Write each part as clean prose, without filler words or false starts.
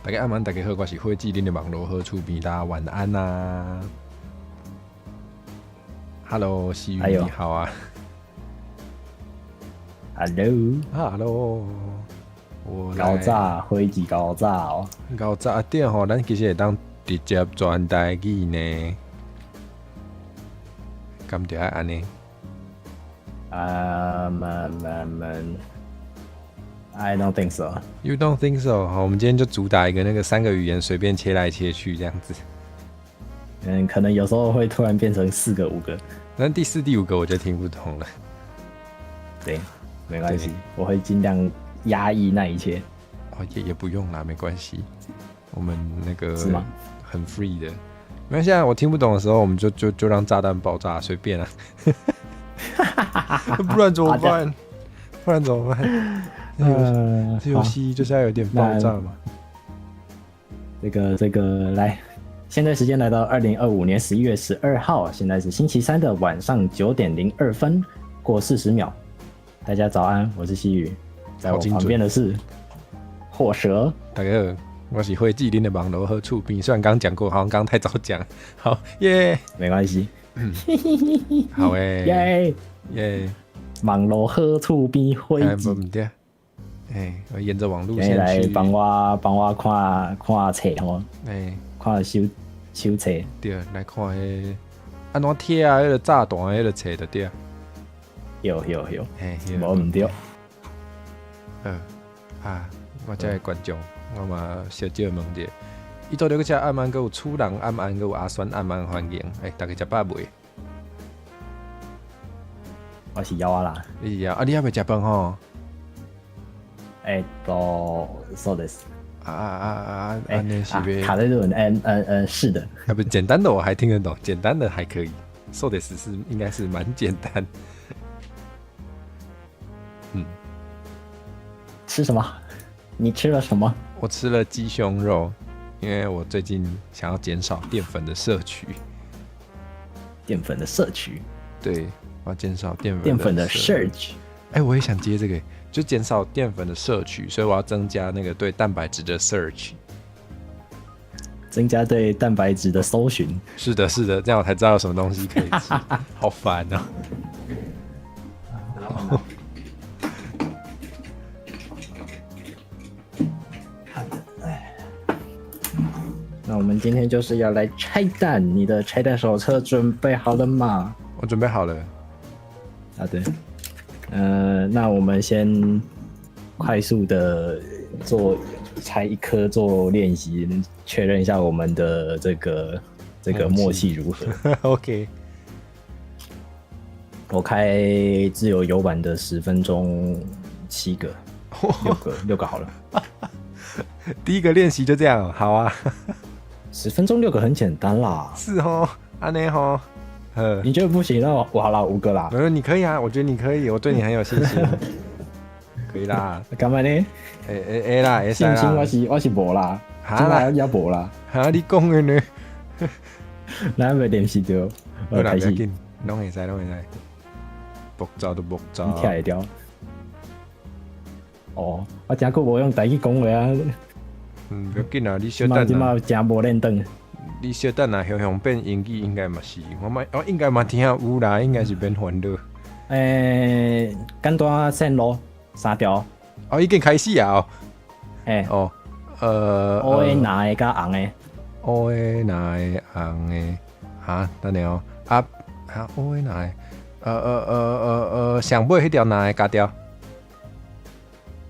大家晚安，大家好，我是会记恁的网络好厝边，大家晚安呐、Hello， 西雨你好啊。Hello， 我高炸飞机高炸哦，高炸点吼，咱其实会当直接转台语呢，敢就爱安尼。I don't think so. You don't think so？ 好，我们今天就主打一个那个3个语言随便切来切去这样子。可能有时候会突然变成4个5个，但第4、第5个我就听不懂了。对，没关系，我会尽量压抑那一切。哦，也不用啦，没关系。我们那个是吗？很 free 的。没关系啊，我听不懂的时候，我们就让炸弹爆炸，随便啊。不然怎么办？不然怎么办？这游戏就是要有点爆炸嘛。这个来，现在时间来到2025年11月12号，现在是星期3的晚上9点02分，过40秒。大家早安，我是西雨，在我旁边的是火蛇。大家好，我是会记恁的网络好厝边，虽然刚讲过，好像刚太早讲。好耶，没关系。好耶耶，网络好厝边会记。我沿着网路线来帮我看册吼，看手册。对，来看迄安怎贴啊，迄个炸弹迄个册就对。有，无唔对。我这个观众，我嘛小少问者，伊做了个只暗暗，佮有厝人暗暗，佮有阿酸暗暗欢迎，大家食饱未？我是枵啦。你枵你还未食饭吼？そうです。那是呗。卡在日文，是的。不，简单的我还听得懂，简单的还可以。そうです是应该是蛮简单。吃什么？你吃了什么？我吃了鸡胸肉，因为我最近想要减少淀粉的摄取。淀粉的摄取？对，我要减少淀粉的摄取。我也想接这个，就减少淀粉的摄取，所以我要增加那个对蛋白質的 search， 增加对蛋白质的搜寻。是的，这样我才知道有什么东西可以吃。好烦哦。那我们今天就是要来拆弹，你的拆弹手册准备好了吗？我准备好了。对。那我们先快速的拆一颗做练习，确认一下我们的这个默契如何。OK。我开自由游玩的10分钟7个，6个好了。第一个练习就这样，好啊。10分钟6个很简单啦。是哦，安内吼。你觉得不行？那我好啦，5个啦。你可以啊，我觉得你可以，我对你很有信心。可以啦。干嘛呢？啦，信心我是无啦，真的也无啦。你讲的呢？咱袂练习到，开始。拢会使。木走都木走。你听会掉？我真久无用台语讲话啊。不要紧啊，你小等啊。今嘛真无练灯。你小等啊，向变英语应该嘛是，我应该嘛听有啦，应该是变烦恼。简单线路3条。已经开始啊。黑的、蓝的加红的。黑的、蓝的、红的。等下哦。黑的、蓝的。上尾迄条蓝的加掉。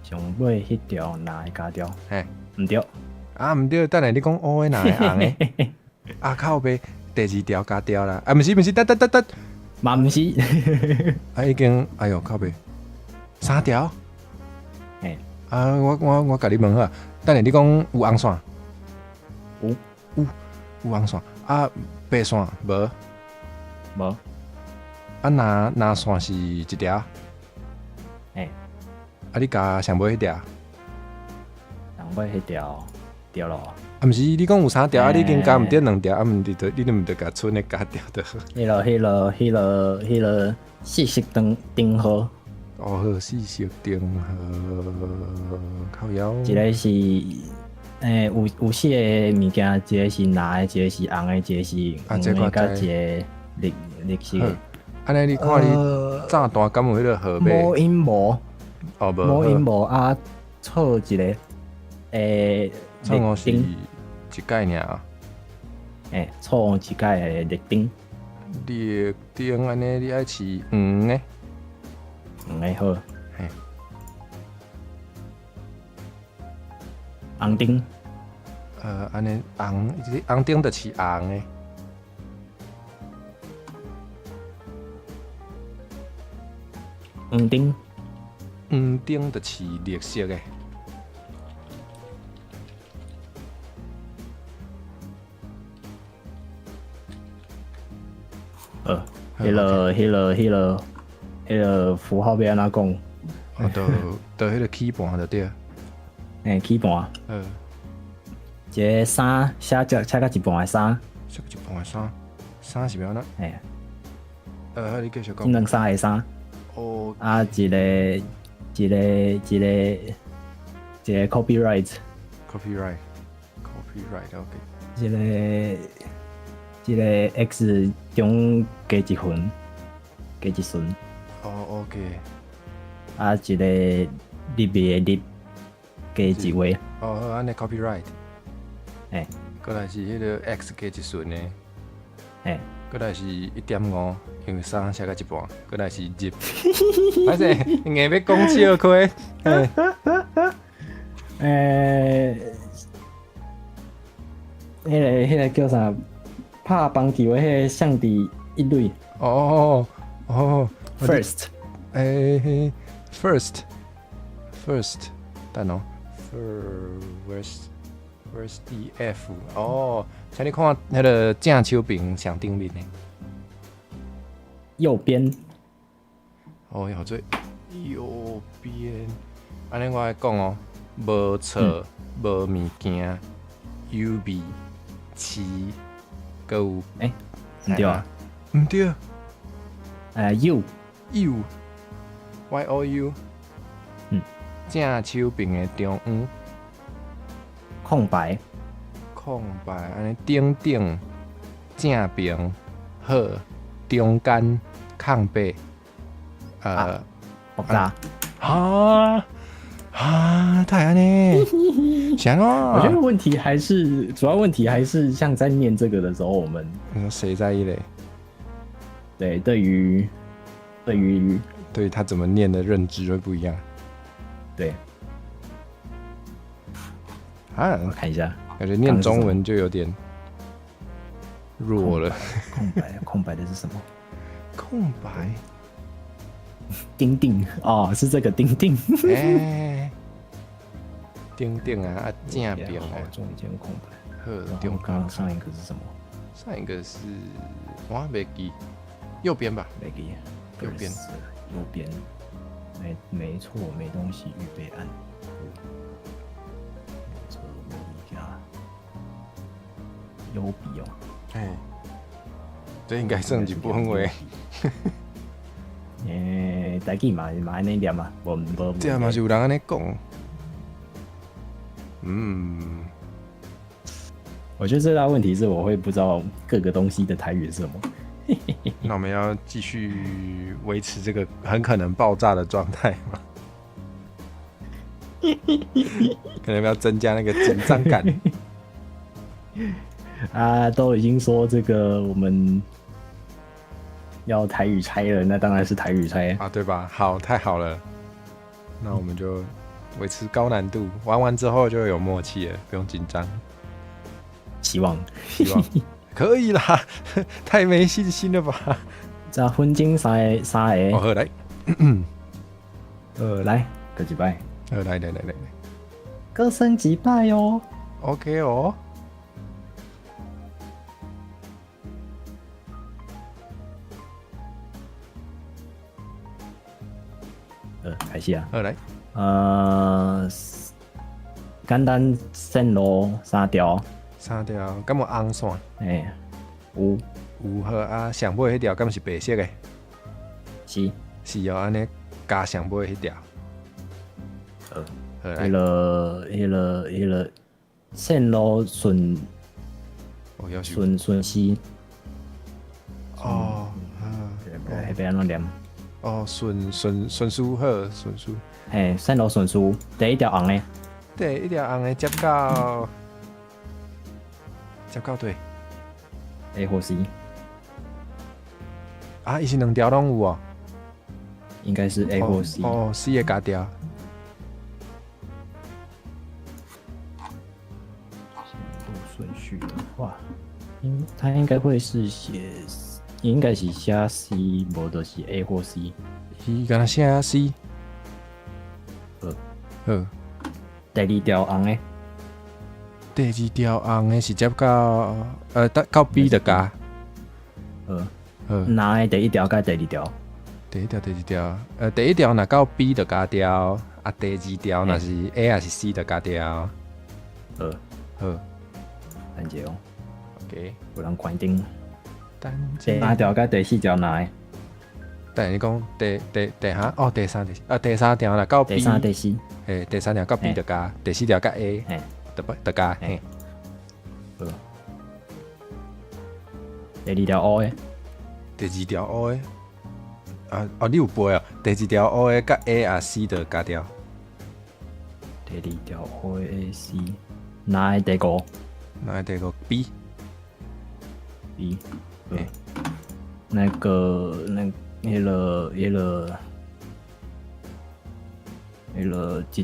上尾迄条蓝的加掉。唔对。唔对，等下你讲黑的、蓝的、红的。靠背第2条加掉啦。不是，等。嘛唔是。已經，靠背3條。我甲你問下，等下你講有紅線？有紅線。白線無？無。藍線是1條？你加上尾迄條？上尾迄條對咯。毋是，你講有3條，你已經加毋對2條，你都毋得甲剩的加掉的。迄個四色燈號。四色燈號，靠腰。一個是有四个物件，一个是蓝的，一个是红的，一个是黄的，甲一个绿色的。安尼你看你炸弹敢有迄个河马？无音无，哦无音无啊，错一个错误是绿一概尔啊。错误一届的绿丁，绿丁安尼你爱饲黄的，黄的好。嘿，红丁，安尼红丁就饲红的。黄丁，黄丁就饲绿色的。迄个符号要安怎讲？就迄个起盘就对。起盘。一个衫写到一半的衫。写一半的衫，衫是要安怎？你继续讲。这两衫的衫。哦。啊，一个 copyright。copyright，OK。一个 X 中加一分，加一顺。哦 ，OK。啊，一个入的入加一位。哦，安尼 copyright。过来是迄个 X 加一顺的。过来是1.5，因为3写到一半。过来是入。反正硬要讲笑亏。迄个叫啥？拍棒球的迄个象底一类。哦。First。First，等哦。First EF。哦，像你看迄个正手边上顶面的。右边。哦，好做右边。安尼我来讲哦，无错，无物件，有味，饲。还有唔对啊，唔对。U YOU。正手边的中央。空白。安尼顶正边好，中间空白。爆炸。太安尼。想哦。我觉得主要问题还是像在念这个的时候，我们你说谁在意嘞？对，对于他怎么念的认知会不一样。对。我看一下，感觉念中文就有点弱了。空白的是什么？空白。丁丁哦，是这个丁丁。丁丁啊，正边啊，中间空白。中刚上一个是什么？上一个是我没记，右边吧。没记。右边。没错，没东西，预备按。这我一下。优比哦。这应该算一本话。台语嘛安尼念嘛，无。这嘛是有人安尼讲。我觉得最大问题是我会不知道各个东西的台语是什么。那我们要继续维持这个很可能爆炸的状态吗？可能要增加那个紧张感。都已经说这个我们要台语猜了，那当然是台语猜啊，对吧？好，太好了，那我们就维持高难度，玩完之后就有默契了，不用紧张。希望可以啦，太没信心了吧？这分金三个。好，来，来，各一摆。来，各升几拜哦。OK 哦。开始啊。来。简单线路3条。敢有红线？有好啊，上尾迄条敢是白色的？是哦，安尼加上尾迄条。迄个线路顺哦，要是顺西，哦，迄边安怎念？哦，顺序好，顺序。嘿，线路顺序第一条红的，对，一条红的接到对。 A 或 C，啊，伊是两条拢有哦。应该是 A 或 C。哦，C 的加掉。顺序的话，它应该会是应该是写 C， 无就是 A 或 C。伊敢若写 C。好。第二条红的，第二条红的是接到 B 的加。好。哪的第一条甲第二条？第一条、第二条，第一条若到 B 就加掉，啊，第二条若是 A 还是 C 就加掉。好，等者哦。OK， 有人关灯。等第三条甲第四条哪的？等你讲第啥？哦，第三条若到 B， 第三、第四。第三条到 B 就加，第四条到 A， 就加。嘿。好。第二条 O 的。第二条 O 的。你有背哦。第二条 O 的甲 A 啊 C 就加掉。第二条 O A C， 哪的第五？哪的第五 B？ 那个一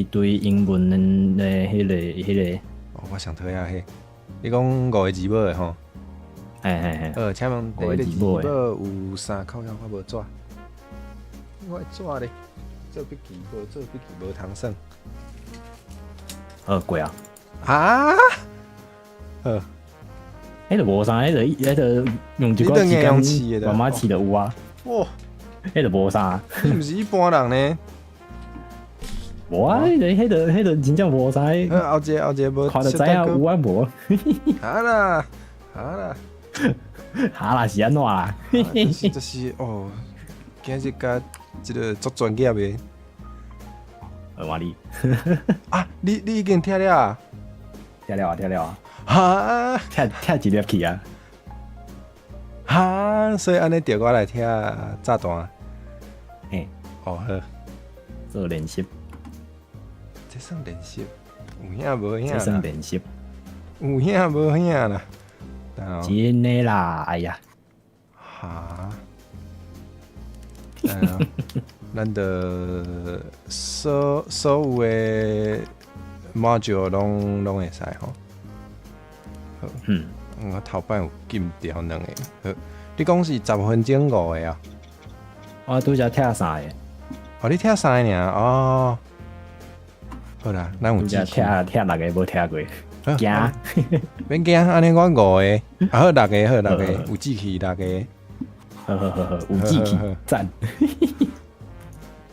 堆英文的迄个。哦，我想睇下迄。你讲5个字母的吼？嘿。请问第一个字母有啥？靠呀，我无纸。我纸咧，做笔记无通算。过啊。啊？迄个无啥，迄个用一个时间慢慢饲就有啊。哇！迄个无啥。你毋是一般人呢？无啊，迄个真正无啥。后一个无。看就知影有啊无。哈啦。哈啦是安怎啦？就是哦，今日甲即个做专业的。我你。啊，你已经听了啊？听了啊。哈，听一粒去啊！哈，所以安尼调我来听炸弹。嘿，好，做练习。这算练习，有影无影啦？这算练习，有影无影啦？真的啦，哎呀！哈，咱的所有的 module 拢会使吼。我头摆有禁掉2个。你讲是10分钟5个啊？我拄则听3个。哦，你听3个尔哦。好啦，咱有拄则听6个无听过，惊。免惊，安尼我5个，好6个，有志气6个。好，有志气，赞。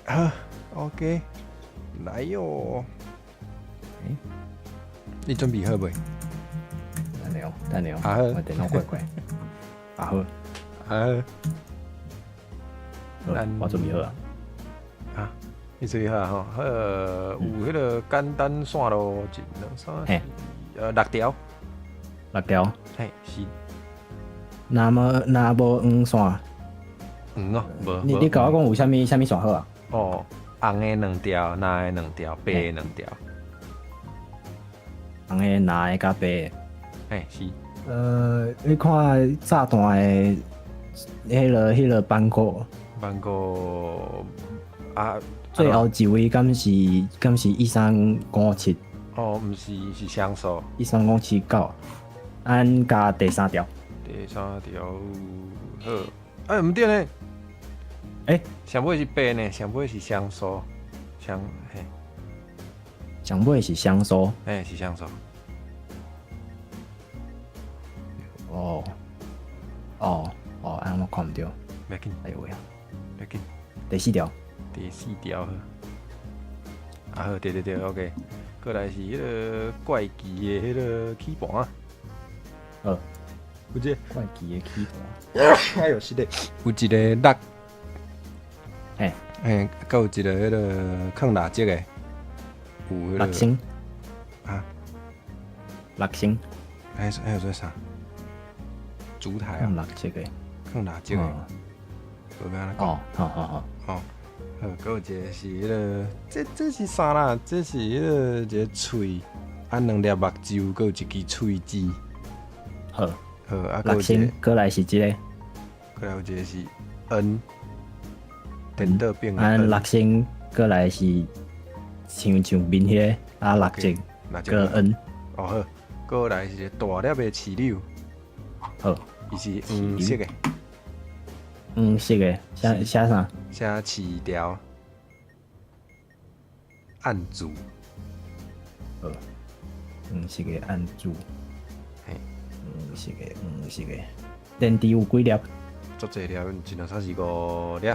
好 ，OK， 来哟。你准备好未？等下，我电脑怪。好。我准备好啊。你注意下吼，有迄个简单线路1、2、3、4，6条。6条。嘿，是。那无黄线？哦，无。你甲我讲有啥物线好啊？哦，红的2条，蓝的2条，白的2条。红的、蓝的、甲白的。嘿，是。你看炸弹的迄个班鼓啊，最后一位敢是1357？哦，毋是，是双数。1359，按加第3条。第3条好，毋对呢。上尾是白呢，上尾是双数，上尾是双数。是双数。我看唔到。袂紧，哎呦喂！袂紧。第4条。好，对 ，OK。过来是迄个怪奇的迄个起盘。有一个怪奇的起盘。哎呦，是的，有一个6。还有一个迄个放蜡烛的，有迄个6星。六星，还有做啥？烛台啊，六色的。放蜡烛的，无要安怎讲？哦，好好好。好，还有一个是迄个，这是啥啦？这是迄个一个喙，两粒目睭，还有一支喙齿。好，好，还有六星，一个，过来是即个。过来有一个是 N，电倒变的按 N，六星，过来是像面迄个六色，个 N。哦好，过来是一个大粒的刺柳，好，伊是黄色的，黄色的，写啥？写刺条，按住，好，黄色的按住，嘿，黄色的。电池有几粒？足侪粒，一两三四五粒。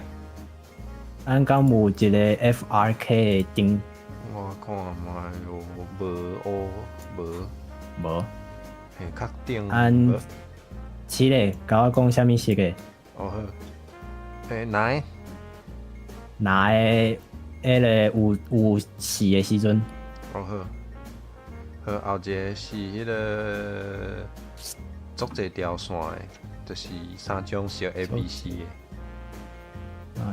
咱讲有一个 FRK 的灯，我看嘛有无无，无。嘿，较顶。按七个，甲我讲啥物色的？哦好，来，拿的迄个有四的时阵，哦好，后一个是迄个足侪条线的，就是三种色 A、B、C 的。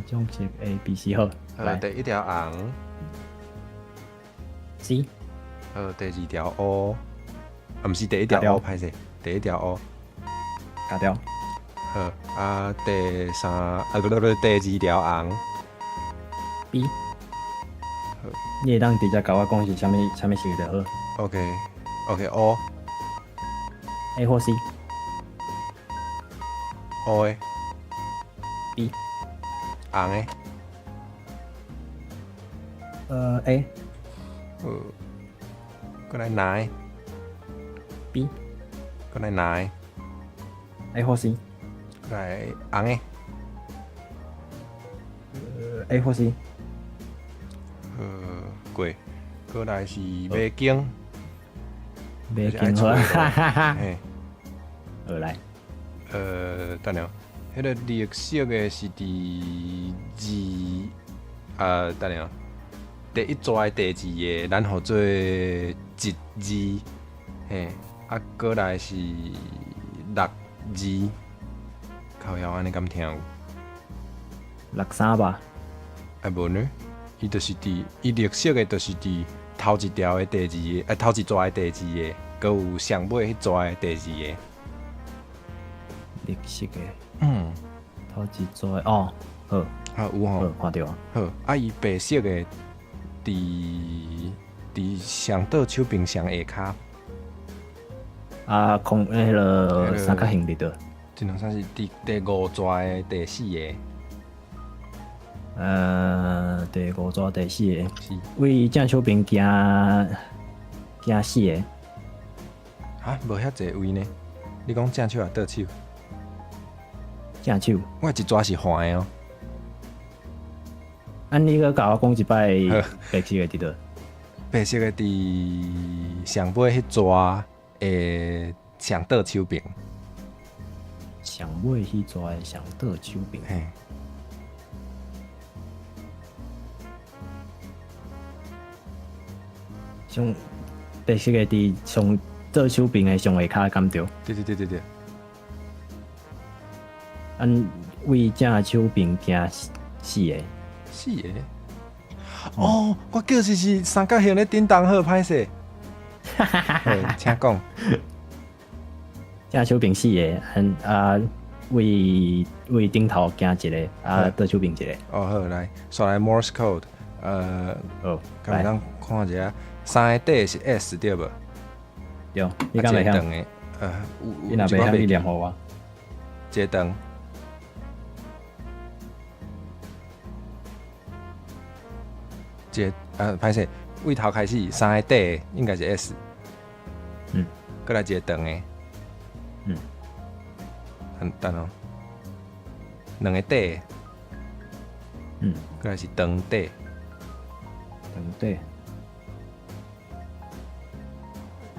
种色 A、B、C 好。来第一条红， C，第二条乌，毋是第一条乌，歹势，第一条乌。加掉。好第二条红。B，你会当直接甲我讲是啥物色就好。OK，乌 A 或 C，乌的 B，红的。A，过来蓝的 B，过来蓝的 A 或 C，过来红的。A 或 C，过，过来是马颈，袂紧好，哈哈哈。嘿，好来，等下，迄个绿色的是第等下，第一抓的第二个，咱号做一字，嘿，过来是六字，靠腰安尼敢听有？ 63吧。无呢，伊就是伊绿色的，就是头一条的第二个，头一抓的第二个，搁有上尾迄抓的第二个。绿色的，头一组的哦，好，有好吼，看到啊。好，伊白色的，伫上倒手柄上下骹，空迄个三角形伫倒。真两算是第五抓的第四个。第五组第四个，是为正手边行四个，无遐济位呢？你讲正手啊倒手？正手。我一抓是环的哦。你个甲我讲一摆白色的伫倒。白色的伫上尾迄抓的上倒手柄。上尾迄组的上倒手柄。嘿。上白色的伫上倒手柄的上下骹敢着？对。为正手柄行四个。四个。哦，我叫是三角形的叮当好歹势。请讲。正手柄四个，为顶头行一个，倒手柄一个。哦好，来，刷来 Morse code，敢当看一下，三个底是 S 对无？对，你敢袂晓？你若袂晓，你念互我。一个长。歹势，位头开始，三个底应该是 S， 过来一个长的，等哦，两个底，过来是长底，对，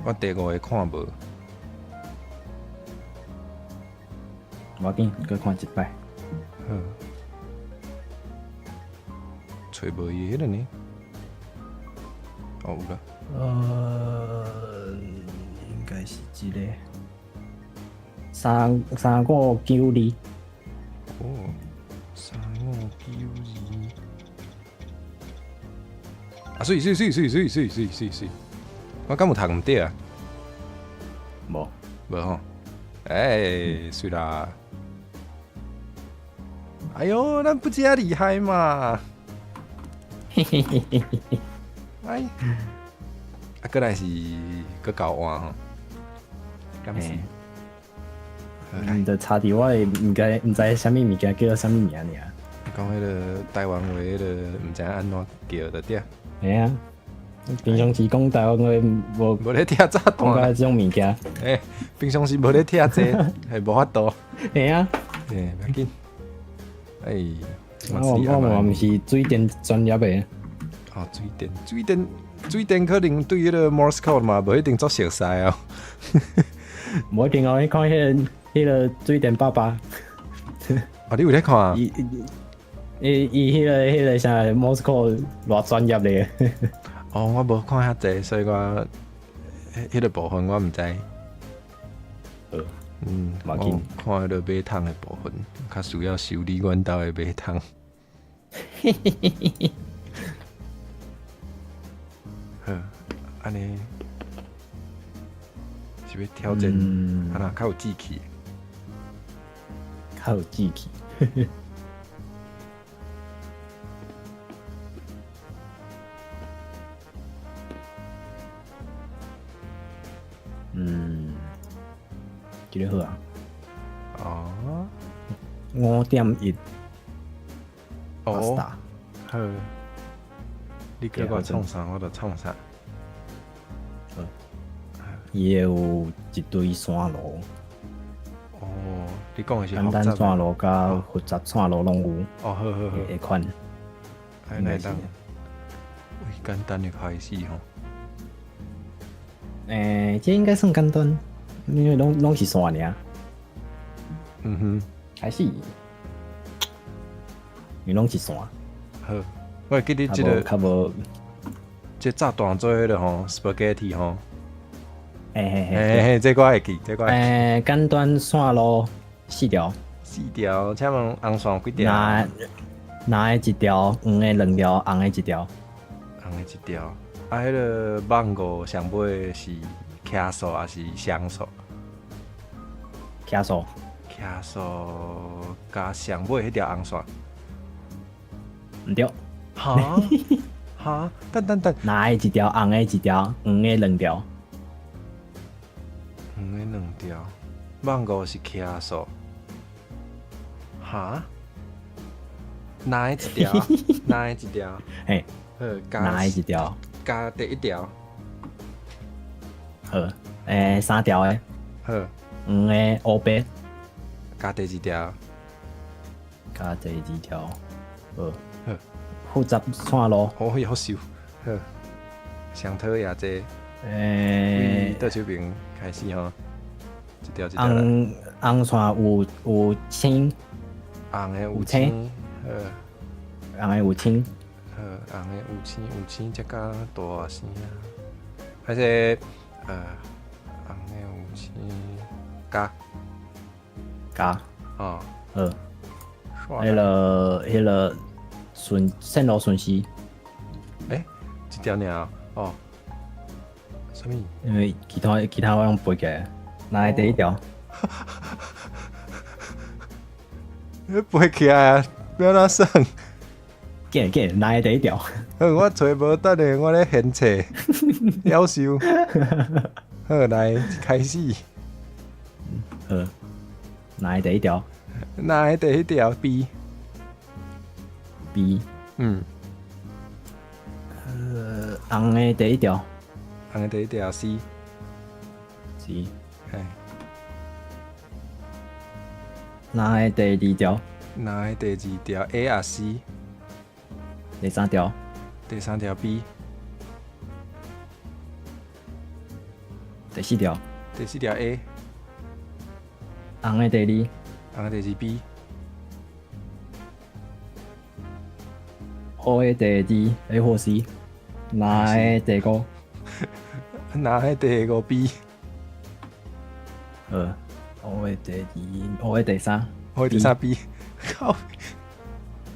我第五个看无，无要紧，搁看一摆。好，找无伊迄个呢？哦，有啦。应来是一个35292。哦，3592。啊，水，我敢有读唔对啊？无，无吼。水啦。哎呦，咱不加厉害嘛！嘿嘿嘿嘿嘿。哎，过来是搁搞换吼，敢是？你的差伫我的唔知啥物物件叫做啥物名尔。讲迄个台湾话，迄个唔知安怎叫的对。嘿啊，平常时讲台湾话无咧听炸弹讲即种物件。平常时无咧听这，系无法度。嘿啊，不要紧。我嘛毋是水电专业的。哦，水电可能对迄个 Morse code 嘛，无一定做熟悉哦。无一定哦，你看迄个水电爸爸。哦，你有咧看啊？伊迄个啥 Morse code 偌专业咧。哦，我无看遐济，所以我迄个部分我毋知。我看迄个马桶的部分，较需要修理阮兜的马桶。好，安尼是要挑战，安那较有志气，较有志气。几个好啊？哦5.1。哦，好，你叫我创啥，我就创啥。伊有一堆线路。哦，你讲的是简单线路甲复杂线路拢有。哦，好，下款。还来当，为简单的开始吼。这应该算简单，因为拢是线尔。开始，因为拢是线。好，我会记得这个，较无，这炸弹做迄个吼 spaghetti 吼。嘿，这我会记，这我会记。简单线路4条。4条，请问红线几条？蓝的1条，黄的2条，红的1条。红的1条。啊，迄个网五上尾是卡数还是双数？卡数。卡数加上尾迄条红线。唔对。哈，等。蓝的1条，红的1条，黄的2条。黄的2条，网五是卡数。哈？蓝的1条，蓝的1条。嘿。蓝的1条。加第1条。好，3条的。好。黄的乌白。加第2条。加第2条。好。复杂线路。好收。好。上讨厌这。倒手边开始吼。一条。红线有青。红的有青。好。红的有青。好，红的有青，才加大声啊！还是红的有青加。哦。好。迄个线路顺序。一条尔哦。什么？因为其他我用背起来，哪第1条？背起来啊！不要那算。哪第1条？我找无得嘞，我咧闲找，夭寿。好，来开始。好，哪第1条？哪第1条 B。红的第1条。红的第1条 C。哪的第2条？哪的第2条 A 啊 C。第3条。第3条 B。第4条。第4条 A。红的第2。红的第2 B。黑的第2 A 或 C。哪的第5？哪的第5 B。O 的第二，O 的第三，我的第三 B， 靠，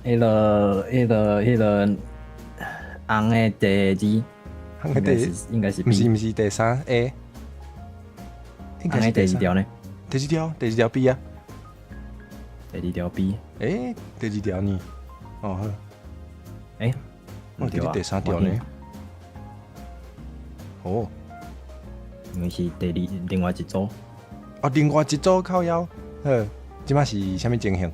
迄个红的第二，应该是不是 B，不是第三 A， 应该红的是第三。第二条呢？第几条？第二条 B 啊？第二条 B，第二条呢？哦好，我记对啊，得第三条呢。哦，因为是另外一组，另外一组靠腰，呵，即摆是啥物情形？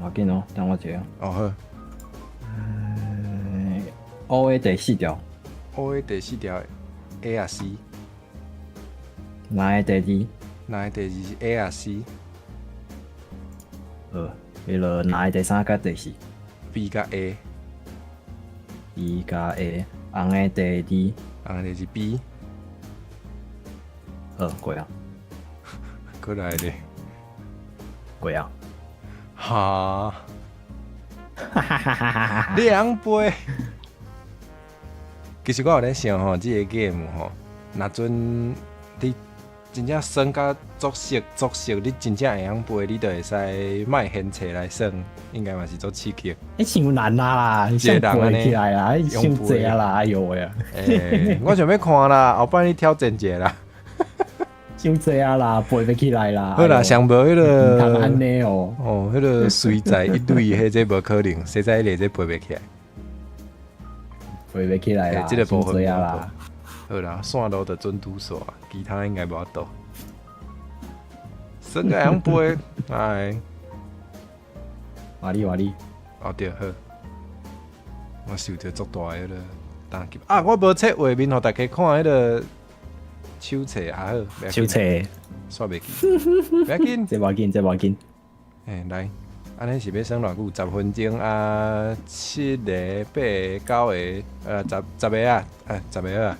要紧哦，等我一下。哦好。O 的第四条， O 的第四条 A 啊 C， 蓝的第那第二是 A 啊 C， 二，迄个蓝的第三甲第四 B 甲 A， ，B 加 A，红的第然后就是 B， 二，过啊，过来咧，过啊，哈，两杯。其实我有咧想吼，即个 game 吼，若阵你真正算甲足熟，你真正会晓背，你就会使卖现册来算，应该嘛是足刺激。迄伤难啦，想背起来啦，伤济啊啦，哎呦喂啊！我想要看啦，后摆你挑战一下啦。伤济啊啦，背不起来啦。好啦，上无迄个，唔通安尼哦。哦，迄个随在一堆，迄这无可能，实在个这背袂起来。背不起来啦，这个部分伤济啊啦。好啦，线路就准拄煞，其他应该无法度。算个样背，哎，话你，哦对好，我受着足大迄个打击啊！我无册画面，互大家看迄个手册也好，手册煞袂记，不要紧，这无要紧。来，安尼是要算偌久？10分钟啊，7个、8个、9个，10个啊，10个啊。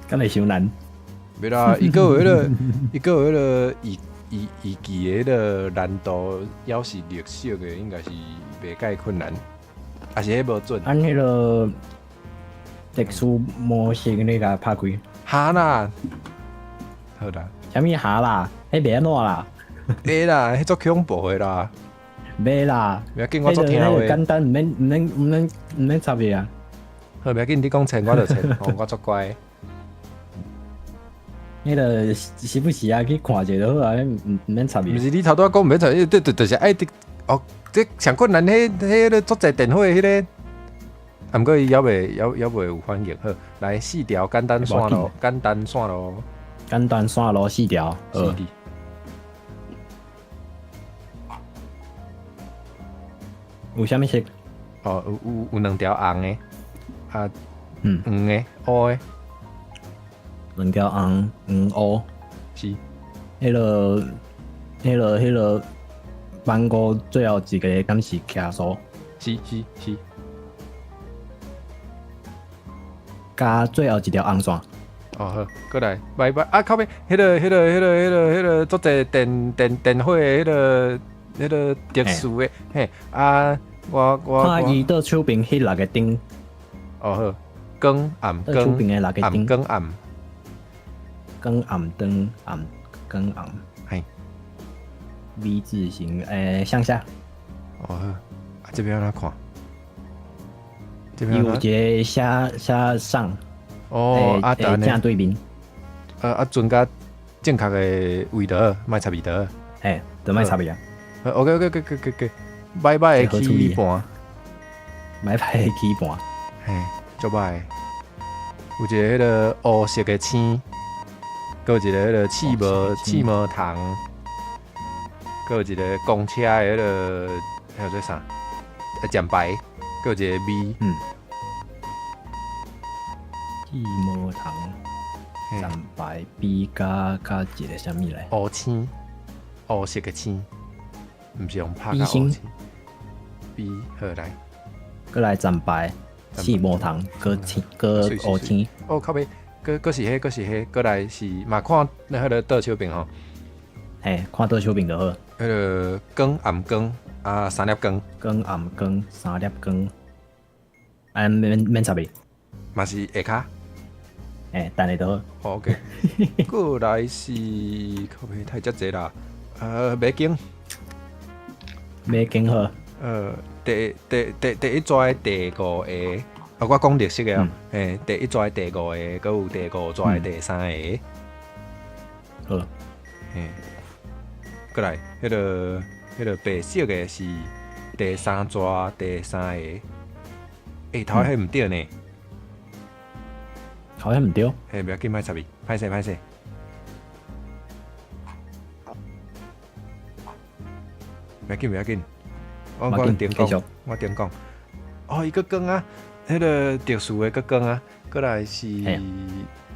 敢会伤难？袂啦，伊个有迄个遗记的迄个难度，要是绿色的，应该是袂介困难，还是迄无准。按迄个特殊模式你甲拍开。哈啦，好啦，啥物下啦？迄袂安怎啦？会啦，迄足恐怖的啦，袂啦。不要紧，我足听话。话。简单，唔免插伊啊。好，不要紧，你讲称我就称，我足乖。迄个时不时啊去看一下就好啊，唔免插伊。毋是你头拄讲毋免插，就是爱的哦，这上困难，迄个作者电话迄个。毋过伊还袂有反应。好，来4条简单线咯，简单线咯。简单线路4条。4条。有啥物色？哦，有2条红的，啊，黄的、乌的。2条红、黄、乌。是。迄个番号最后一个敢是徛数？是。加最后一条红线。哦好，过来，拜拜啊！靠边，迄个作者电话的迄个特殊的，嘿啊，我看伊倒手边迄6个灯。哦好，光暗倒手边的6个灯。暗光暗，光暗灯暗光暗。嘿 ，V 字形，向下。哦好，啊这边要哪看？这边有一个下上。哦，啊，正对面。准甲正确的位置，莫插味道。就莫插味啊。OK，拜拜的起盘，拜拜的起盘。嘿，足歹。有一个迄个乌色的星，搁有一个迄个气膜糖，搁有一个公车的迄个还有做啥？奖牌，搁有一个 V。气膜糖。站牌 B 加一个啥物来？乌青，乌色的青，毋是用拍甲乌青。B 好来，过来站牌，气膜糖，搁乌青。哦，靠边，搁是迄，过来是嘛看那迄个倒手柄吼。看倒手柄就好。迄个光暗光啊，3粒光。光暗光3粒光。免插伊。嘛是下骹。等下都好 OK， 过来是靠背太遮济啦，马经，马经好，第一拽第五个，我讲绿色的哦，第一拽第五个，佮有第五拽第三个，好，过来，迄个白色的是第三拽第三个，头迄毋对呢，好像唔对，不要紧，歹插伊，歹势歹势。不要紧，我点讲，我点讲。伊个光啊，迄个特殊的个光啊，过来是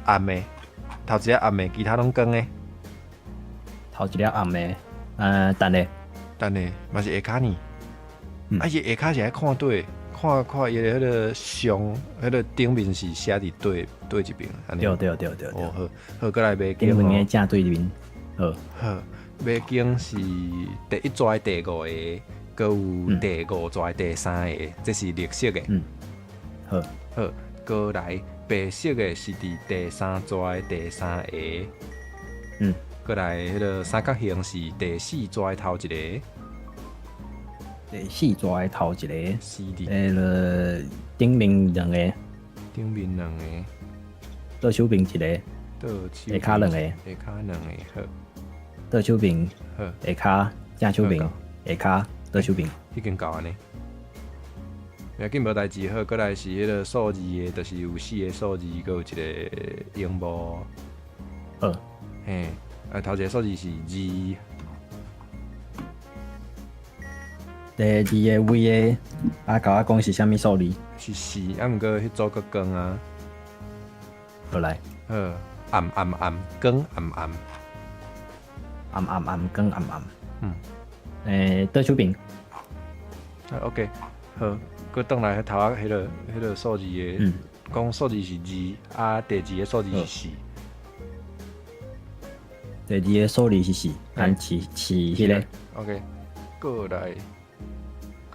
暗的，头一个暗的，其他拢光的。头一粒暗的，等下嘛是下骹呢。伊下骹是爱看对，看伊迄个上，迄个顶面是写伫对一边，安尼。对。好，过来马经。顶面的正对面，好。马经是第一拽第五个，佮有第五拽第三个，这是绿色的。好。过来白色的是伫第三拽第三个。过来迄个三角形是第四拽头一个。第四拽头一个。是的。顶面两个。倒手边一个。下骹两个。好。倒手边，下骹正手边，下骹倒手边，已经够安尼。要紧无代志，好，过来是迄个数字的，就是有4个数字，佮有一个荧幕。好，头一个数字是2。第二个位的，甲我讲是啥物数字？是4，毋过迄组个光啊。好来，暗，光暗。光暗。倒手边。OK， 好，佮转来头仔迄个数字的，讲数字是2，第二个数字是4。第二个数字是4，按是迄个。OK， 过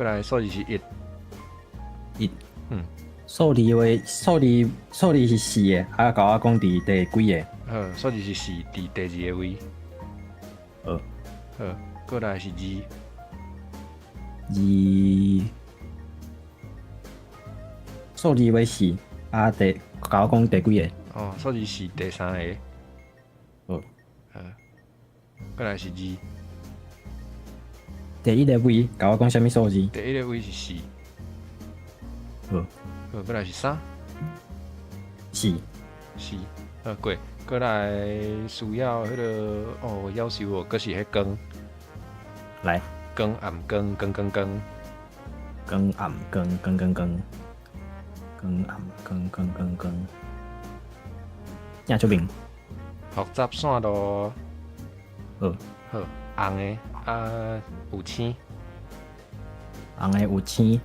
来数字是1。数字是4个，甲我讲伫第几个？数字是4，伫第2个位。过来是2。数字为4，甲我讲第几个？数字是第3个。过来是2。第一个位，甲我讲啥物数字？第一个位是4。过来是3。4。过来需要迄个要求哦，佫是迄光。来。光暗光。光暗光。正手边。复杂线路。好。红的有青。红的有青。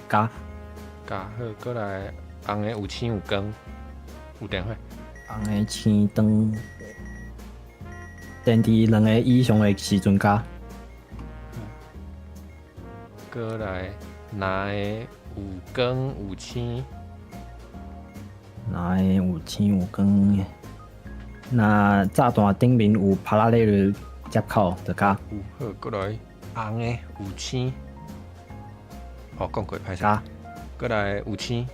加好，过来红的有青有光，有电火。红的青灯，电池2个以上的时阵加。过来蓝的有光有青。蓝的有青有光的，那炸弹顶面有帕拉雷的接口就加。好，过来红的有青。讲过歹势。加。过来有青，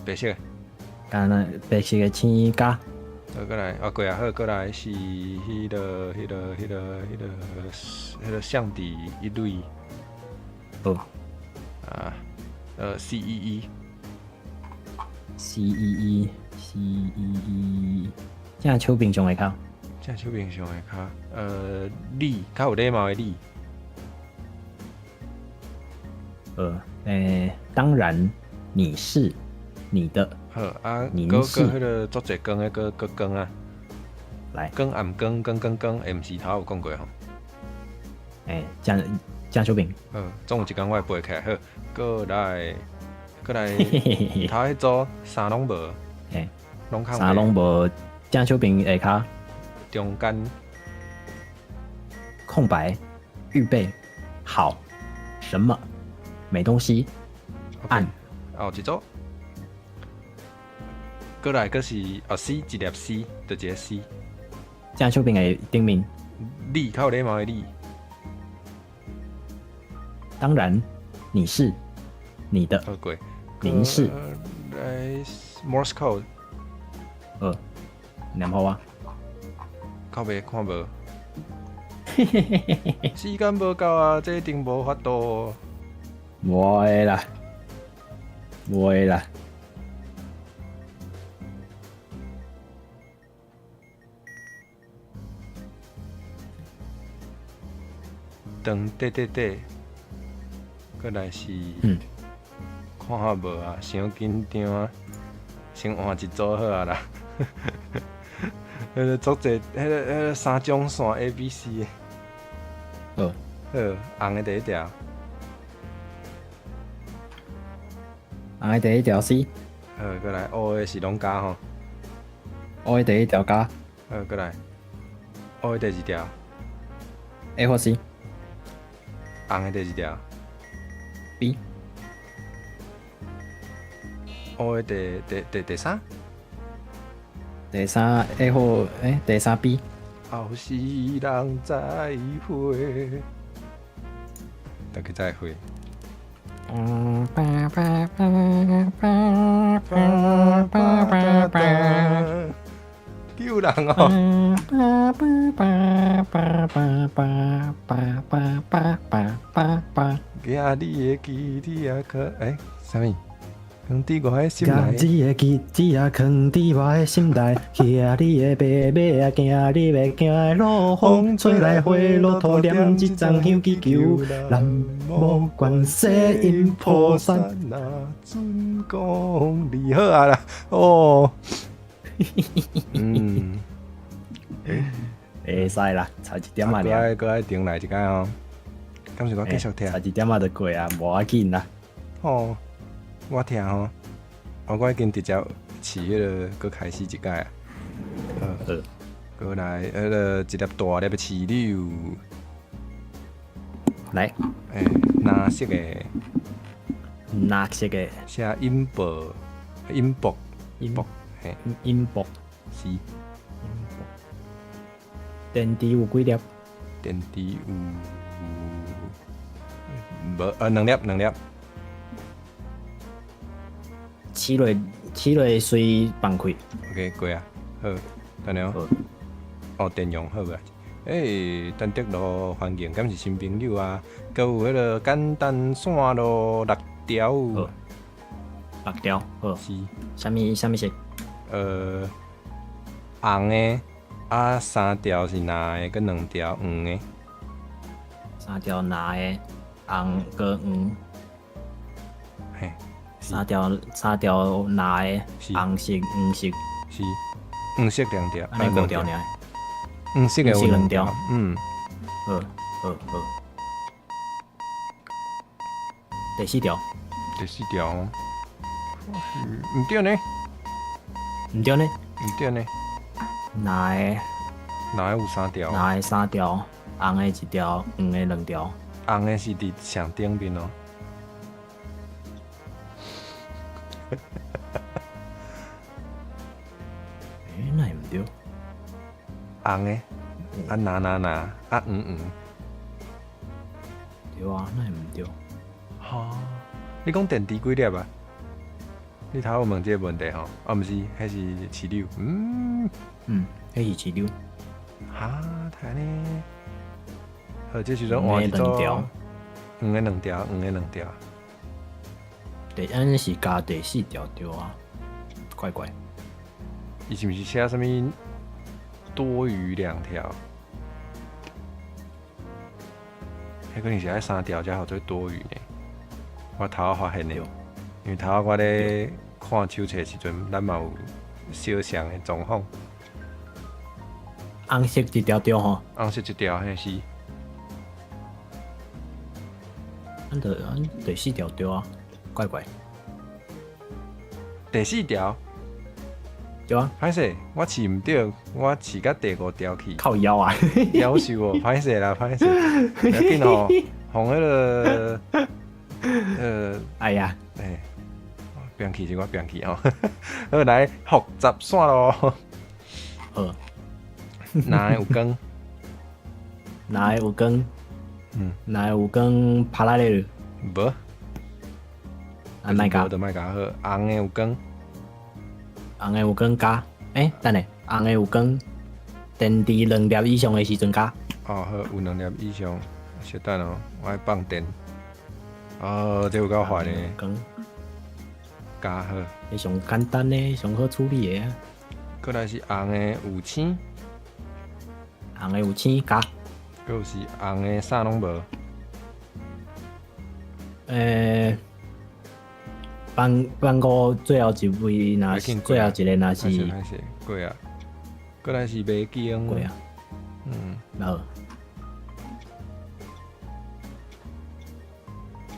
白色的。加那白色的青加。过来过啊，好，过来是迄个相底一类。好。CEE。正手边上会靠。礼，较有礼貌的礼。当然你是你的。好您是。迄个足侪光的，个光啊。来。光暗光，MC 头有讲过吼。正手边。总有一工我会背起来。好，过来，头迄组衫拢无。衫拢无，正手边下骹。中间。空白，预备，好。什么？没东西。按。后一组。过来，个是C 一粒 C， 就一个 C。郑秀萍的顶面。你较有礼貌的你。当然，你是你的。好过。您是。来 Morse code。念好啊。靠袂看无。时间无够啊，这一定无法度。无的啦，无的啦。长短短短，过来是，看下无啊，伤紧张啊，先换一组好啊啦。迄个足济，迄个三种线 A、B、C 的。好，红的第一条。红的第一条 C。好，过来乌的是拢加吼。乌的第一条加。好，过来乌的第二条。A 或 C。红的第二条。B。乌的第三。第三 A 或第三 B。后世人再会，大家再会。救人哦！今日的记忆啊，可啥物？藏伫我的心内。家己的记忆啊，藏伫我的心内。骑你的白马啊，行你要行的路，风吹来花落土，念一张香祈求。南无观世音菩萨。那尊公你好啊啦，哦。会使啦，差一点啊了。搁爱重来一摆哦。敢是我继续听？差一点啊就过啊，无要紧啦。哦。我听吼，我已经直接饲迄个，搁开始一届啊。过来，迄个一粒大粒的饲柳。来。蓝色的。蓝色的。写音薄，音薄，嘿。音薄。是。电池有几粒？电池有无2粒。起落随放开。OK， 过啊，好，等下哦，电用好啊。单德路环境敢是新朋友啊？佮有迄个简单线路6条。6条，好。是。啥物色？红的啊，3条是蓝的，佮2条黄的。3条蓝的，红佮黄。嘿。三条蓝的，红色、黄色。是。黄色2条，安尼5条尔。黄色的有2条。好。第4条。第4条，毋对呢。毋对呢。蓝的有3条。蓝的3条，红的1条，黄的2条。红的是伫上顶面哦。那会毋对？红的，蓝啊黄。对啊，那会毋对？哈，你讲电池几粒啊？你头有问这个问题吼？毋是，迄是饲柳。迄是饲柳。哈，太呢？好，这时阵换一组。黄的2条。安尼是加第4条对啊？怪。伊是毋是写啥物多余2条？迄可能是爱3条才好做多余呢。我头仔发现的，因为头仔我咧看手册时阵，咱嘛有小像的状况。红色1条对吼？红色1条，迄是。咱第4条对啊？怪。第4条。对啊，歹势，我饲毋对，我饲到第5条去。靠腰啊！夭寿哦，歹势啦，歹势。要紧吼，红迄个哎呀，变去是我变去哦。好来复杂线咯。好，哪有光？哪有光？哪有光？帕拉雷，无。啊，卖加，就卖加好。红的有光。红的有光加，等下，红的有光，电池2粒以上的时阵加。哦，好，有2粒以上，稍等哦，我爱放电。哦，这有够坏咧。光，加好。是上简单的、上好处理的啊。过来是红的有青，红的有青加。又是红的啥拢无。番号最后一位若是最后一个若是过啊，过来是麦姜。过啊，好。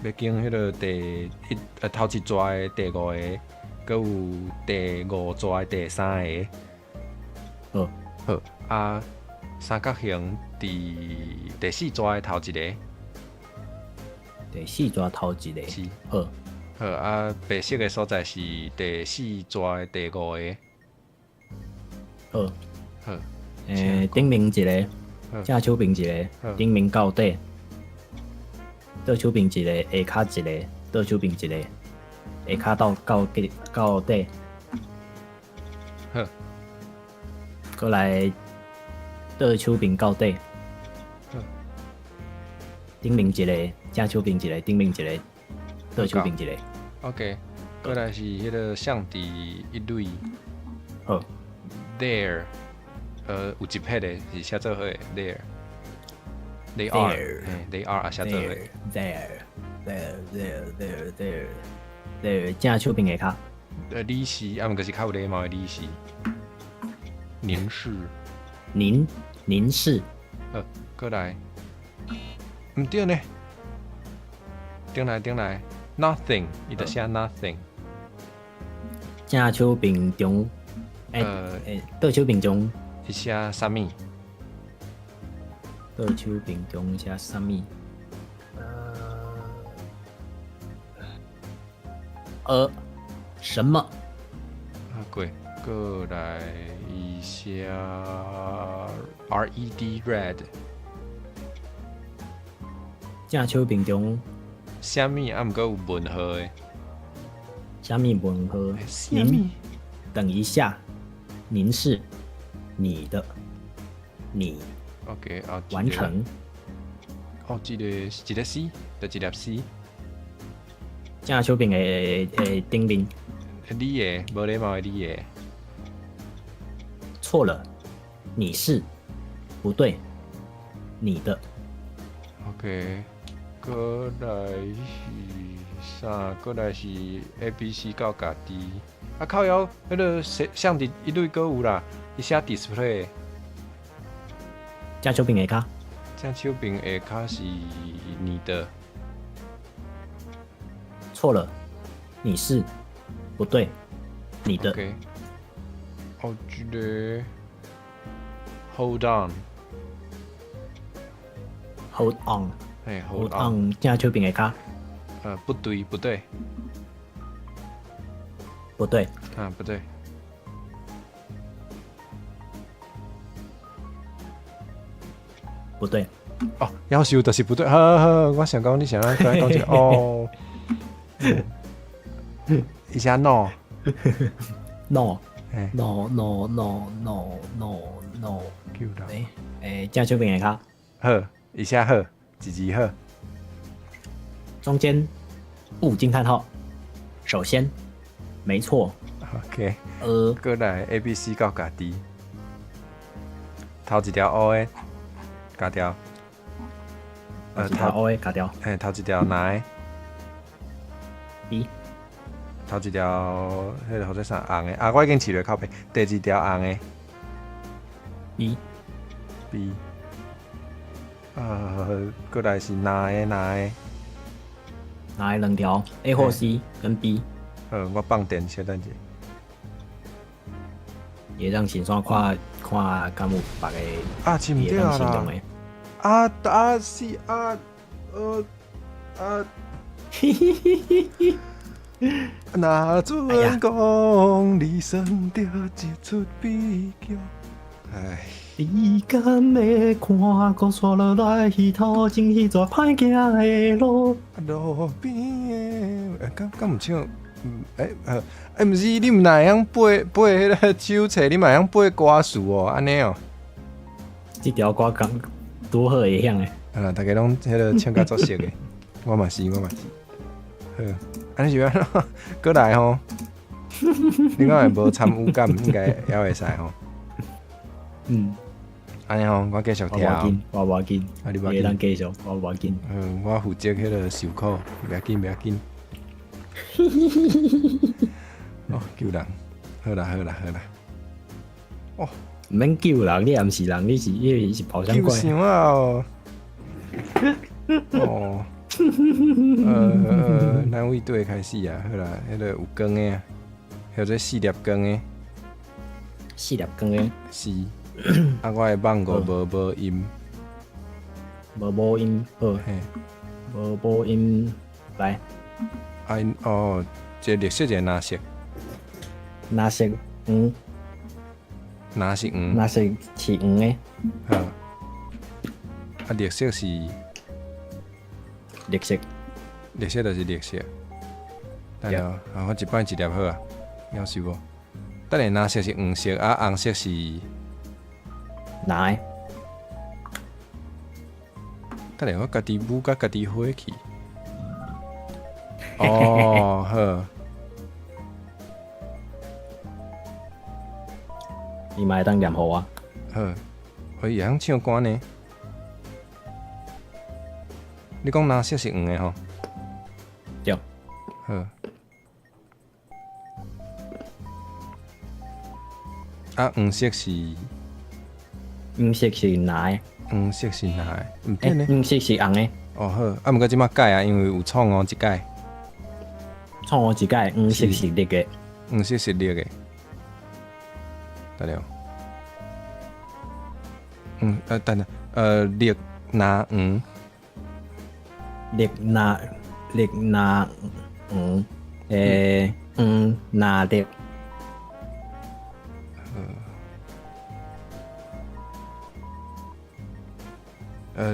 麦姜迄个头一抓的第5个，佮有第5抓的第3个。好啊，三角形伫第4抓的头一个。第4抓头一个。是。好。好啊，白色的所在是第4抓的第5个。好。好。顶面一个，正手边一个，顶面到底。倒手边一个，下骹一个，倒手边一个，下骹到底。好。过来倒手边到底。好。顶面一个，正手边一个，顶面一个，倒手边一个。OK。过来是迄个相伫一类。好。There， 有一撇的是写做伙的 There。They are，they are 啊，写做伙。There，正手边下骹。李氏，啊，毋过是较有礼貌的李氏。凝视。凝视。过来。毋对呢。顶来 ，nothing， 伊就写 nothing。正手边中，倒手边中。伊写啥物？倒手边中写啥物？什么？过来一下 ，red red。正手边中。啥物啊？毋过有问号的。啥物问号？您等一下，您是你的，你。OK， 完成。一个 C， 就一粒 C。正手边的顶面。你的，无礼貌的你的。错了，你是，不对，你的。OK， 过来是啥？过来是 ABC 到家己。啊靠腰，迄个相伫一类搁有啦，伊写 display。正手边下骹。正手边下骹是你的。错了，你是，不对，你的。OK。一个 Hold on。 Hold on。 Hold on。 正手边下骹。不对。不对。不对。不对。哦，夭寿就是不对。好，我想讲你想要讲一个哦。伊写 no。 no。 no。 正手边下骹。好，伊写好，一字好。中间不惊叹号。首先，没错。OK。过来 ABC 到家己。头一条 O 的加掉。头一条 O 的加掉。头一条哪的 B。头一条迄个或者啥红的啊，我已经试了靠背。第二条红的 B。过来是哪的？哪的2条 A 或 C 跟 B。我放电稍等者。也让先生看敢有别个啊，是毋对啦。是那阵讲你算着一出悲剧，唉。你敢会看过刷落来彼头前迄段歹行的路？路边的，敢唔唱？毋是你毋哪会晓背迄个手册，你嘛会晓背歌词哦，安尼哦。这条歌讲拄好会响诶。啊，大家拢迄个唱甲作熟诶，我嘛是。好，安尼是安怎？过来吼，你讲会无参与感，应该也会使吼。安尼吼，我继续听。我无要紧，啊，你无要紧。咱继续，我无要紧。我负责迄个受苦，袂要紧。哦，救人，好啦。哦，毋免救人，你也毋是人，你是跑向怪。救啥哦？哦，咱位队开始啊，好啦，迄个有光的啊，叫做4粒光的。4粒光的。是。啊，我的网五无音。无音，好。嘿。无音，来。啊，哦，这绿色一个蓝色。蓝色黄。蓝色黄。蓝色是黄的。好。啊，绿色是。绿色。绿色就是绿色。等下，我一摆一粒好啊，夭寿无？等下蓝色是黄色，啊，红色是。哪的？等下我家己舞甲家己火去。哦，好。你嘛会当念互我。好，我会晓唱歌呢。你讲蓝色是黄的吼？对。好。啊，黄色是。黄色是蓝的。黄色是蓝的，毋对呢。黄色是红的。哦好，啊，毋过即马改啊，因为有创哦一改。创哦一改，黄色是绿的。黄色是绿的。得了。等下，绿蓝黄。绿蓝黄，黄蓝绿。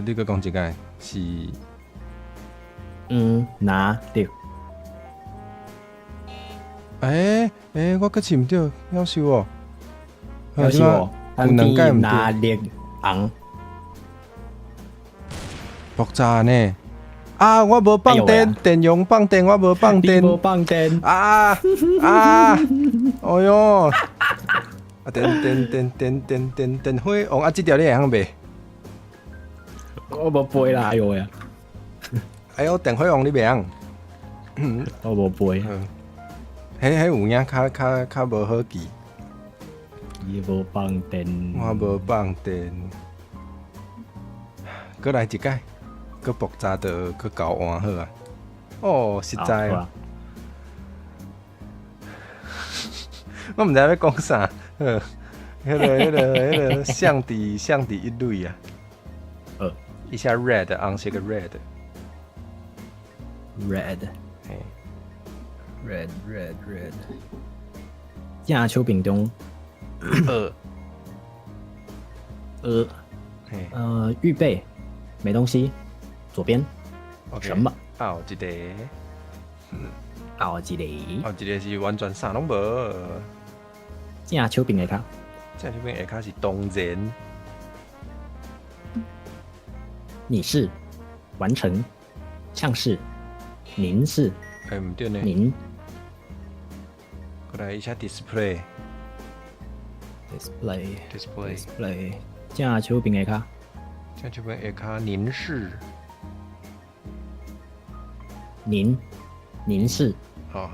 你搁讲一个是蓝绿。我搁饲毋着，夭寿哦。夭寿哦。有两改毋对。蓝绿红。爆炸呢？啊！我无放电，电容放电，我无放电。无放电。啊！哦哟！啊电火哦！啊，这条你会晓卖？我无背啦，哎呦呀！哎呦，电火王你袂晓？我无背。迄有影较无好记。伊无放电。我无放电。搁来一摆，搁爆炸的，搁搞换好啊！哦，实在啊！我毋知要讲啥，迄个象底一类啊。一下 red， 红色个 red。嘿 red。正手柄中。预备，没东西，左边。什么？后一个。后一个是完全啥拢无。正手柄下骹。正手柄下骹是当然。你是，完成，像是，您是。毋对呢。您。过来一下 display。正手柄下骹。正手柄下骹，您是。您是。好。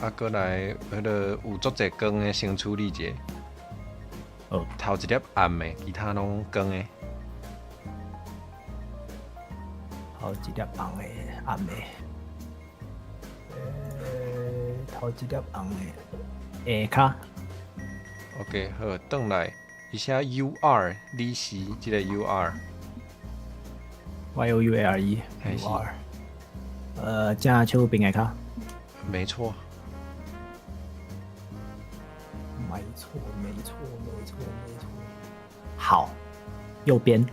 啊，过来迄个有足侪光的，先处理者。头一粒暗的，其他拢光的。头一粒红的，暗的。头一粒红的，下骹。OK， 好，转来一下 UR， 你是这个 UR。Youre 嘿是 UR，正手边的卡，没错，没错。好，右边，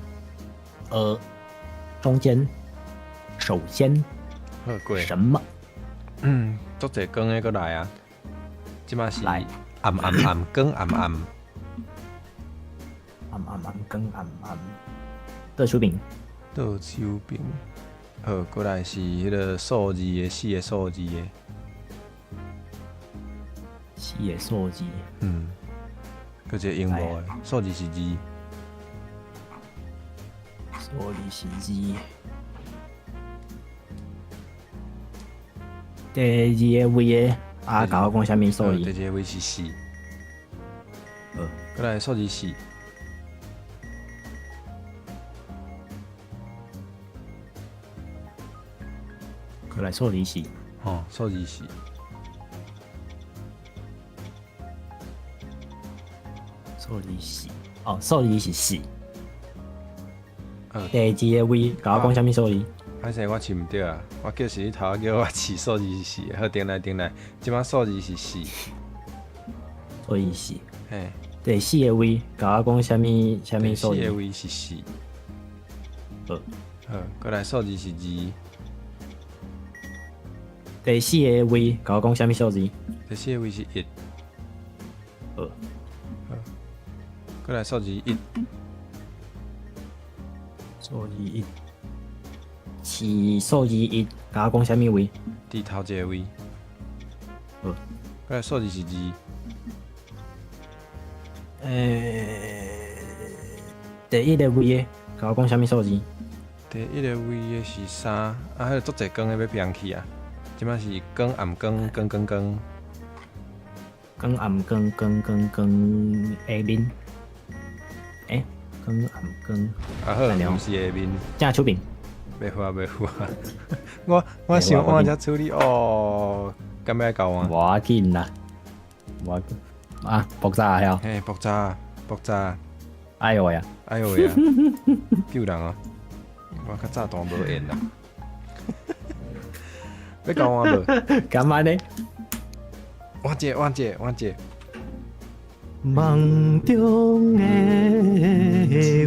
中间，首先好过。什么？足侪光的过来啊！即马是来暗光暗，倒手边，倒手边。好，过来是迄个数字的4个数字的， 4个数字，搁一个鹦鹉的数字是2，数字是2。第二个位的甲我讲啥物数第字？一个位是4，呃，过来数字4，过来数字4，哦，数字4，数字4，哦，数字是4。呃，第二个位甲我讲啥物数字？歹势我饲毋着啊！我叫是你头仔叫我饲数字是4，好，顶来，即马数字是4，数字4。嘿，第4个位甲我讲啥物数字？第4个位是4，好，好，过来数字是2，第4个位甲我讲啥物数字？第4个位是1，好，过来数字1，数字1。是数字1，甲我讲啥物位？伫头一个位，好，过来数字是2，第一个位的，甲我讲啥物数字？第1个位的是3，啊，迄个足侪光的要变去啊！即摆是光暗光光光光，光暗光下面，光暗光，啊好，毋是下面，正手边，袂符啊！我想换才处理哦，敢要搞换？无要紧啦，爆炸了，嘿，爆炸！哎呦呀！哎呦喂啊！救人啊！我较早单无缘啦。要搞我无？干嘛呢？换一个。梦中的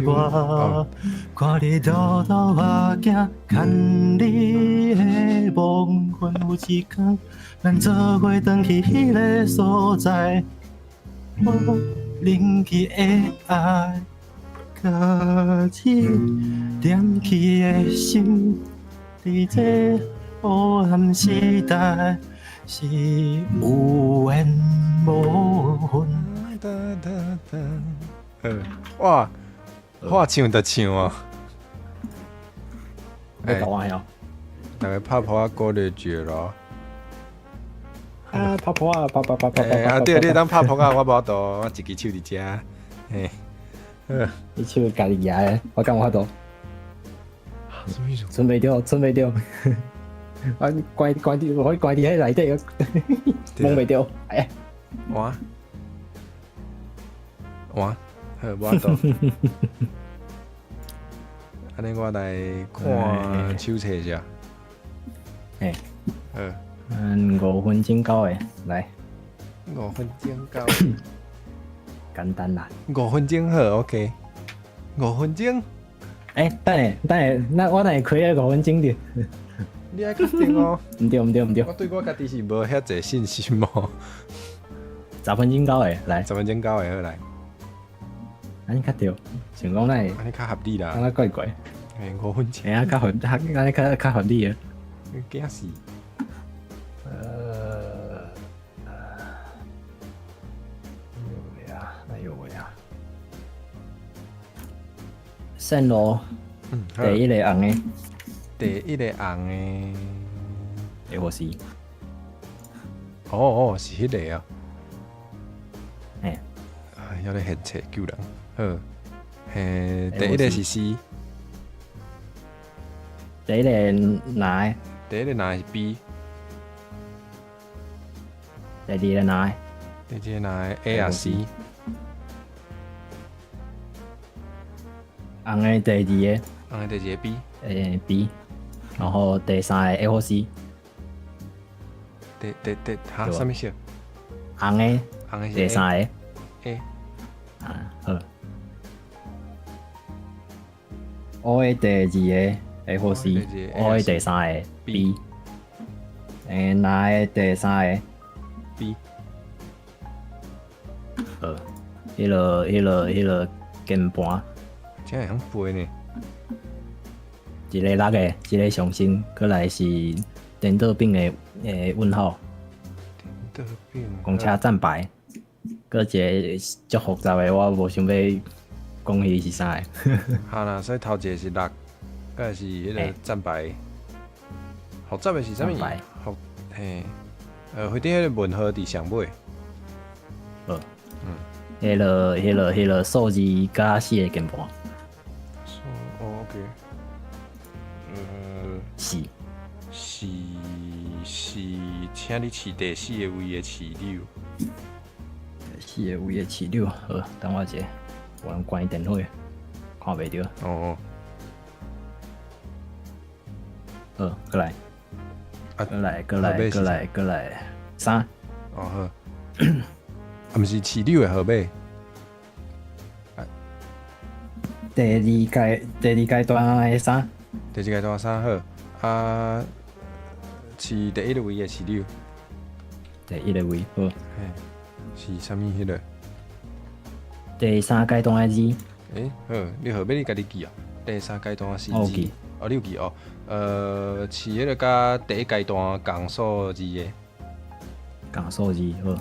我，看你偷偷仔行，牵你的梦魂有一天，咱做伙返去迄个所在，我冷去的爱，甲你点起的心，伫这黑暗时代是有缘无分。哇，我唱就唱哦。要搞完了。大家拍破歌就绝咯。啊，拍破啊，拍！啊对，你当拍破啊，我无度，我一支手伫遮。嘿，你手家己压的，我敢有法度？什么意思？存袂着。我关伫，我关伫迄内底，摸袂着。哎呀，换，好，无度。安尼我来看手册者。嘿，好5分钟到的，来，5分钟到。简单啦。 5分钟好 ，OK。5分钟，等下，那我开个5分钟着。你爱确定哦。毋对，我对我家己是无遐侪信心哦。 10分钟到的，来， 10分钟到的好来，安尼较对，想讲咱安尼较合理啦。安尼怪，嘿，5分钟，安尼较合理的。惊死。哎呦喂啊！线路好第一个红的，第一个红的，会我是，是迄个哦。嘿，啊，要咧现册救人。好，嘿，第一个是 C，第一个拿的，第一个拿是 B，第二个拿的，第二个拿 A 啊 C，红的第二个，红的第二个 B， B， 然后第三个 A 或 C， 哈，什么色？红的红的是第三个 A， 啊，好。O 的第二个 A 或 C，O 的第三个 B， 蓝的第三个 B， 迄个键盘，这样会背呢？一个六个，一个上升，过来是颠倒柄的问号，得病。公车站牌，搁一个足复杂的，我无想要讲伊是啥个。好啦，所以头一个是六，个是迄个站牌。复杂的是啥物？复嘿，回顶迄个问号伫上尾。迄个数字加四个键盘，哦 ，OK， 是，请你试第四个位的市柳。四个位的市柳，好，等我一下，我用关电话，看袂到。哦，好，过来，过来，三，哦好，啊，毋是市柳的号码。第二阶段的三，第一阶段三好，啊，是第一个位的市柳。第一个位，好。嘿，是啥物迄个？第三阶段的字，好，你号码你家己记啊。第三阶段是字，记，你有记哦。是迄个甲第一阶段共数字的。共数字，好。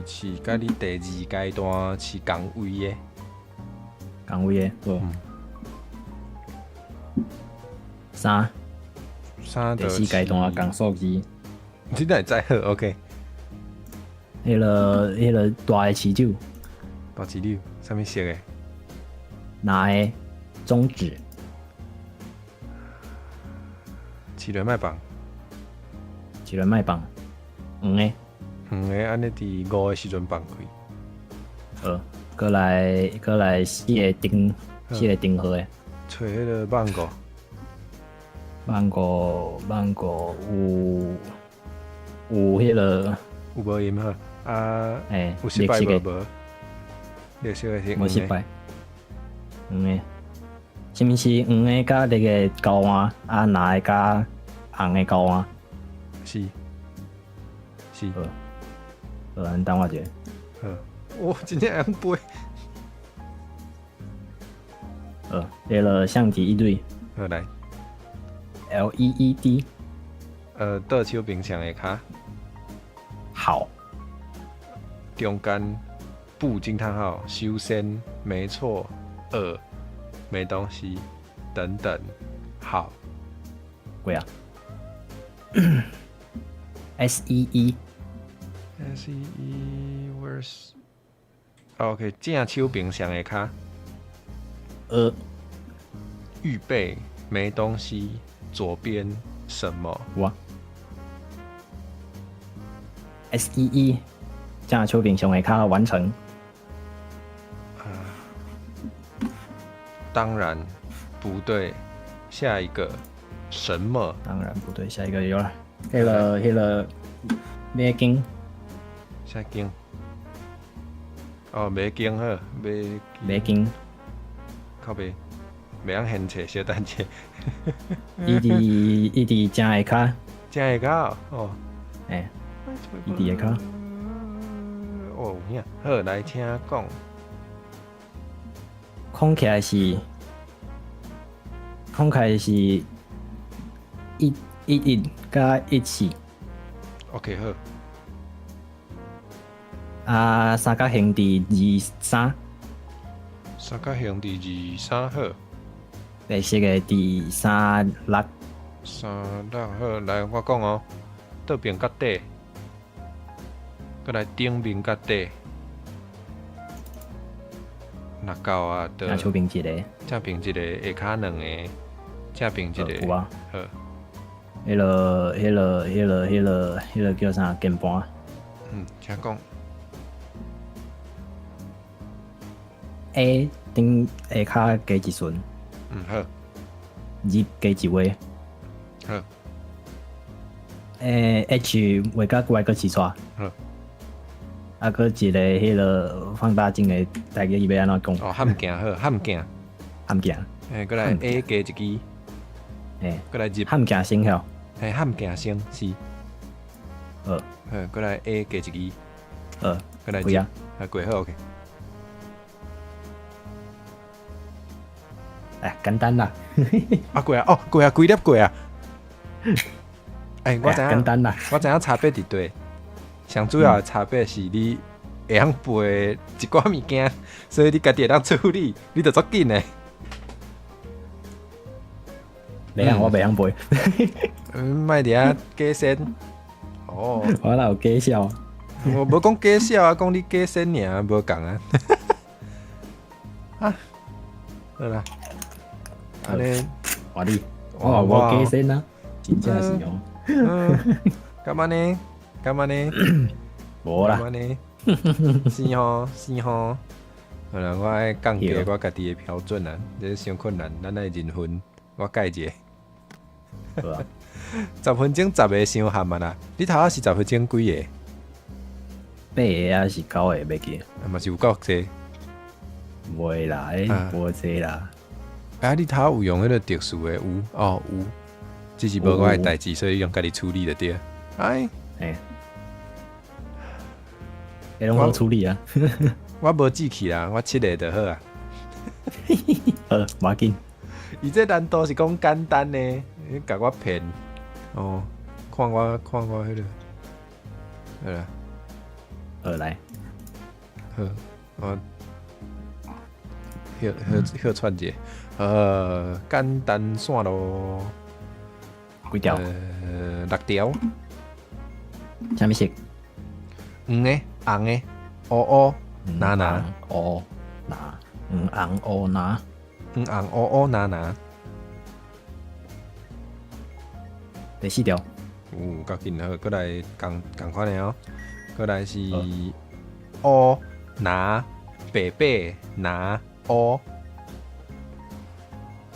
是甲你第二阶段是共位的。共位的，好。三第四阶段共数字，你哪会知好 ？OK。迄个大的持久，大石榴，啥物色的？蓝的中指，齿轮脉棒。齿轮脉棒，黄的。黄的安尼伫5个时阵放开。过来四个丁号的。找迄个芒果。芒果有迄个。有无音好？啊，有失绿色的败无？绿色的是黄的。无失败。黄的，是毋是黄的甲那个高碗，啊蓝的甲红的高碗？是。你等我一下。我真正会背。迄个相机一对。好来。LED。倒手冰箱的卡。好。中间不惊叹号，修身，没错。没东西，等等。好。几啊？SEE。where's OK 正手冰箱的卡。预备，没东西，左边什么？哇。SEE 正手冰箱的卡完成。当然不对，下一个什么？当然不对，下一个有了。迄个马经。啥经？马经好，马经。靠背，袂晓现册，小等者。伊伫正下骹。正下骹哦。伊伫下骹。有影。好，来请讲。空起来是1加14。OK 好。三角形伫23。三角形伫23好。白色的伫36。36好，来我讲哦，倒边甲底，再来顶面甲底。若够啊，正手平一个。正平一个，下骹两个，正平一个。有啊。好。迄个叫啥？键盘。请讲。A 顶下骹加一顺，好，入加一位。好， H 画甲外个起出，好，啊，搁一个迄个放大镜的代志要安怎讲？哦，汉镜好，汉镜，汉镜，过来 A 加一支，过来入，汉镜生效，汉镜先是，好，过来 A 加一支，过来几啊？过好 OK。简单啦，过啊，哦，过啊，几粒过啊？我知影，简单啦，我知影差别伫对，上主要的差别是你会晓背一寡物件，所以你家己会当处理，你就足紧的。袂晓我袂晓背，莫伫遐假仙。哦，我哪有假笑？我无讲假笑啊，讲你假仙尔，无共啊。啊，好啦，安尼，我你，我无假身啊，真正是哦。干嘛呢？干嘛呢？无啦，干嘛呢？是吼，是吼。好啦，我爱降低我家己的标准啊，这伤困难，咱爱认分，我改一下。好啊， 10分钟10个伤含啊啦！你头仔是10分钟几个？ 8个还是9个袂记，嘛是有够济。袂啦，无济啦。你头仔有用迄个特殊的有哦有，只是无我的代志，所以用家己处理就对。会拢好处理啊。我无志气啦，我7个就好啊。无要紧。伊这难度是讲简单呢，你甲我骗哦，看我迄个，好啦，好来，好，我歇喘者，简单线咯，几条？ 6条，啥物色？黄的、红的、乌乌、蓝，乌蓝，红乌蓝，黄乌乌蓝。第4条。较紧好，过来共款的哦，过来是乌蓝白白蓝乌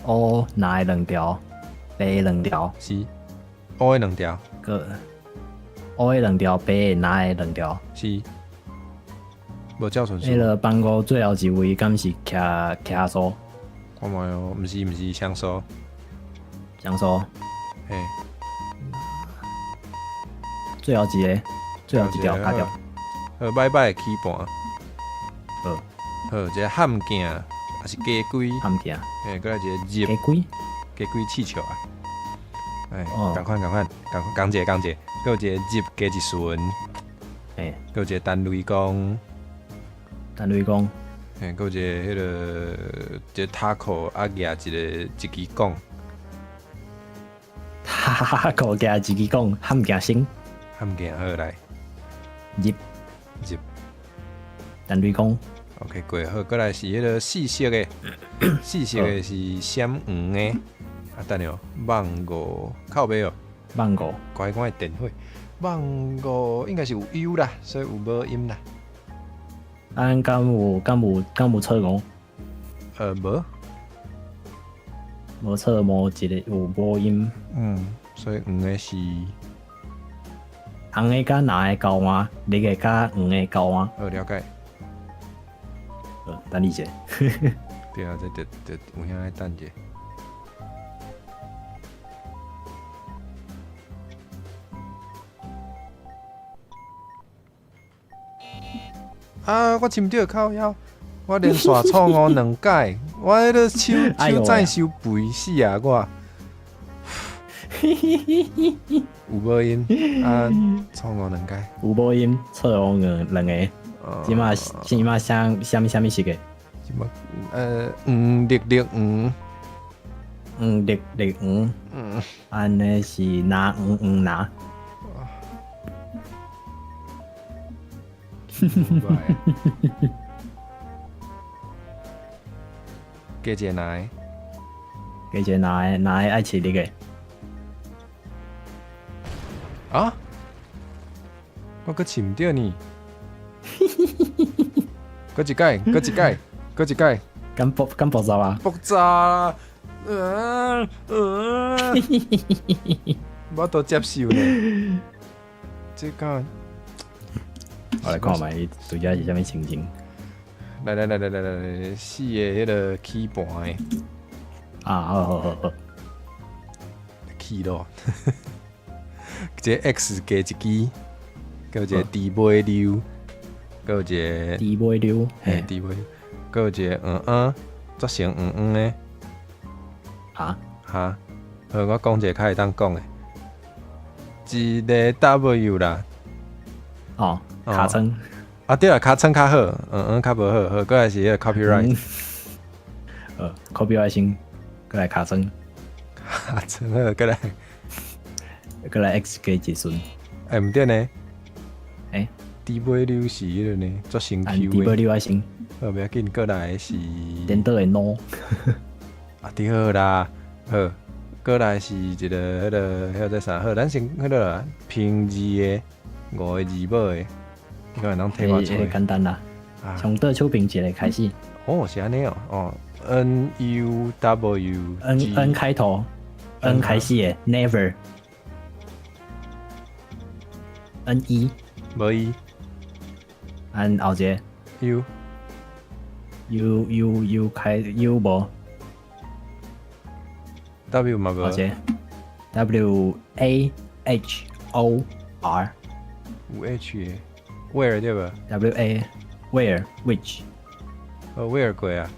乌蓝的2条，白的2条，是乌的2条，个乌的2条，白的蓝的2条。是无照顺序迄。个帮哥最后一位，敢是徛số？看卖哦，毋是双数，双数？嘿，最后一个，最后一条卡掉。好，摆摆起盘，好，好，一个汉镜，还是鸡龟，含镜，嘿，过来一个入加几？鸡龟气球啊，哎，哦共款，共一个，搁有一个入加一顺，嘿，搁有一个单雷公，单雷公，嘿，搁有一个迄个一个塔扣啊，夹一支讲，哈，个加一支讲，含镜星，汉镜好来入入单雷公， ，OK 过好，过来是迄个四色的，四色的是闪黄的，啊，等下网五靠背哦。万五，乖乖的电火，网五应该是有 U 啦，所以有无音啦。咱敢有测五？无，无测无一个有无音，所以黄的是红的甲蓝的交换，绿的甲黄的交换。好了解。等你一下。对啊，这有影爱等者。啊！我深着靠腰，我连续错误2摆，我迄个手指收肥死啊！我有无音啊？错误2摆，有无音测五两个，即马啥物色个？即马绿黄，绿黄，安尼是蓝黄蓝。加一个奶，加一个蓝的爱吃绿个。啊！我搁深着呢，搁一摆，搁一改，敢爆炸啊！爆炸啦！我都接受呢。这个，我来看卖伊对家是啥物情形。来，四个迄个起盘的啊，好，起咯。一个 X 加一支，搁一个 D 尾溜，搁有一个低尾溜，嘿， D 尾，搁有一个做成的。啊，哈，我讲一个较会当讲的，一个 W 啦。哦，卡称。啊对啦，卡称较好，较无好，好，过来是迄个 copyright， copyright 先，过来卡称，卡称好，过来，过来 X 加一顺，毋对呢，诶，低尾溜是迄个呢，做成按 Q 低尾的，溜先，好，不要紧，过来是，颠倒的 no，啊对好啦，好，过来是一个迄个在啥？好，咱先迄个啦，平字的5个字母的。你可能替我做，简单啦。从倒手柄一个开始。哦，是安尼哦。N U W N 开头 ，N 开始的 Never。N 一。无一。按后一个 U。U 开 U 无。W 嘛无。后一个 W A H O R。有 H 的。Where 对吧 ？W A Where Which？ Where 过啊？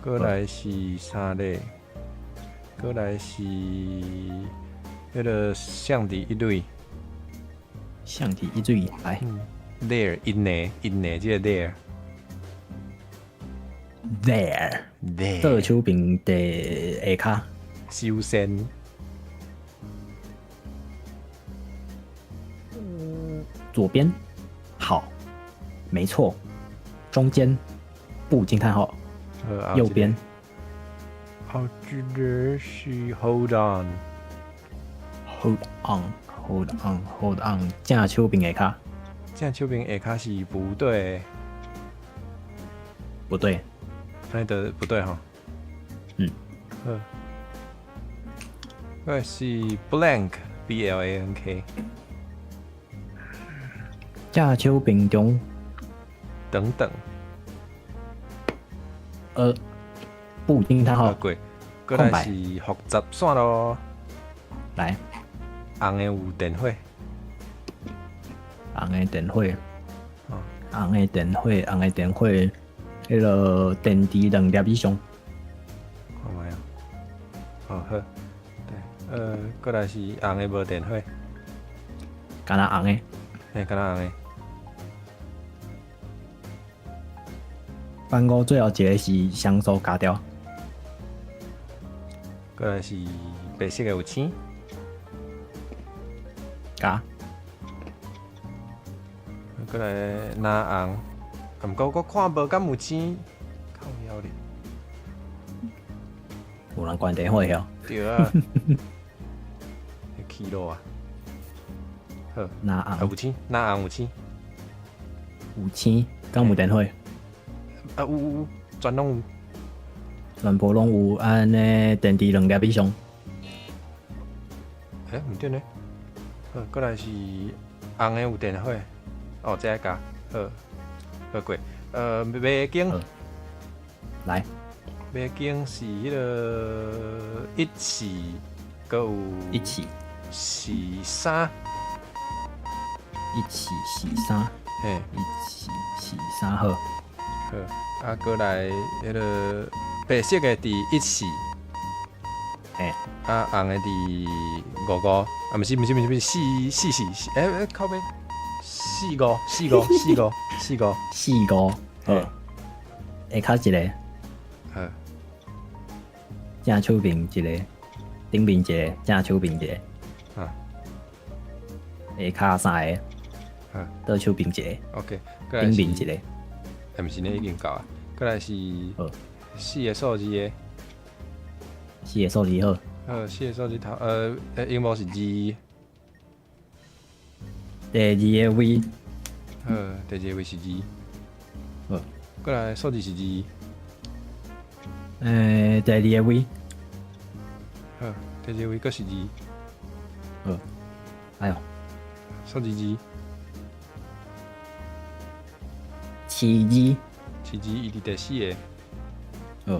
过来是啥嘞？过来是迄个象底一类。象体一类来。There 因呢，即个 there。There。倒手柄第下骹。修身。左边。好，没错，中间不惊叹号，右边。后一个是 hold on，hold on，正手柄下骹。正手柄下骹是不对，不对，那的不对哈。好，那是 blank，B-L-A-N-K。正手柄中等等，不惊叹号，过来是复杂线咯。来，红的有电火，红的电火，迄个电池2粒以上。看卖啊。哦好，对，过来是红的无电火，敢若红的，敢若红的。番号最后一个是像素加掉，过来是白色的有青，加，过来蓝红，毋过我看无敢有青，靠腰咧。有人关电话哟。对啊，起落啊，好，蓝红有青，蓝红有青，有青，敢有电话？有，全拢有。全部拢有安尼电池2粒以上。毋对呢。好，过来是红的有电火，哦，这个加，好过。麦景，来，麦景是迄个一起，搁有一起洗衫，一起洗衫，嘿，一起洗衫好。好，过来迄个白色的伫一起，嘿，红的伫55，毋是，靠背45，好，下骹一个，好，正手柄一个，顶面一个，正手柄一个，下骹3个，倒手柄一个 ，OK，顶面一个。毋是呢，已经够啊。过来是4个数字的4个数字好。4个数字头，英文是 G。第2个 V。第2个位是 G。过来数字是2，第二个位，好，第2位阁是2，哎呦，数字2，七字，是2，伊伫第4个，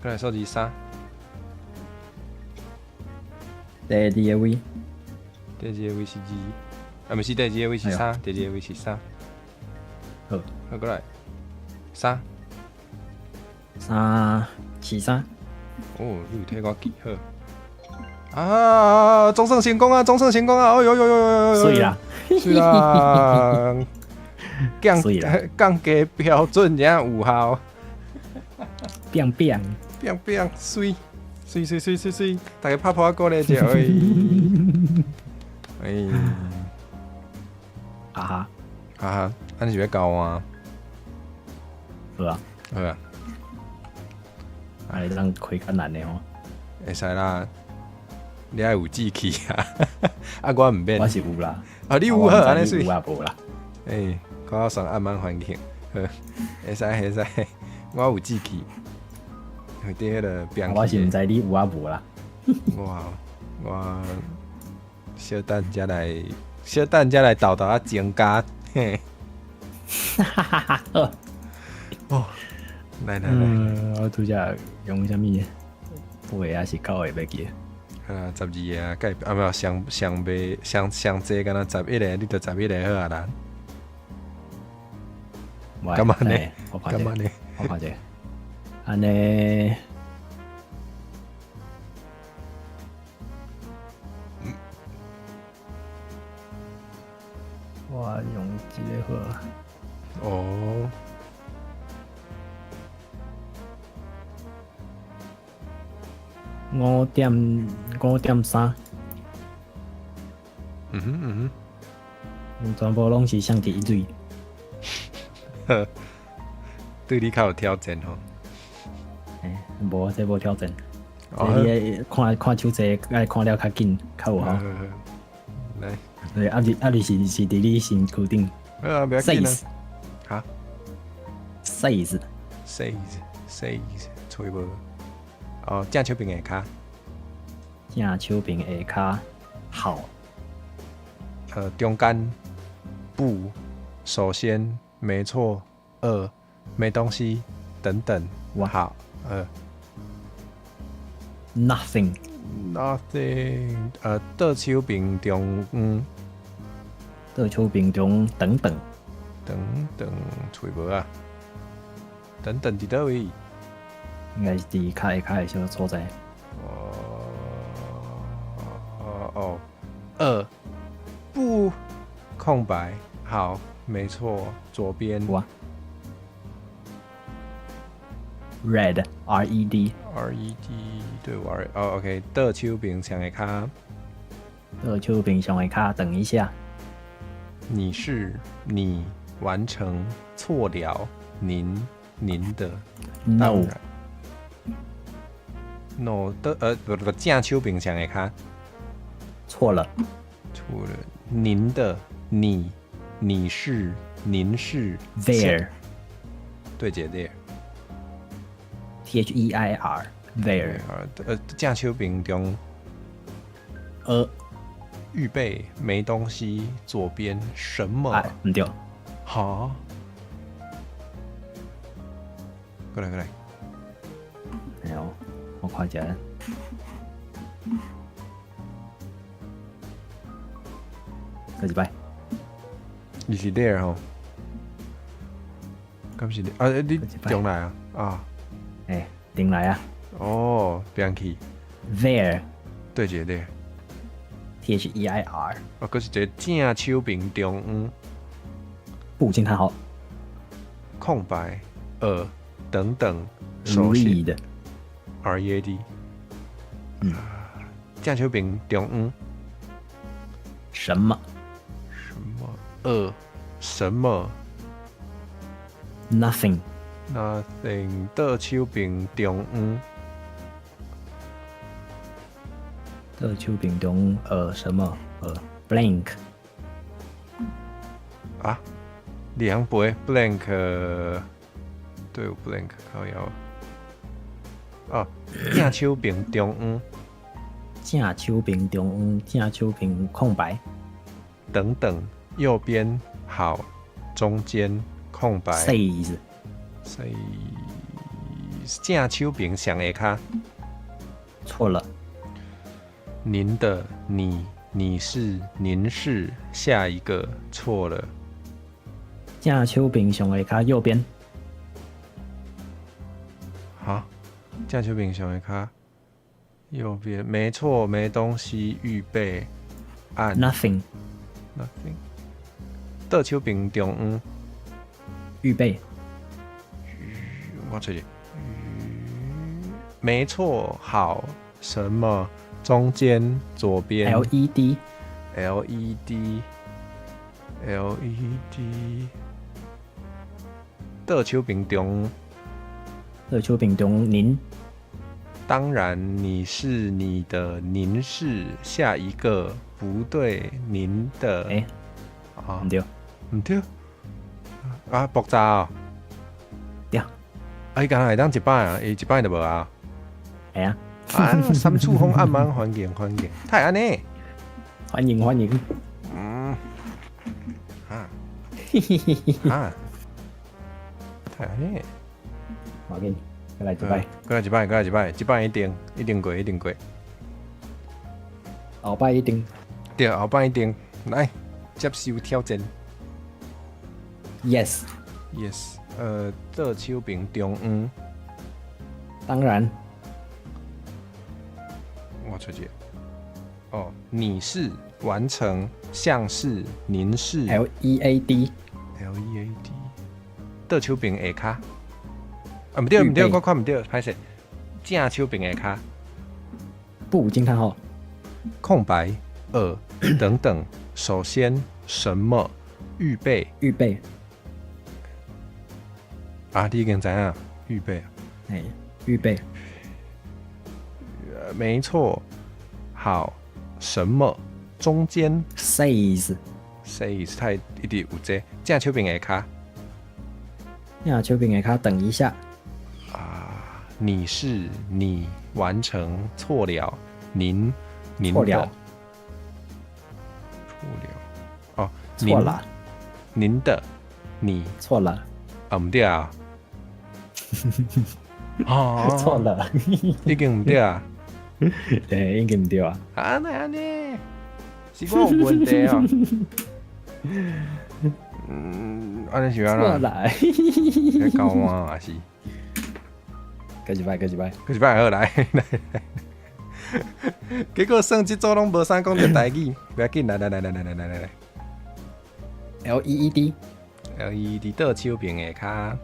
过来数字3，第二个位，第2个位是2，啊，毋是第2个位是3，第2个位是3，好，过来3，七三，哦，你有替我记好。啊！总算成功啊！总算成功啊！哎呦呦呦呦呦！水啦，是啦，水啦降低标准也有效，变变，水，大家拍拍鼓励者哎，哎，哈哈，哈哈，你是要教我啊？好啊，好啊，啊，你当开较难的哦，会使啦，你爱有志气啊！啊，我毋免我，是有啦，啊，你有好安尼水有，啊无啦，哎，我上暗暝环境，好，会使，我有志气，有啲迄个变我是气的。毋知你有啊无啦，我小等才来豆豆啊增加，嘿，哦，来，我拄则用啥物？8个还是9个要记？ 12个啊，介啊无上袂上济，敢若11个，你着11个好啊啦，干嘛呢？我看者，干嘛呢？我看者，安尼。我用即个好啊，哦，5.3，全部拢是相提水，呵，对你较有挑战吼。无这无挑战。哦你看手势，爱看了较紧，较有效。来，对，是伫你身躯顶。好啊，不要紧啊。 size 哈 size ，size，吹无。哦，正手柄下骹，正手柄下骹好，中间不，首先，没错，没东西，等等，哇好nothing，nothing，倒手柄中倒手柄中等等，吹无啊，等等伫倒位？应该是伫骹下骹的小所在。不，空白，好，没错，左边哇 red red，red，对我OK，倒手柄上下骹，倒手柄上下骹等一下，你完成错了，您的，当 no 然 no 的不正手柄上下骹。错了除了您的您是 there 对姐 there their there 正手柄中预备没东西左边什么哎唔对，好过来哎呦，我看一下，再一摆，你是 there 吼敢是 there 啊你中来啊哎，顶来啊哦变去，there 对姐 there their 可是一个正手柄中不惊叹号空白等等首先 read READ 正手柄中什么什么 nothing nothing 倒手柄中倒手柄中什么blank 两杯 blank， 对，有 blank 靠腰。哦，正手边中央正手边中央，正手边空白，等等，右边好，中间空白。size 所以正手边上下骹。错了，您的你是您是下一个错了。正手边上下骹右边，好，正手边上下骹右边，没错，没东西，预备按 nothing nothing。倒手边中央，预备我出去。没错，好，什么？中间左边 LED LED，倒手边中。倒手边中央您，当然，你是你的，您是下一个，不对，您的。啊唔对，唔对，啊，爆炸哦！对，伊刚才当一摆啊，伊一摆就无啊。系啊，啊，三处风暗慢欢迎欢迎，太安尼。欢迎欢迎，嗯，啊嘿嘿嘿嘿，啊，太安尼。我给你，再来一摆，过来一摆，过来一摆，一摆一定过，一定过。后摆一定对，后摆一定来接受挑战。 ，yes， Yes， 倒手边中央，当然我出去。哦，你是完成，像是您是 LED LED， 倒手边下骹。啊，唔对唔对，我看唔对，歹势。正手边下骹，不惊叹号，空白等等。首先，什么？预备预备，啊！你已经知影预备啊。哎，预备，没错。好，什么？中间 size， size 太一直有这正手边下骹。正手边下骹等一下，啊，你是你完成错了，您错了，的错了哦，错了，您的你错了，啊唔对啊，哦错了，已经唔对啊，对，应该唔对啊，啊那安尼是我有问题哦，安尼是安怎？错了，在教我还是？继续摆，继续摆，过一摆好来来来。结果算即组拢无啥讲着台语，不要紧，来来。 LED LED 倒手边下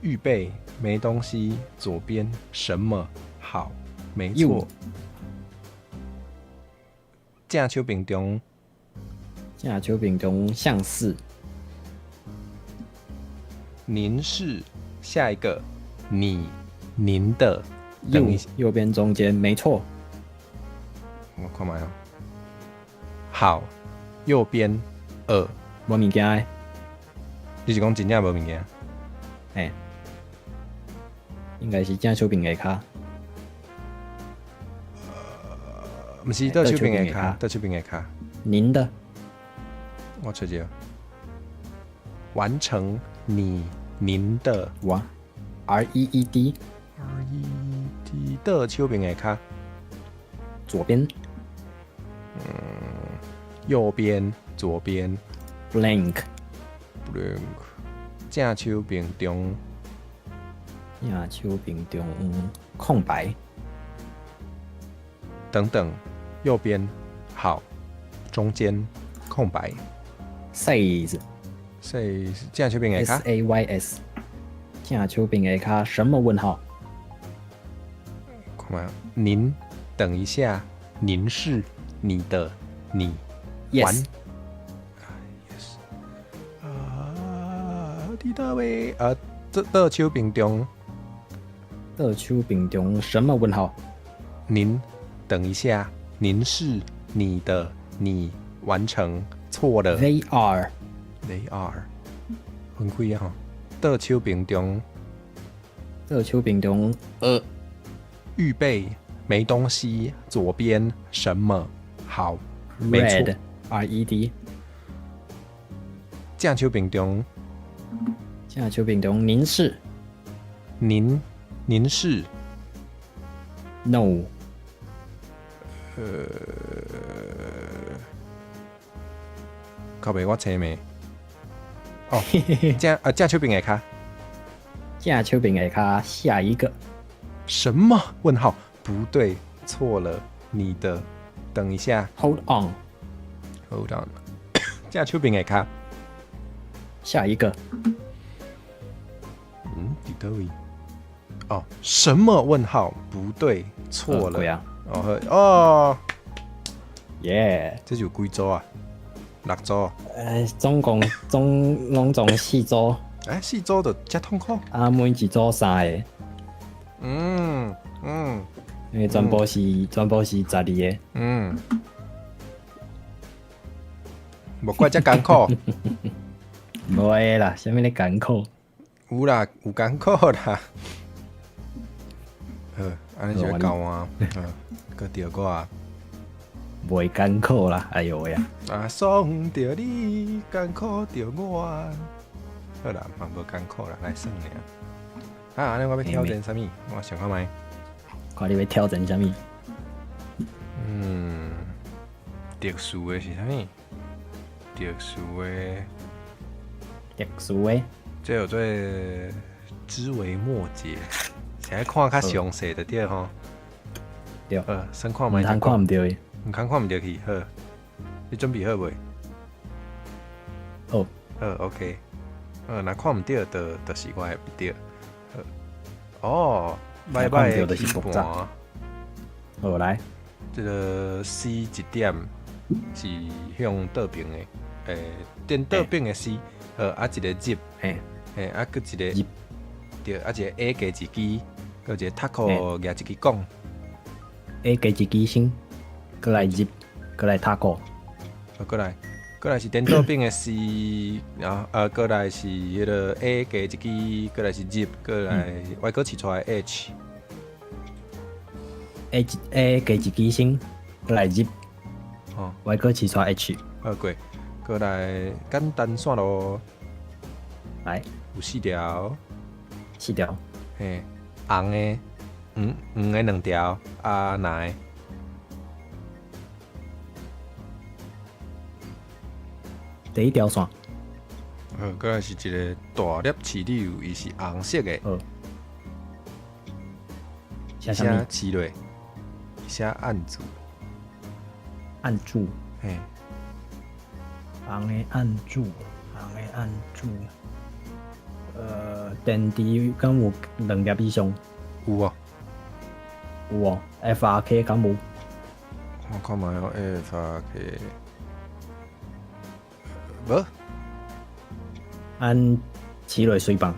预备，没东西，左边什么？好，没错 You。正手边中，正手边中像是您是下一个，您的，等一下，右边中间，没错，我看卖哦。好，右边无物件的，你是讲真正无物件？哎，应该是正手边下骹，不是倒手边下骹，倒手边下骹。您的我出去了。完成您的哇，REED RED 倒手边下骹，左边右边左边 blank blank 正手边中正手边中空白，等等，右边好，中间空白。size 所以正手边下骹 SAYS 正手边下骹什么问号？看嘛，您等一下，您是你的你 Yes 伫倒位倒手边中，倒手边中什么问号？您等一下，您是你的你完成错错了。 They are They are 分开啊吼，倒手边中这秋饼中预备没东西，左边什么好？没错 red red 正手边中下秋饼中凝视凝视 no 靠北我猜没哦，正手边下骹下秋饼下卡下一个什么？问号不对，错了，你的等一下 hold on ，hold on， 正手边下骹，下一个伫倒位？哦，什么？问号不对，错了。对啊，哦哦，耶、这就有几组啊？6组。总共拢总4组，哎，4组就遮痛苦。啊，每一组3个，嗯，因为全部是12个，无怪遮艰苦。无个啦，啥物咧艰苦？有啦，有艰苦啦。安尼就要教我，搁着我啊。袂艰苦啦，哎呦喂啊！啊，爽着你，艰苦着我。好啦，嘛无艰苦啦，来算尔。安尼我要挑战啥物？我想看觅。看你要挑战啥物？特殊的是啥物？特殊的，特殊的，这有做枝微末节，现在看较详细就对吼。对，先看毋通看毋着伊。毋通看毋着去，好，你准备好未？好，好 ，OK。若看毋着，就是我会不对。哦，歹歹的起盘。好来，这个 C 一点是向倒边的，颠倒边的 C，啊一个 zip， 啊搁一个 zip， 对，啊一个 A 加一支，搁一个 taco 夹一支讲。A 加一支先，过来 zip， 过来 taco， 过来是颠倒边的 C， 然后过来是迄个 A 加一支，过来是 zip， 过来外国起出来 H。A 加一支先，过来 zip， 外国起出 H， 过来简单线咯，来有4条，嘿，红的，黄的2条，啊蓝的。第一条线，过来是一个大粒饲柳，伊是红色的，写啥物？饲落，写按住，按住，嘿，红的按住，电池敢有2粒以上？有啊，有哦 ，FRK 敢无？我看卖哦 ，FRK， 无，按饲落水棒，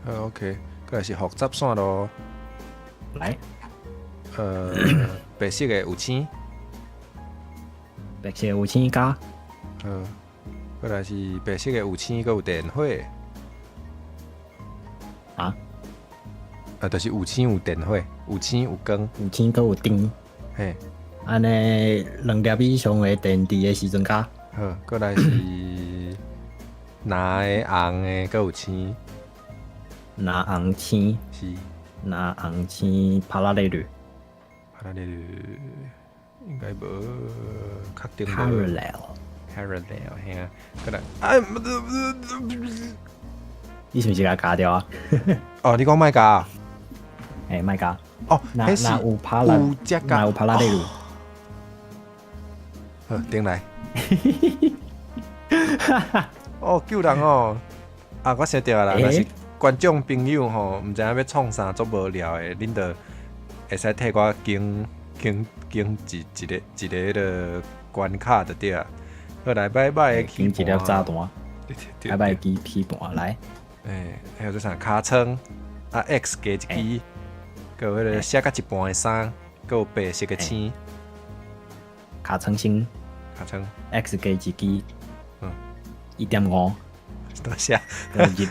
好 OK， 过来是复杂线咯，来，白色的有青，白色有青加，过来是白色的有青，佮有电火，就是有青有电火，有青有光，有青佮有灯，嘿，安尼2粒以上的电池的时阵加，好，过来是蓝的、红的，佮有青，拿红青，是。拿红青帕拉雷绿应该无，确定无。 parallel 嘿啊，过来，你是毋是甲加掉啊？哦，你讲卖加？莫加。哦，那迄是有帕拉，有加那有帕拉雷绿。好，顶来。哦，救人哦！啊，我想到啦，若是观众朋友吼，毋知影要创啥足无聊的，恁着会使替我经一个迄个关卡就对啊。好来，拜拜的经一粒炸弹，拜拜机批盘来。还有这啥尻川啊 X 加一支，佮有迄个写甲一半的衫，佮有白色的青，尻川先尻川，X 加一支， 1.5，多谢。个入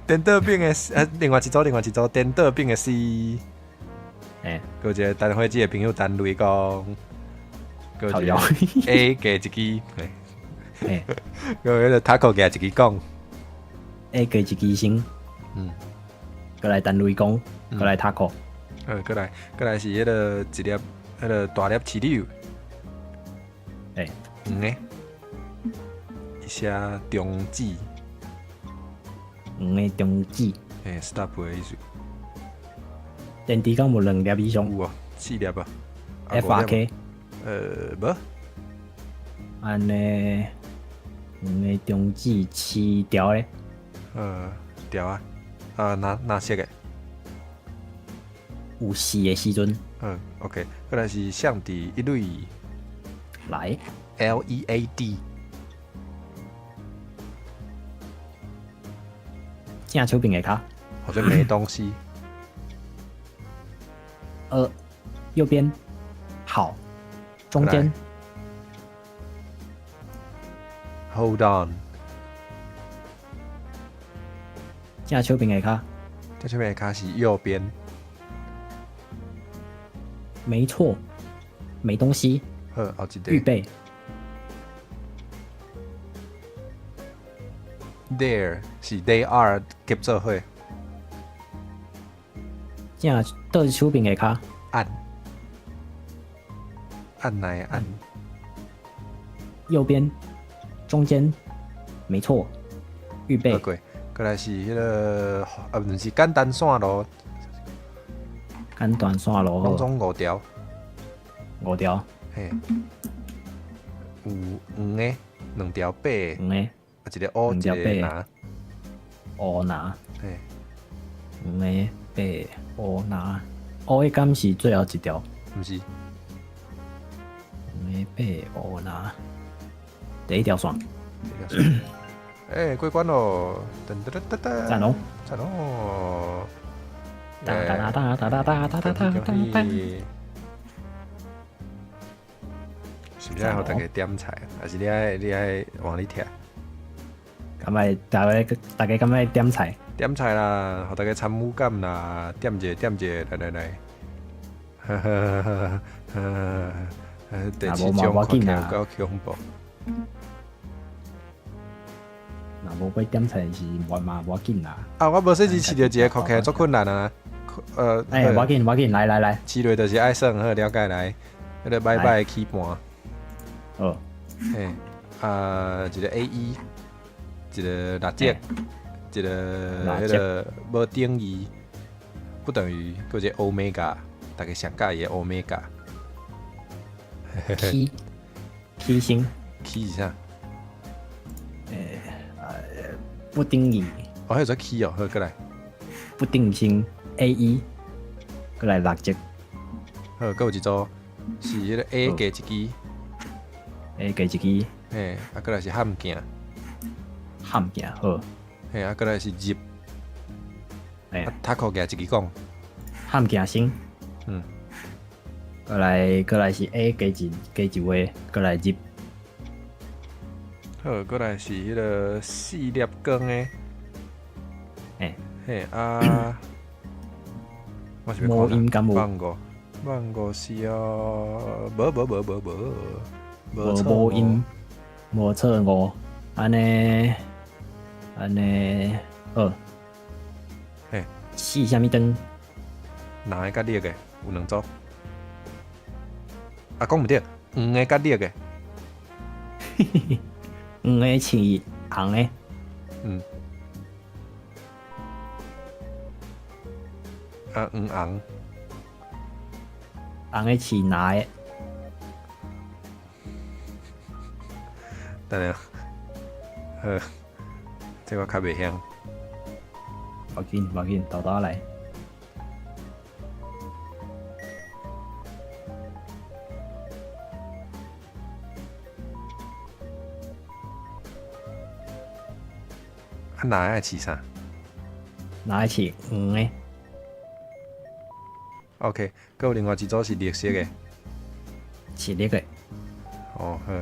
颠倒饼的另外一组颠倒饼的 C， 诶，有一个单火机的朋友单雷讲，有一个靠腰 A 加一支，诶有迄个 Taco 加一支讲， ，A 加一支先，嗯，过来单雷公，过来 taco，过来是迄个一粒迄个大粒饲柳，诶，黄的，一下中指，黄的中指， stop 的意思，电池敢有2粒以上有啊，4粒啊，FRK，无，安尼黄的中指7条咧，条啊，哪色的？有4的时阵， OK， 过来是相机一类来 LED， 正手柄的卡，好像没东西。右边好，中间 Hold on， 正手柄的卡，这边的卡是右边，没错，没东西，好，后一个预备 There 是 They are 结做伙，正倒手柄的卡，按哪按？右边中间，没错，预备过来是迄个不是简单线路，简短线路当好，中5条， 5条，嘿，有黄的2条白的，黄的一个乌一两条白个蓝，乌拿，嘿，黄的白乌拿，乌的敢是最后一条，毋是，黄的白乌拿，第一条线，过关咯，噔噔噔噔，赞哦，赞咯，哒哒哒哒哒哒哒哒哒哒哒，是不是要互大家点菜？还是你爱往里摕？敢咪大家敢咪点菜？点菜啦，互大家参与感啦，点者，来，呵呵呵呵呵，第7种看起来够恐怖。若无要点菜是无要紧啦。啊，我无说是饲着一个看起来足困难啊。无要紧，来，饲落就是爱算好了解来，迄个摆的起盘。哦，嘿，一个 A1，一个六节，一个迄个无定义，不等于个一个欧米伽，大家上介意的欧米伽。起星，起是啥？不定义，还有做起哦，好，过来，不定星 A1，过来6只好，搁有一组是迄个 A 加一支， ，A 加一支嘿，过来是焊件，焊件好，嘿，过来是入，塔克加一支讲，焊件先，嗯，过来是 A 加一位，过来入，好，过来是迄个4粒光的，嘿我是要无音感无万五是哦，无错，无音，无错5，安尼，好，嘿，四啥物灯？蓝的甲绿的有2组，讲毋对，黄的甲绿的，黄的是红的，嗯，黄红，红的是蓝的，等下，好，这我较袂晓。无要紧，豆豆来。蓝的爱饲啥蓝的是黄的， ？OK，佮有另外一组是绿色的。是绿的，哦，好。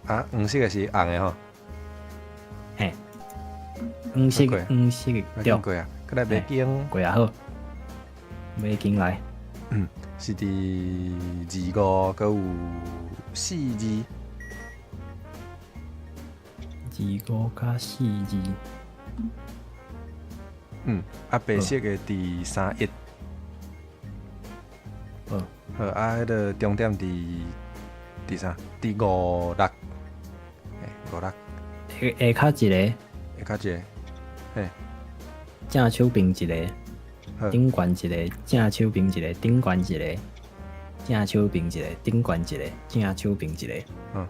啊，黄色的是红的吼。嘿，黄色过黄色的对，过啊，过来北京，过啊好，马经来，是伫25，佮有4字， 25加4字，啊，白色的伫31，好，好啊，迄个重点伫啥？伫56，嘿，56，下骹一个，下骹一个，嘿，正手边一个，好，顶悬一个，正手边一个，顶悬一个，正手边一个，顶悬一个，正手边一个，嗯，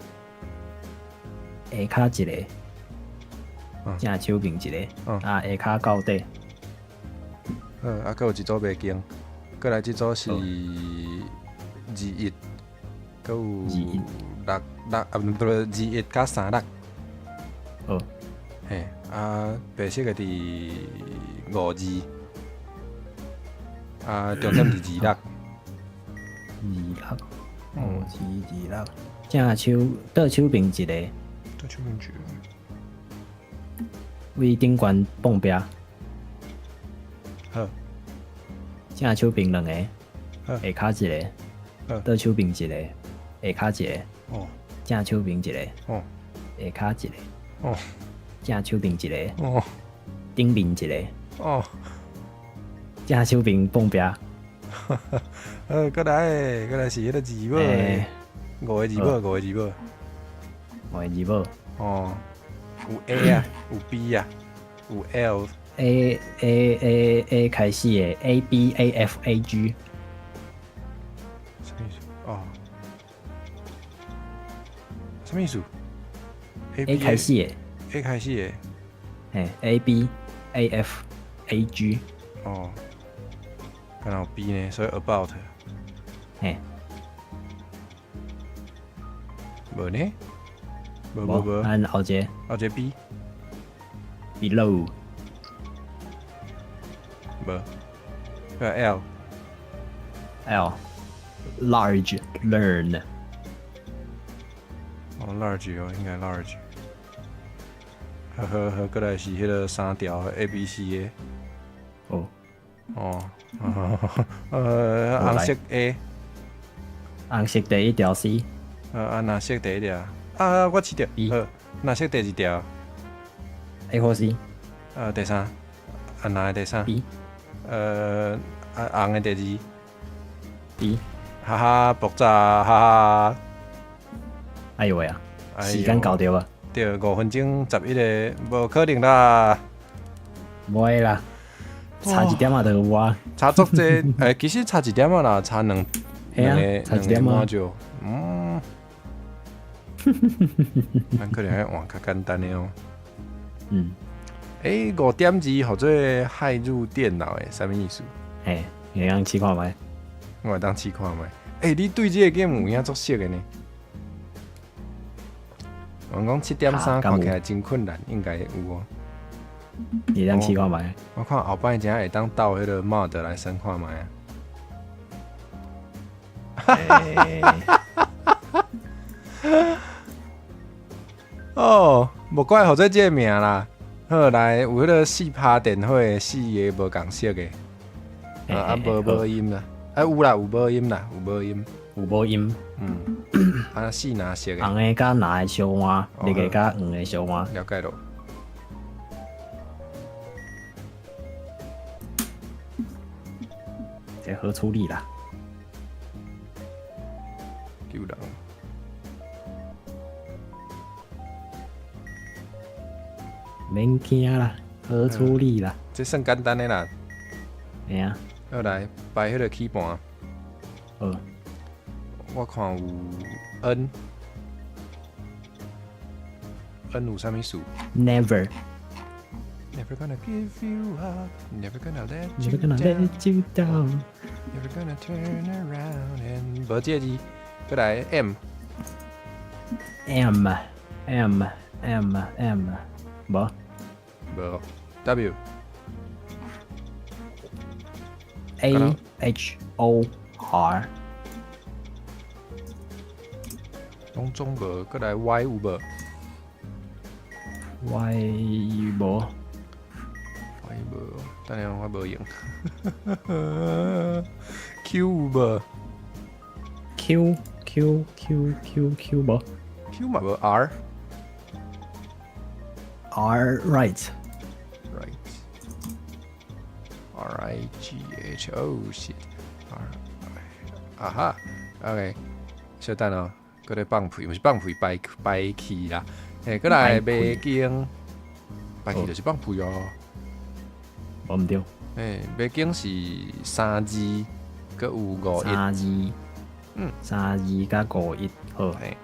下骹一个，正手边一个，啊，下骹到底，好，啊，佮有一组白经，过来即组是21，佮有6，啊，不对，21加36，好，嘿，啊，白色的伫5字，啊，重点伫26， 26，五字26，正手倒手边一个，这手边一个，为顶悬蹦壁，好，正手边两个，好，下骹一个，好，倒手边一个，下骹一个，哦，正手边一个，哦，下骹一个，哦，正手边一个，哦，顶面一个，哦，正手边蹦壁，过来是迄个字母诶的，5个字母，5个字母，我的字母哦，有 A 啊，有 B 啊，有 L， A 开始的 A B A F A G， 什么意思？哦，什么意思 A 开始的， ，A 开始的，嘿 A B A F A G， 哦，敢若有 B 呢，所以 about， 嘿，无呢？无，按后一个后一个 B， below， 无，个 L， L large learn， 哦 large 哦，应该 large。好，过来是迄个3条 A B C 的，哦，红色 A， 红色第一条 C， 蓝色第一条，啊，我试着， B 好，蓝色第二条， A 或 C， 第三，蓝的第三 B 红的第二， B， 哈哈，爆炸，哈哈，哎呦喂啊，哎呦时间搞掉啊，对，5分钟11个，无可能啦，无会啦，差一点啊就有啊，差足济，其实差一点啦，差两嘿啊个差一点啊满就，咱可能要换较简单的哦。5点字或者骇入电脑的，啥物意思？嘿，你让试看觅，我会当试看觅。你对这个 game 有影足熟的呢？我讲7.3看起来真困难，应该有哦。你让试看觅，我看后摆真会当倒迄个 mod 来升看觅哦，无怪好做这个名啦。好来，有迄个4拍电话4个无共色的，无音啦，有啦，有无音啦，有无音，有无音，4拿色的，红的甲蓝的小换，绿的甲黄的小换，了解咯。这好处理啦。救人，免惊啦，好处理啦。这算简单的啦。嘿啊，好来摆迄个起盘，好，我看有 N 有啥物数 Never ？Never gonna give you up, never gonna let you never gonna down, let you down。 never gonna turn around and 无这个字，过来 M M M M M， 无无 W A H O R 当中无，过来 Y 有无 Y 无？Y 无，等下我无用。Q 有无 Q 无？Q 嘛无 R R right RIGH oh shit R 啊哈 OK 小等哦，过来放屁，毋是放屁摆气啦，嘿，过来卖经，摆气就是放屁哦。我唔对，嘿，卖经是3字，佮有5一， 3字加5一好，嘿，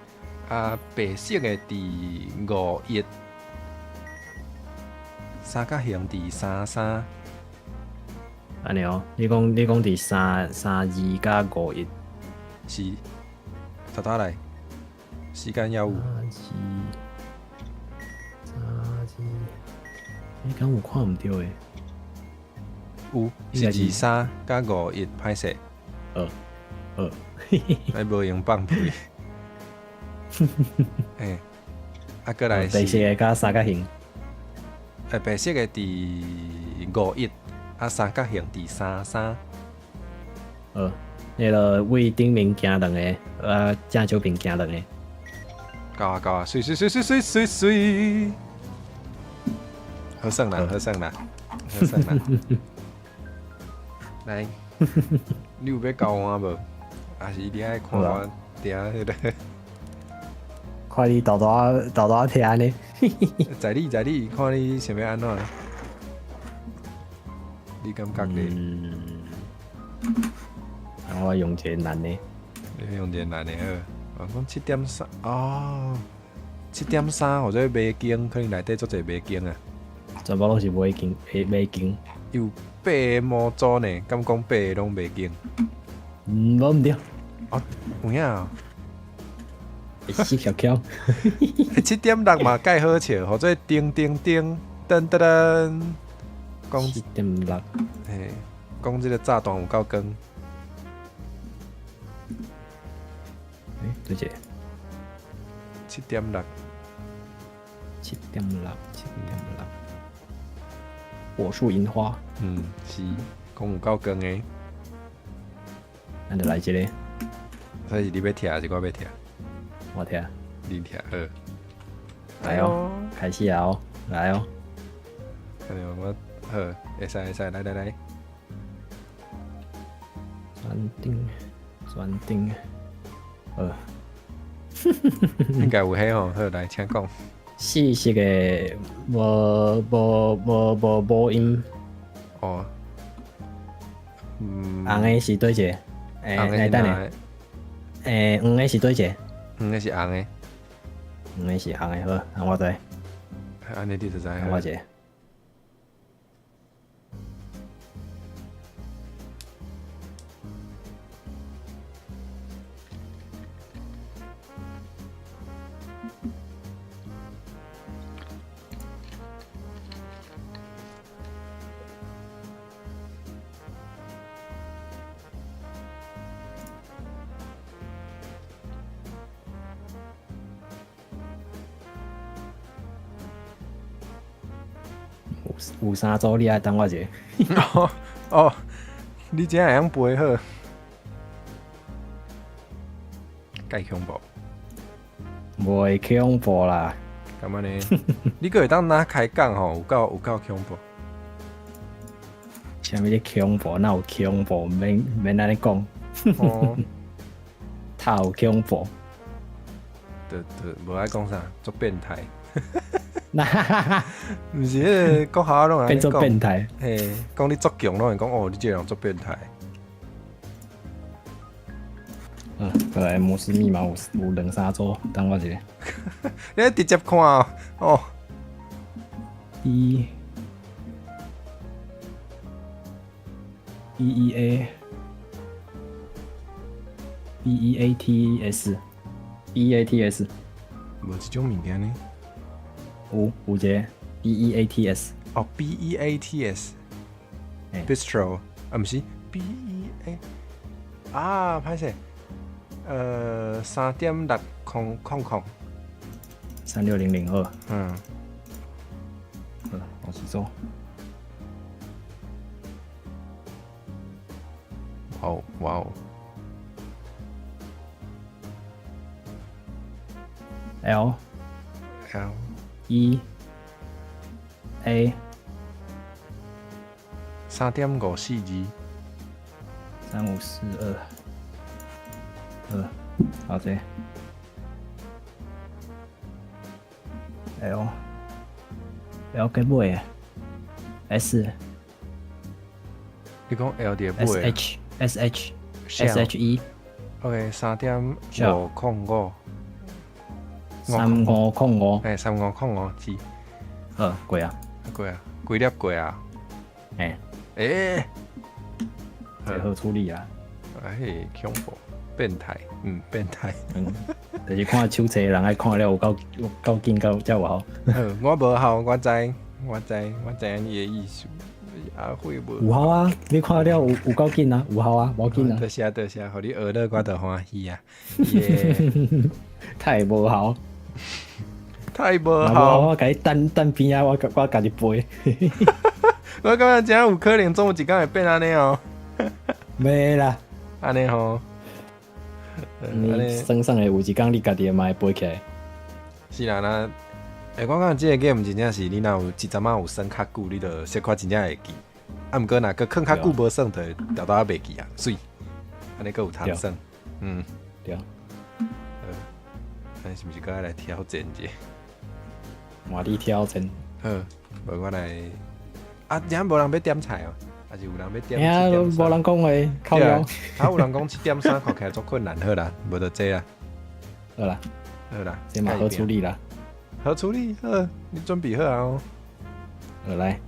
啊白色的第5一，三角形第33。安尼哦，你讲第三字加5一，是，头来，时间要有。三字，你敢有看唔对诶？有是23加5一歹势，还无用放屁。嘿，啊，过来是白色的加三角形，白色的第5一，啊三角形第33。那个为顶面行两个，正手边行两个。够啊，水，好算啦。来，你有要教我无？还是你爱看我定迄个？看你豆豆听呢。在你，看你想要安怎？你感觉呢？我用一个难的。你用点难的好。我讲7.3哦，7.3或者买经，可能内底做侪买经啊。全部拢是买经。有8个模组呢，敢讲8个拢买经？无唔对。哦，有影哦。死巧巧。7.6嘛，介好笑，或者叮叮叮，噔噔噔。讲7.6。嘿，讲这个炸弹有够光。对者。7.6。火树银花。是，讲有够光的。咱就来一个。所以你要听还是我要听？我听。你听好。来哦，开始啊哦，来哦。看到我好，会使，来。转顶。应该有迄吼，好来，请讲。四色的无音。哦。红的是对者。红的是哪个？黄的是对者。黄的是红的。黄的是红的，好，我知。安尼你就知。我一个。有3组，你爱等我一下。哦，你真会晓背好，介恐怖。袂恐怖啦。干嘛呢？你个会当拿开讲吼，有够恐怖。啥物咧恐怖？哪有恐怖？免安尼讲。哦，太有恐怖。无爱讲啥，做变态。哈哈哈！毋是迄个国校拢安尼讲。变做变态。嘿，讲你作强拢会讲哦，你这人做变态。过来摩斯密码有2-3组，等我一下。你直接看哦。E E A B E A T S B E A T S 无这种物件呢？有一个 B E A T S 哦 B E A T S Bistro 啊，毋是 B E A 啊，歹势3.6000。36002。嗯，我是说，哇哦哇哦 L ，L E A 3.542。 3542。好这 L 给尾的 S 你讲 L 伫 S 尾 H S H Shell S H E ，OK， 3.505。 3505。哎，3505字，贵啊，贵啊，几粒贵啊？哎，这好处理啊。哎，恐怖，变态，变态。就是看手册的人爱看了有够紧够才有效。我无效，我知影你的意思。阿慧无有效啊！你看了有够紧啊，有效啊，无紧啊。多谢，互你学了，我就欢喜啊！耶，太无效，太无无效。我甲你等边啊，我家己背。我感觉真有可能总有一天会变安尼哦。袂啦，安尼吼，你身上的有一天你家己嘛会背起来。是啦，那我感觉这个 game 真正是你若有一阵仔有算较久，你就小可真正会记。啊，毋过若个囥较久无算，就掉到袂记啊，水。安尼个有通算，对。安尼是毋是该来挑战者？换你挑战。好，无我来。啊，今无人要点菜哦，还是有人要点？哎呀，无人讲话，靠腰。啊，有人讲7.3看起来足困难，好啦，无就这啦。好啦，这嘛好处理啦。好处理，好，你准备好啊哦。来，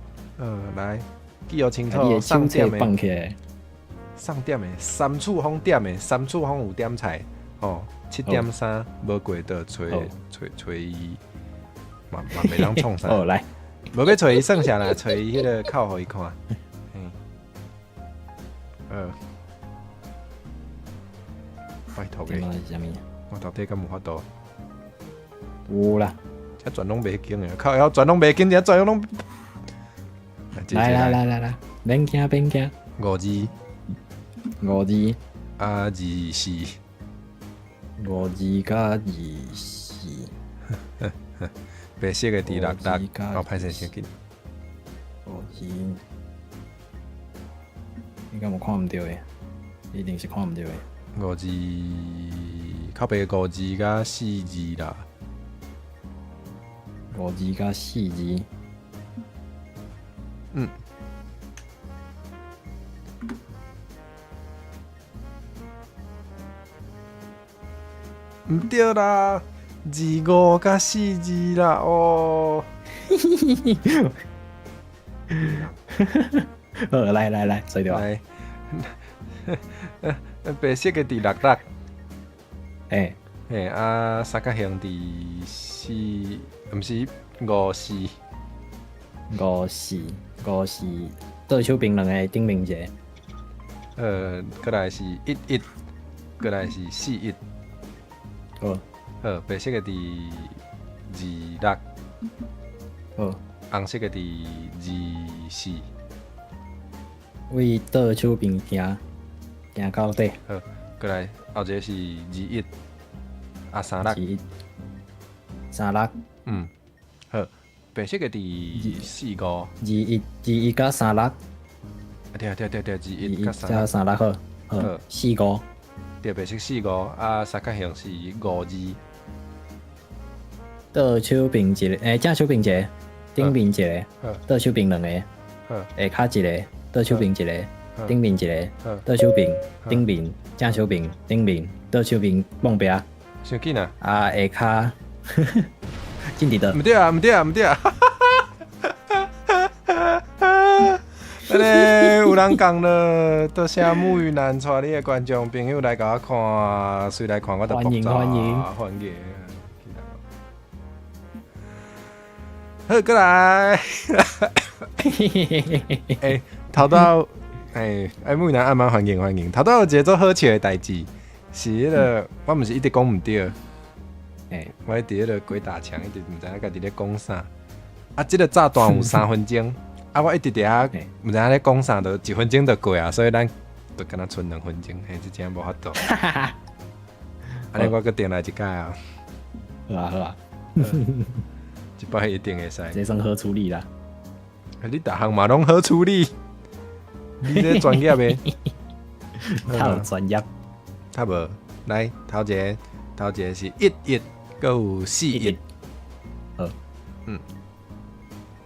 来，记好清楚，你的手册上点的，放起来。上点的，3处方点的，3处方有点菜，哦，7.3无过就找伊，嘛袂当创啥。哦，来，无要找伊算啥啦，找伊迄个靠互伊看。拜托电个，脑是啥物？我到底敢有法度？有啦，这全拢袂紧的，靠腰全拢袂紧，这全拢。来，免惊。5字5字啊24。 5字加24。白色的第6档，我歹势先紧。 5字，你敢有看毋到的？一定是看毋到的。 5字，靠白5字加4字啦。 5字加4字。毋对啦，25加4字啦，哦。好，来，随着。来，白色的第6档，三角形第4，毋是54。 54，倒手边两个顶面一个。过来是11，过来是41。好，白色的第26。好，红色的第24。为倒手边行到底。好，过来后一个是21。36。36。好，白色的第45。21加36。对，21加36好。45。对，白色45啊，三角形是5字。倒手边一个，正手边一个，顶面一个，倒手边两个，下骹一个，倒手边一个，顶面一个，倒手边，顶面，正手边，顶面，倒手边旁边。伤紧啊！下骹，进伫倒。毋对啊！安尼有人讲了，多谢母语男带你的观众朋友来甲我看，随来看我的爆炸，欢迎。好，过来。头到母语男慢慢欢迎。头到有一个做好笑的代志，是迄个，我毋是一直讲毋对，我伫迄个鬼打墙，一直毋知影家己咧讲啥。啊，即个炸弹有3分钟，啊，我一直伫遐毋知影咧讲啥，就1分钟就过啊，所以咱就敢若剩2分钟，嘿，即真无法度。安尼我搁订来一届啊。好啊好啊，一摆一定会使。这算好处理啦。你逐项嘛拢好处理，你这专业的，太有专业。较无来头一个是11，搁有41。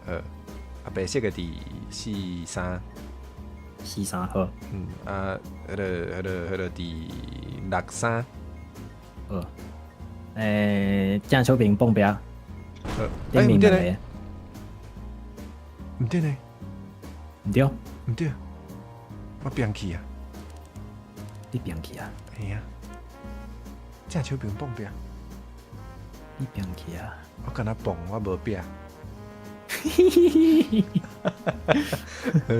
啊，白色的第43。43好。啊，迄个第63。郑秋平蹦标。顶面两个。毋对呢？毋对？毋对，我变去啊！你变去啊？嘿啊！郑秋平蹦壁，你变去啊？我敢若蹦，我无壁。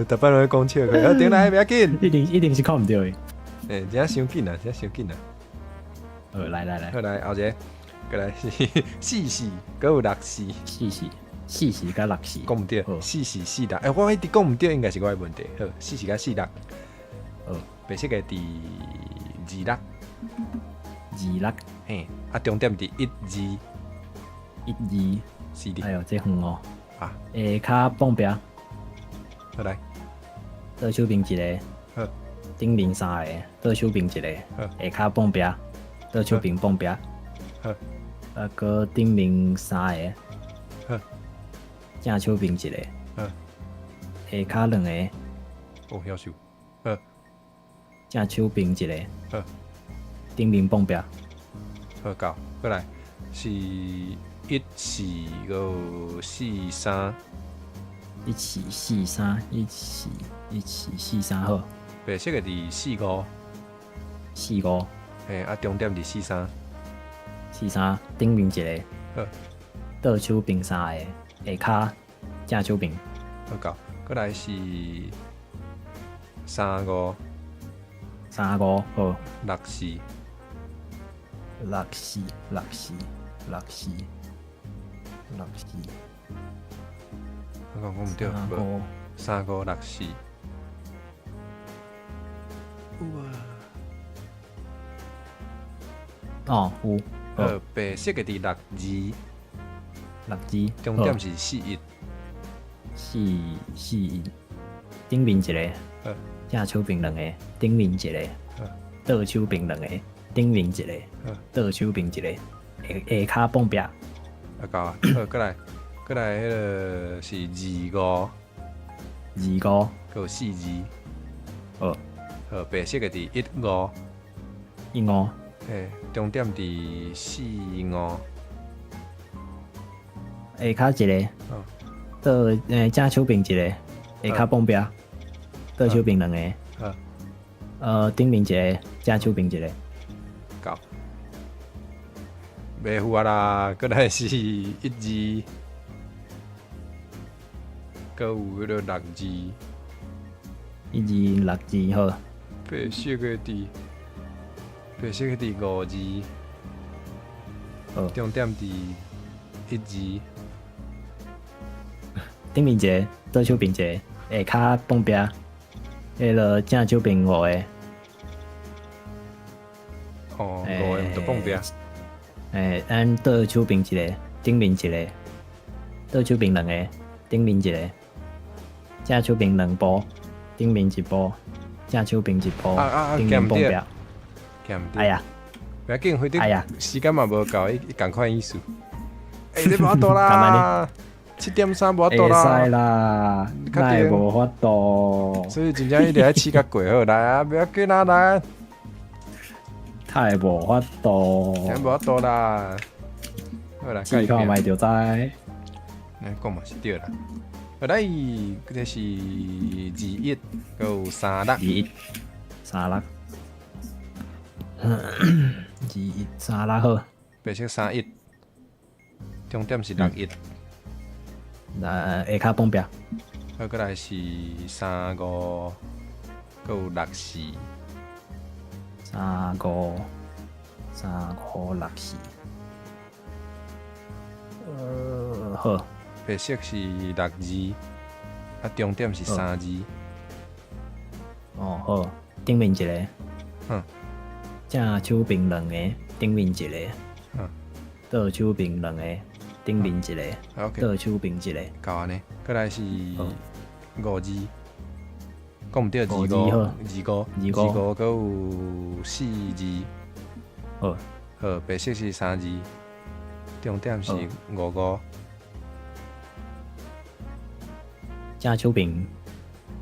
逐摆拢咧讲笑佢，顶来不要紧，一定是看毋到的。真伤紧啊，真伤紧啊！来，好来后一个，过来是44，搁有64。44甲64，讲毋对，44、46。我一直讲毋对，应该是我的问题。好，44甲46。白色的第26。26。嘿，啊，重点伫1、2。1、2。是的。哎呦，这远哦。啊。下骹蹦壁。好来。倒手边一个。好。顶面3个，倒手边一个。下骹蹦壁。倒手边蹦壁。好。搁顶面3个。正手边一个，下骹2个，哦，夭寿，正手边一个，顶面蹦壁，好够，过来是14个43， 1443好，白色的第45，嘿，啊，重点第43，顶面一个，倒手边3个。下骹正手边，好够，过来是35好，64，我讲毋对，无3564，哦有，白色的第62。重点是41，顶面一个，正手边2个，顶面一个，倒手边2个，顶面一个，倒手边一个，下骹蹦壁，够啊，好，过来，迄个是25，搁有42，好，白色的第15，嘿，重点伫45。下骹一个，倒正手边一个，下骹蹦壁，倒手边2个，顶面一个，正手边一个，够，袂赴啊啦，过来是12，搁有迄个62， 62好，白色的第52，重点伫12。顶面一个，倒手边一个，下骹蹦壁，迄个正手边5个。哦，5个就蹦壁。咱倒手边一个，顶面一个，倒手边2个，顶面一个，正手边2步，顶面1步，正手边1步，顶面蹦壁。哎呀，不要紧，反哎呀，正时间嘛无够，伊共款意思。你无法度啦，7.3无法度啦。会使啦，那无法度。所以真正一定要试甲过好来啊，不要紧啊，来。太无法度。无法度啦。好啦，试看卖就知。来讲嘛是对啦。好来，这是21，还有36。36。2136好。白色31。重点是61，下骹蹦壁，好，过来是35，搁有64， 3564。好，白色是6字，啊，重点是3字。哦好，顶面一个，正手边2个，顶面一个，倒手边2个，顶面一个， OK，倒手边一个，够安尼。过来是5字，讲毋对，五字好25，搁有4字。好，好，白色是3字，重点是55。正手边，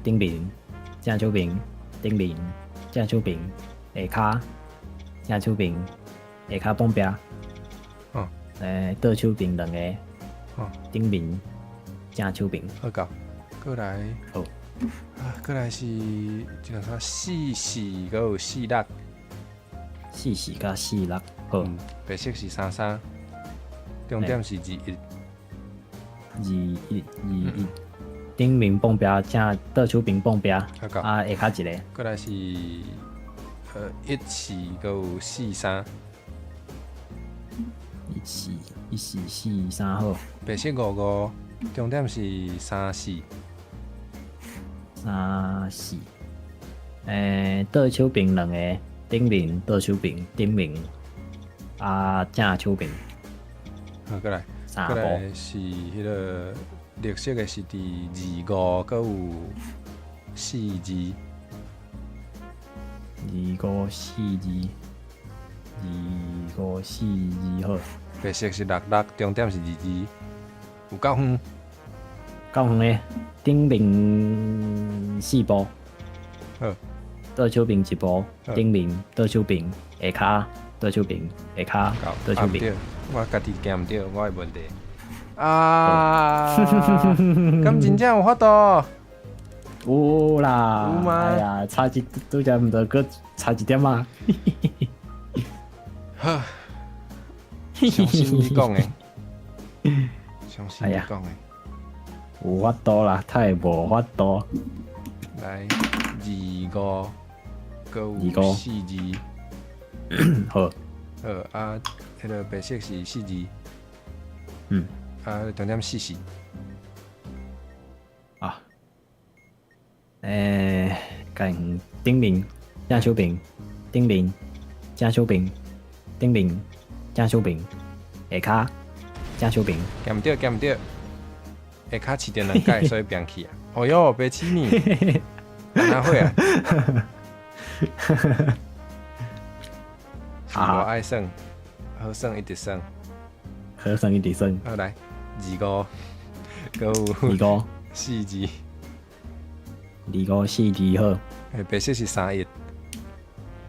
顶面，正手边，顶面，正手边，下骹，正手边，下骹旁边，倒手边2个，顶面，正手边，好够。过来，好，过来是这个啥44，搁有46。44甲46，好，白色是33，重点是21，顶面旁边正倒手边旁边，好够。下骹一个，过来是14，搁有43。1443好，白色55，重点是34。倒手边2个，顶面倒手边顶面，正手边好，过来，过来是迄个绿色的是第25，搁有4字。2542好，白色是66，重点是2字，有够远。够远的，顶面4步，好，倒手边1步，顶面倒手边，下骹倒手边，下骹倒手边。我家己行毋对，我的问题。咁真正有法度？有啦，有吗哎呀，差一拄则毋得，搁差一点啊。好，相信你讲的，相信你讲的。有法度啦，太无法度。来25，搁有4字。好，好迄个白色是4字。重点44。干顶面正手边，顶面正手边，顶面正手边，下骹正手边。咸毋对，咸毋对。下骹起点2改，所以变去啊。哦哟，白痴呢？哪会啊？是我爱算，好算一直算。好算一直算。好来，25，搁有25 4字。25 4字好。白色是31，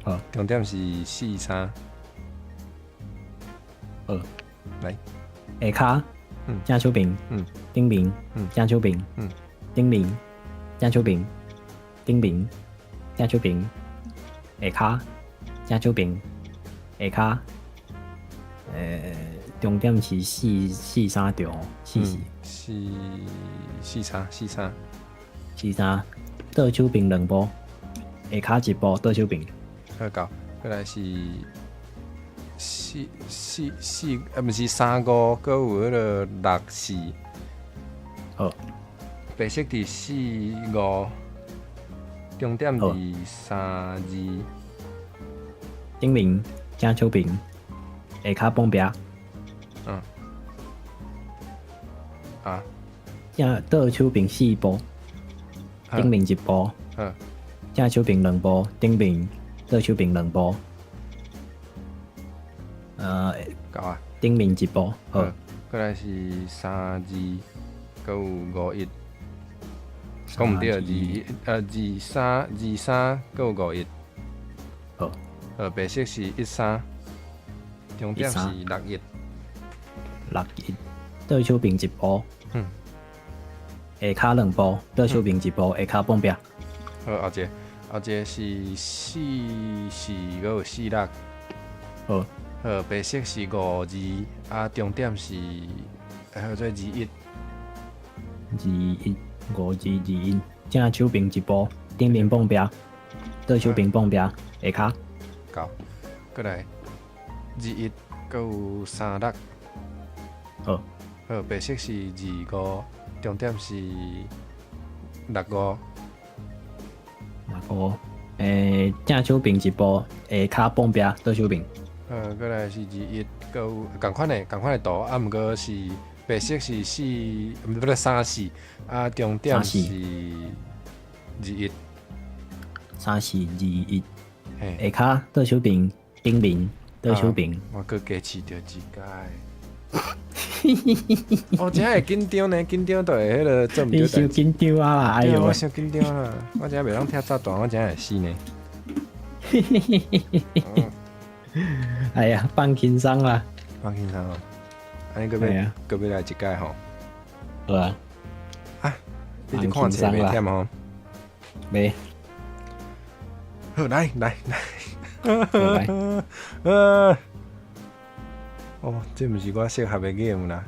好，重点是43。好，来，下骹正手边，顶面正手边，顶面正手边，顶面正手边，下骹正手边，下骹。重点是43条，43，倒手边2步，下骹1步，倒手边。好够，过来是毋是35，搁有迄个64。好，白色伫45，重点伫3字。顶面正手边，下骹旁边。正倒手边4步，顶面1步。正手边2步，顶面倒手边2步。够啊。顶面1步。好，过来是3字，搁有51。讲毋对，23，搁有51。好，白色是13，重点是61。61，倒手边1步。下骹2步，倒手边1步，下骹旁边。好，后一个是44，搁有46。好，白色是5字，重点是叫做21。5字21，正手边1步，顶面旁边，倒手边旁边，下骹到。过来21，搁有36。好，好，白色是25，重点是65。然后正手柄一步，下骹蹦壁倒手柄。过来是21，搁有共款的图，啊，毋过是白色是4，不对，34，啊，重点是21。3421，嘿，下骹倒手柄，顶面倒手柄。我搁加试着一届。哦，真会紧张呢，紧张就会迄个做毋你伤着代志。紧张啊啦！哎对啊，呦我，伤紧张啦，我真袂当踢炸弹，我真会死呢。哎呀，放轻松啦。放轻松哦，安尼搁要哎呀搁要来一届吼。好啊，你伫看册袂忝吼？没，好，来。好来，哦，这毋是我适合的 game 啦。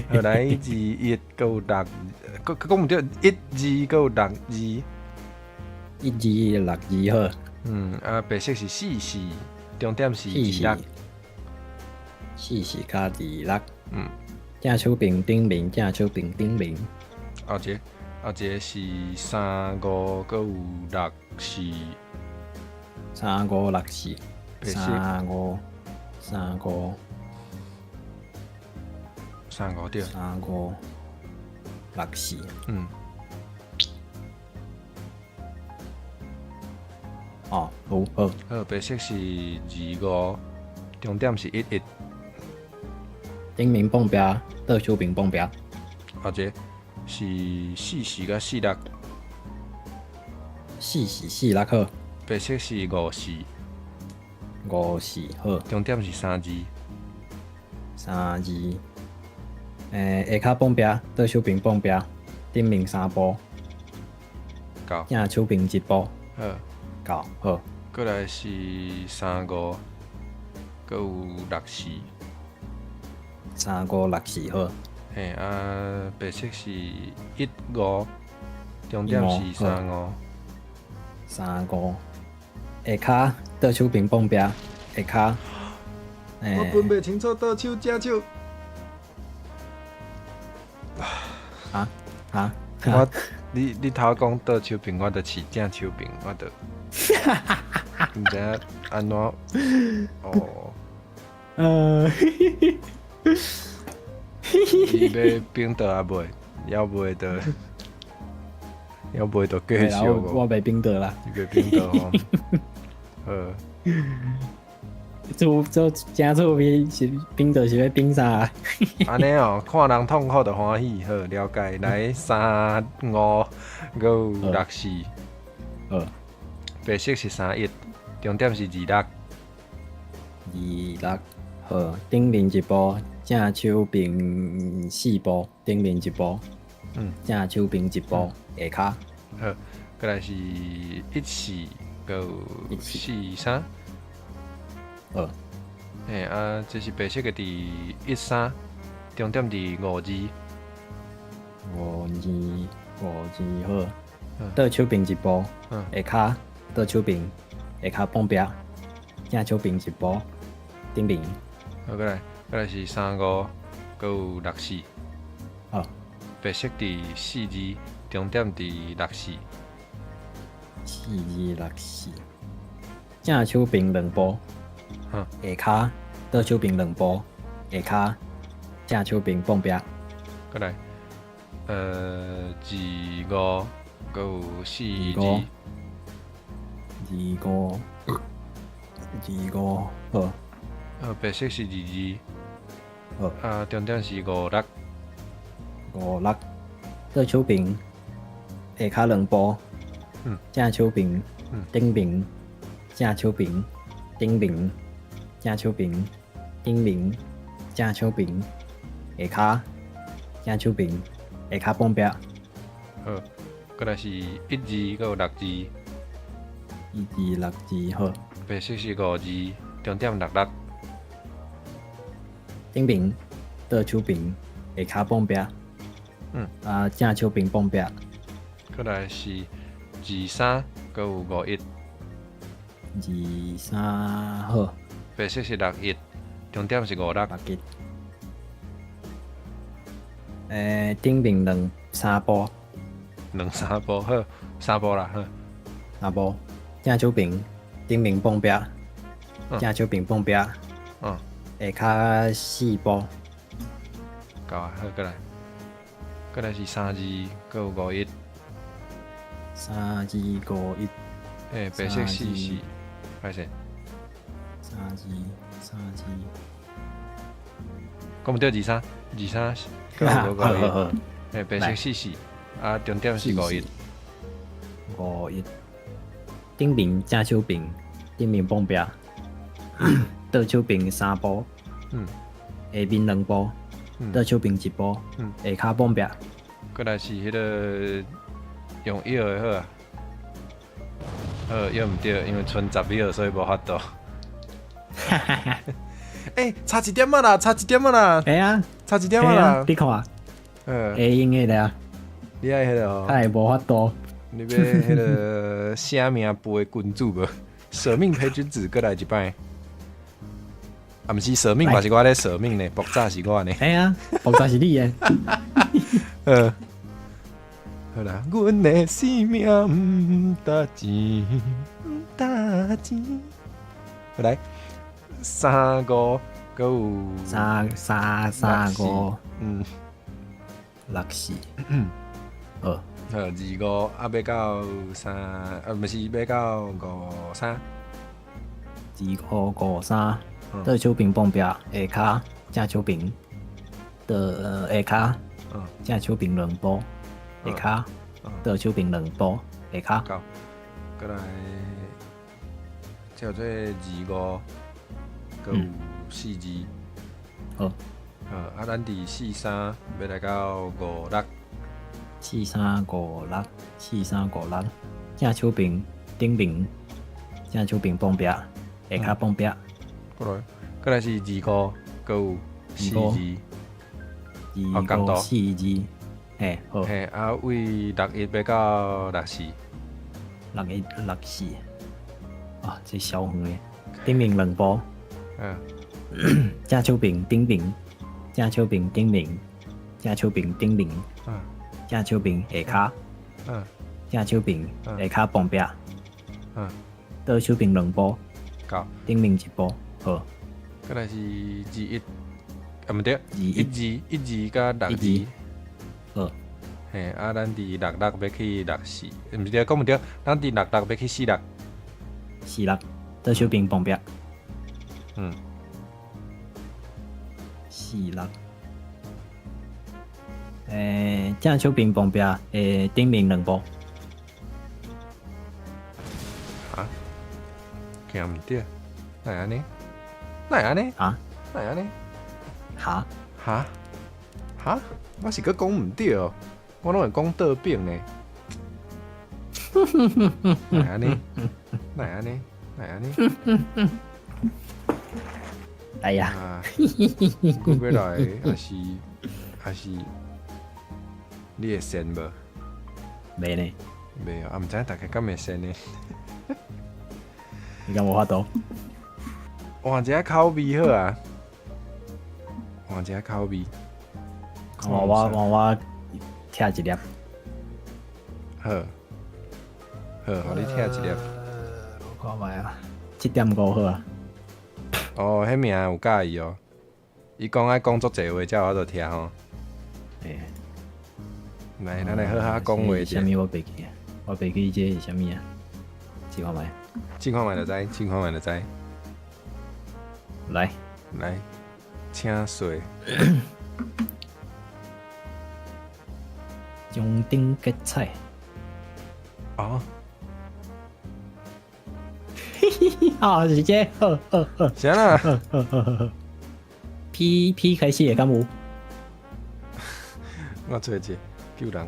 好，来21，搁有6，搁讲毋对，12，搁有62。 1262好，啊，白色是44，重点是26。 44加26，嗯，正手柄顶面，正手柄顶面，后一个是35，搁有64。 3564，白色35对。 3564，哦，好，好，白色是25，重点是11。顶面蹦壁，倒手柄蹦壁，后一个是44甲46， 4446好，白色是54， 54好，重点是32。 32，下骹蹦壁，倒手柄蹦壁，顶面3步，到。正手柄1步，好，到好，过来是35，搁有64。 3564好，嘿啊，白色是15，重点是35。 35，下骹倒手柄蹦壁，下骹，我分袂清楚倒手正手。我你头讲倒手柄，我就饲正手柄，我就毋知影安怎。哦，伊要冰倒啊袂，要袂就继续烧我哦。袂冰得啦，伊要冰倒吼。好，做正做冰是冰得是要冰啥？安尼哦，看人痛苦就欢喜。好，了解。来35，搁有64。好，白色是31，重点是26。 26好，顶面一步，正手柄4步，顶面一步，正手柄1步，下骹，好，过来是14，搁有43。好，嘿啊，这是白色的第13，重点伫52。 52好，倒手柄1步，下骹倒手柄，下骹蹦壁，正手柄1步，顶面，好，过来是35，搁有64。好，白色第42，重点伫64。 4264，正手柄2步，嗯，下骹倒手柄2步，下骹正手柄蹦壁，过来25，搁有42。 25好，白色是22。好，啊，重点是56。 56倒手柄，下骹2步，正手柄顶面，正手柄顶面，正手柄顶面，正手柄下骹，正手柄下骹蹦壁，好，过来是12，搁有62。 1262好，白色是52，重点66。顶面倒手柄下骹蹦壁，正手柄蹦壁，过来是23，搁有51。23号，白色是61，重点是56。六吉。顶面3步， 2、3步好，3步啦好。 3步。正手柄顶面蹦壁，正手柄蹦壁，下骹4步。够啊，好，过来。过来是3字，搁有51。3、2、5、1。白色44，歹势。3、2。讲毋对23，搁有51。白色44，重点是51。51。顶面正手柄，顶面蹦壁，倒手柄3步，下面2步，倒手柄1步，下骹蹦壁。过来是迄个用药的好啊。药毋对，因为剩10秒，所以无法度。差一点啊啦，差一点啊啦。会啊，差一点啊啦。你看，会用的啦。你爱迄个哦。太无法度。你要迄个啥名背君主无？舍命陪君子，过来一摆。啊，毋是舍命嘛，是我咧舍命呢，爆炸是我呢。哎呀，爆炸是你的。好啦，阮的生命毋值钱，毋值钱。来，3、5，搁有3、5，6、4。好。25要到3，毋是要到53。25、53，倒手柄蹦壁，下骹正手柄，下骹正手柄2步，下骹倒手柄2步，下骹。到，过来，叫做25，搁有4字。好。咱伫43要来到56。43、56，正手柄顶面，正手柄蹦壁，下骹蹦壁。过来是25，搁有4字。25、4字，好。为61要到64。61、64。啊，这小远的。顶面2步。正手柄顶面，正手柄顶面，正手柄顶面。正手柄下骹，正手柄下骹蹦壁，倒手柄2步，顶面1步，好。过来是21，毋对，1字甲6字，好。咱伫66要去64，毋对，讲毋对，咱伫66要去46。46，倒手柄蹦壁。46。正手柄蹦壁，顶面2步。行毋对，哪会安尼？哪会安尼？哪会安尼？我是搁讲毋对哦，我拢会讲倒柄呢。哪会安尼？哪会安尼？哪会安尼？哎呀，阮要来还是你会先无？袂呢？袂啊，毋知大家敢会先呢？你敢无法度？换一下口味好啊，换一下口味。我拆一粒。好，互你拆一粒。我看卖啊，7.5好啊。哦，迄名有介意哦。伊讲爱讲足济话，才有法度听吼。来，咱来好好讲话者。啥物我袂记啊？我袂记这是啥物啊？试看卖。试看卖就知，试看卖就知。来，请说。中顶结彩。哦。啊，是这，好。啥啦？好。P 开始的敢有？我找一个救人。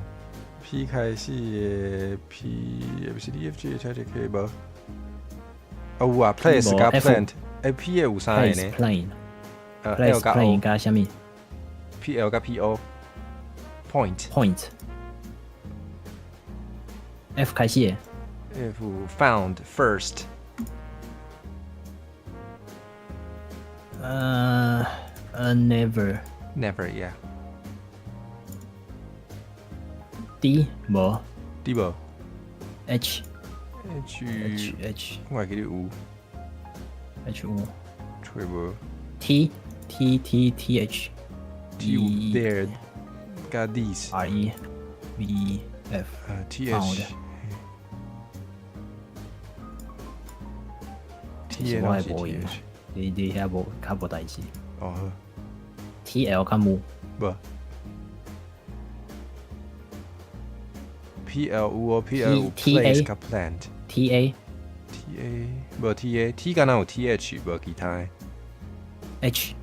P 开始的 P A B C D F G H I J K 无？有啊 ，place 加 plant。P 的有3个呢 ？Place plane 加啥物 ？P L 加 P O。Point。F 开始的。F found first。never never yeah D 无 D 无 H H 我还记得有 H 有吹无 T H T 有 there 加 these R E V E F T Found H T 是的东西我的无 T 用 H 你遐无较无代志哦好 T L 较无不 P L 有哦 P L 有 T A place 加 plant T A T A 无 T A T 敢若有 T H 无其他的 H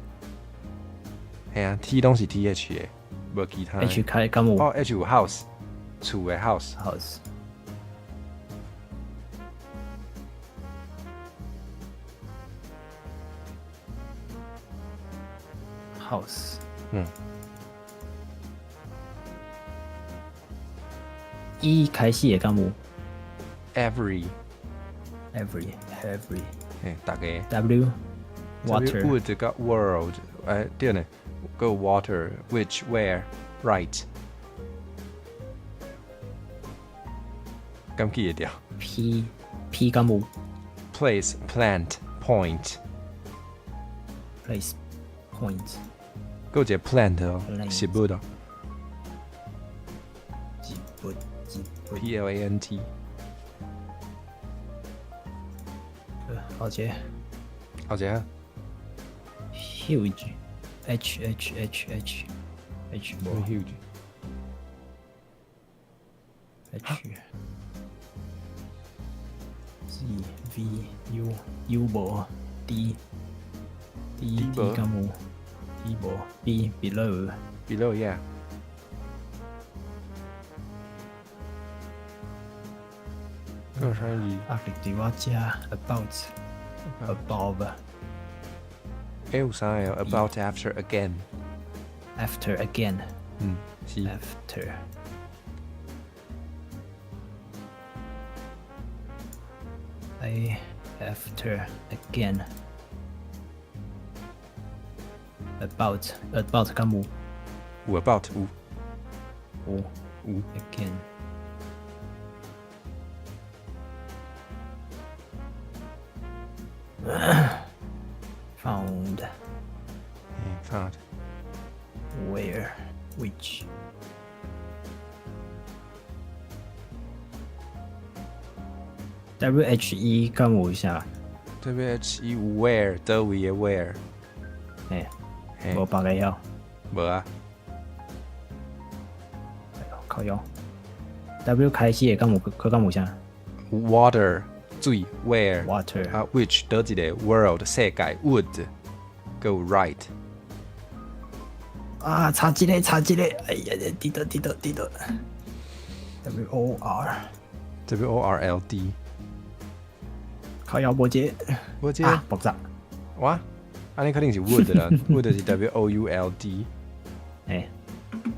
系啊 T 拢是 T H 的无其他的 H 开较无哦 H 有 house 厝的 house house house 嗯 E 开始的较无 every every 嘿大家 W water wood 甲 world 对呢个 water which where right 敢记得掉 P 较无 place plant point place point 还有一个 plant 哦 Plant 食物哦几不 P L A N T 好些好一个 huge H无 huge H Z V U 无 D 无较无 D 无 B below below yeah 跟啥字压力对我遮 about above有啥个 about after again after again 是 after I after again about 较无有 about 有有 again found found where which WHE 敢有啥？这边 H E where 倒位的 where 嘿，嘿无别个晓，无啊靠腰。W 开始的敢有可敢有啥 water 水 where ？Water 啊 which 倒一个 world 世界 wood 还有 right 啊，差一个，哎呀，滴到。WOR W O R L D 靠腰无接我这啊，爆炸。哇安尼肯定是 wood 啦 wood 是 W O U L D 哎，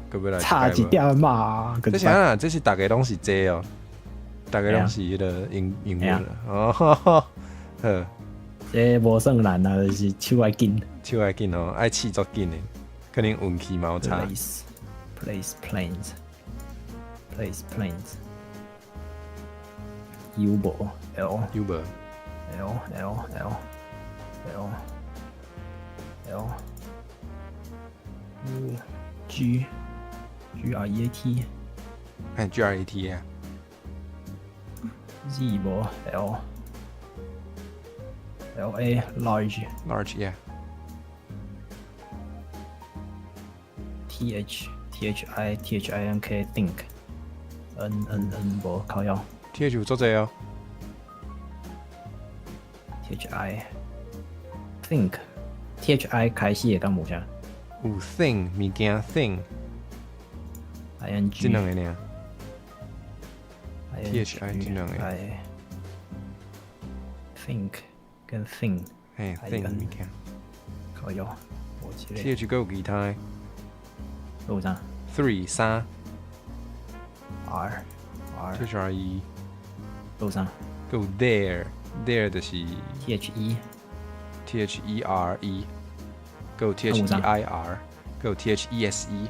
可不来差一点嘛，这是啊这是大家拢是这哦大家拢是迄个英文啦哦呵这无算难啊，就是手爱紧。手爱紧哦爱试足紧的可能运气嘛有差 Place planes U 无 L U 无 U G R E A T 看 G R A T 啊 Z 无 L A large large yeah T H I N K think N 无靠腰 T H 有做这哦 T H I think T H I 开始的敢无啥有 thing 物件 thing I N 这 G 两个呢 THI 这两个 think 跟 thing 嘿 thing 物件靠腰我记 T 得 H 还有其他的有啥 three 三 R T H R E 有啥还有 there 就是 T H E T H E R E 有 T H E I R，有 T H E S E。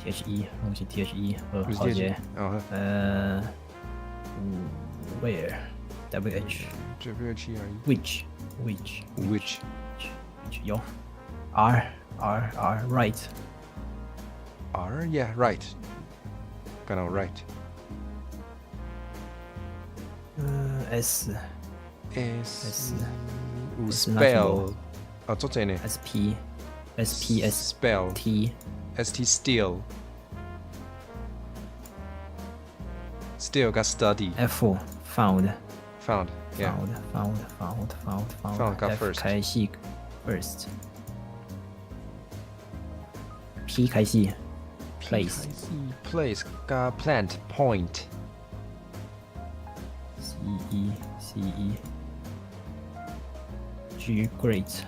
THE， 我是 THE， 好些。哦，where WH WH E R which which 有 R right R yeah right， 刚好 right。 S S 有 S 那什 spell 么啊，做这呢 SP SPS spell T ST still still 加 study F found found yeah found 加 F first 开始 first P 开始 place place 加 plant point CE G great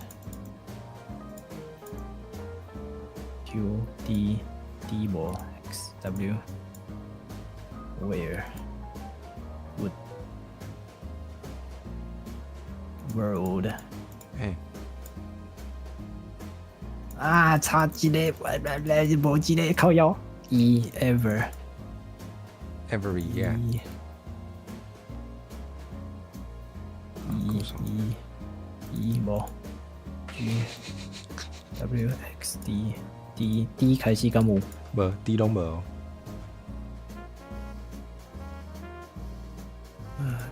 Q D无 X W where would world 哎啊差一个无一个靠腰 E ever every yeah E 无 G W X D 开始敢有无 D 拢无哦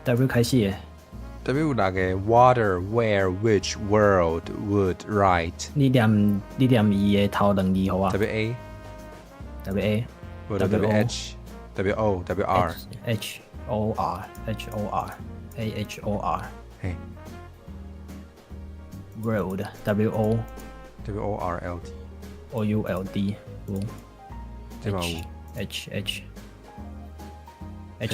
W 开始的 W 有六个 water where which world would right 你念伊的头两字好啊 W A W A 或者 W H W O W R H O R A H O R 嘿 world W O W O R L D O U L D 这嘛有 H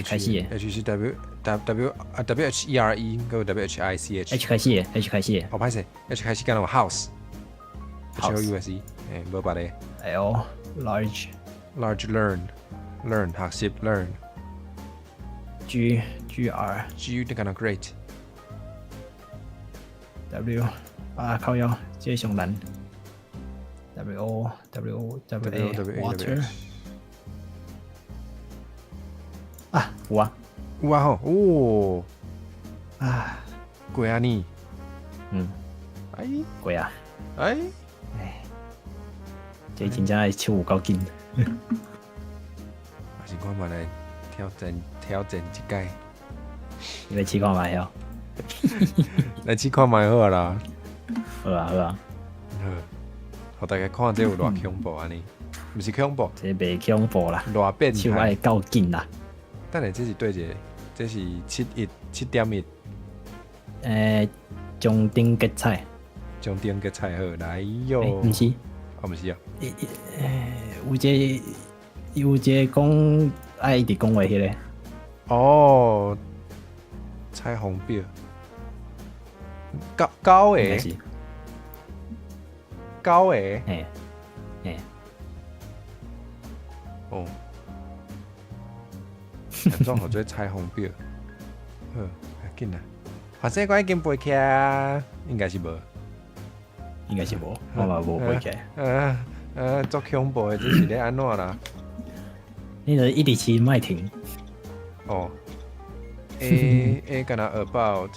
开始的 H 是 W H E R E 跟 W H I C H H 开始的 H 开始的哦，歹势 H 开始干有 house H O U S E 诶，无别的 L large large learn 学习 learn G R G 你干到 great W 啊靠腰这上难 W O A water 啊有啊有啊吼哦啊贵啊你哎贵啊哎这真正是手有够紧还是我嘛来挑战一届你要试看卖哦来试看卖好啦好啊好互大家看这有偌恐怖安尼毋是恐怖这袂恐怖啦偌变手态爱够紧啦等下这是对一个这是7.1中顶结菜将顶个菜好来哟毋是哦毋是啊有一个讲爱一直讲话迄个哦彩虹表高诶应该是高诶嘿哦安怎互做彩虹表好紧啦反正我已经背起啊应该是无应该是无我嘛无背起来足恐怖的这是咧安怎啦你著一直骑莫停哦A 干那 about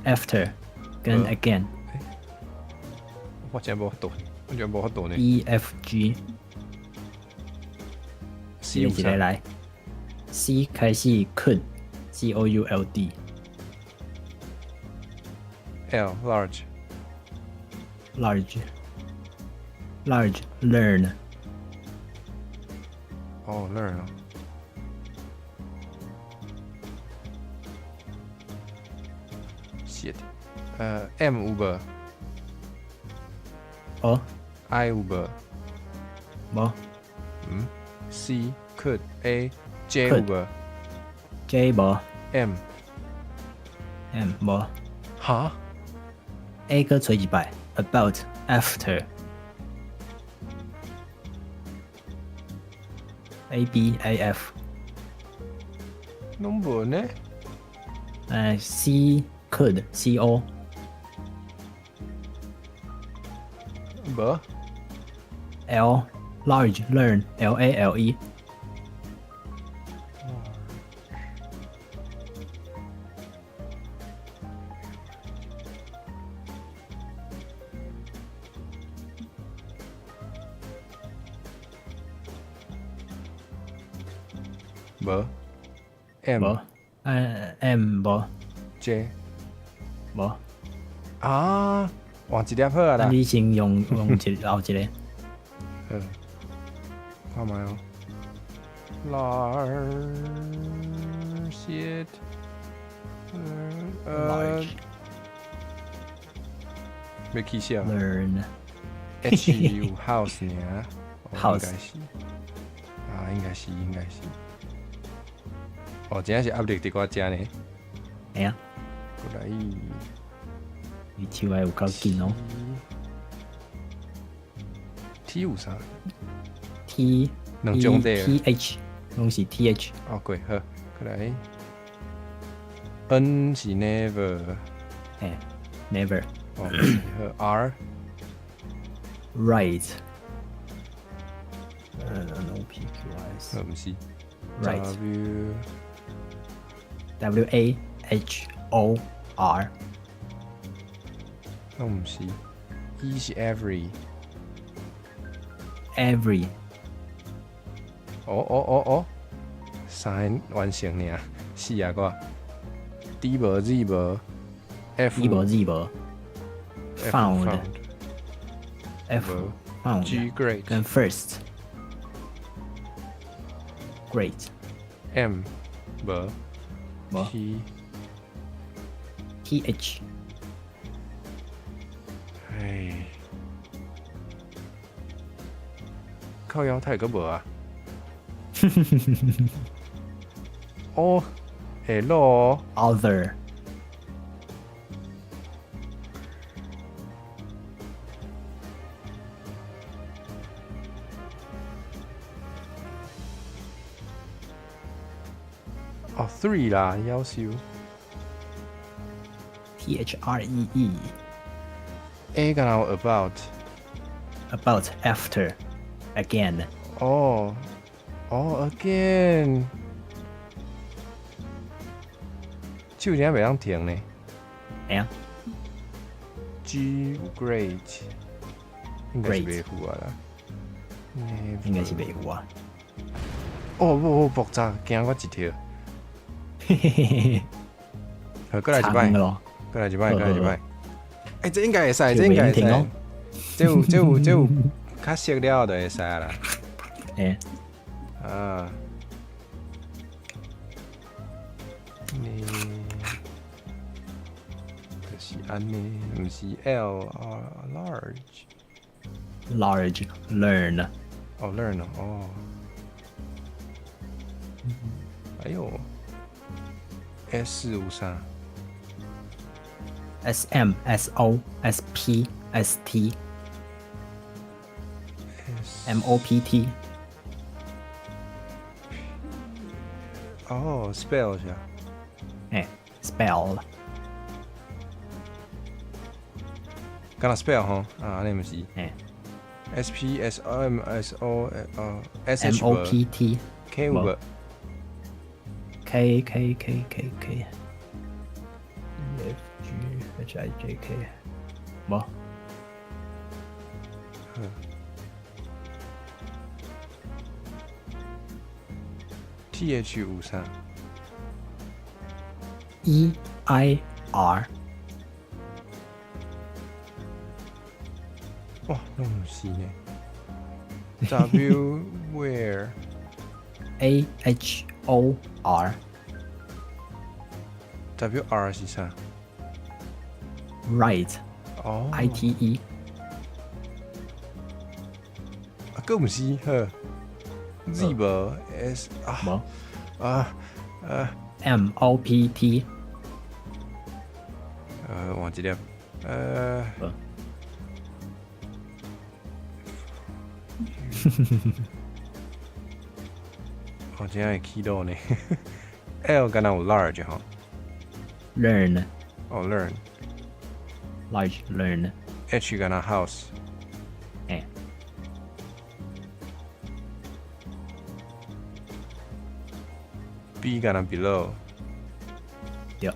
after 跟 again 我真无法度呢 E F G C 一有啥个来 C 开始 could C O U L D L large large learn 哦 learn 啊shit M 有无哦 I 有无无 C could A J 有 Could 无 J 无 M M 无哈 A 个吹一摆 about after A B A F 拢无呢 C could C O 无 L large learn LALE 无 M 无，M 无 J 无，啊，换一粒好啊啦。你先用后一个，嗯，看卖哦。Large shit， large 要起笑 learn H 有 house 呢 House 应该是。哦，真是压力伫我遮呢。哎呀，过来你手还有够紧哦。 T 有啥？ T 两种的 TH 拢是 TH 哦，过好，过来。N 是 never， never 哦，是好 R right no PQS 毋是 right W WAHOR 毋是 E 是 every， every 哦，三个完成尔，四啊个 D 无 Z 无 F E 无 Z 无 found F 无 found G great 跟 first great M 无无 T TH 哎，靠腰太个无啊！哦，L other哦 3啦，夭寿 THREE A 敢若有 about about after again 哦 again， 手真袂当停呢。哎呀 G 有 great， 应该是 Great 袂符啊啦。应该是袂有啊。哦不复杂，惊我一跳。嘿嘿嘿嘿，好，过来一摆，长咯，过来一摆，过来一好摆。哎，这应该会使，就这应该会使袂用停哦。这有较熟了就会使啦。哎，啊，你就是安尼，毋是 L large。 large learn 哦 learn 哦。哎呦 ，S 有啥？ SM SO SP ST MOPT 哦 spell 是啊。哎 spell 敢若 spell 吼，啊，安尼毋是。哎 S P S O M S O S H 无 MOPT K 有无？ K F G H I J K 无 T H 有啥？ E I R 哇，拢毋是呢。W where A H O R W R 是啥？ right 哦 ITE 啊，个毋是呵。Z 无 S 啊无啊MOPT 换一粒我真会起到呢。L 敢若有 large 吼， learn 哦 learn。 large learn H 敢若 house， B 干那 below，对，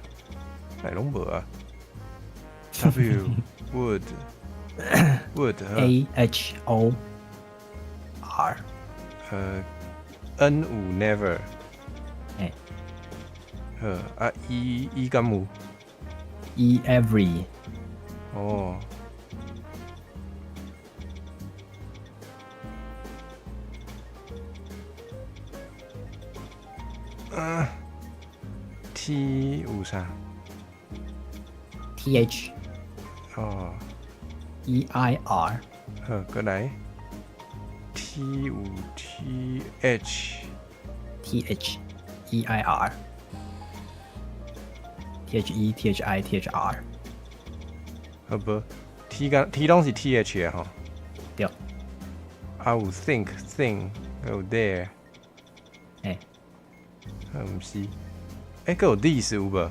哎拢无啊。W would would AHOR N 有 never，哎好啊 E 敢有？ every 哦。T 有啥？ TH 哦， EIR 好，过来。T 有 TH， EIR THE THI THR 好不？T 拢是 TH 的吼。对，啊有 think，还有 there， 哎啊毋是，还有 this 有无？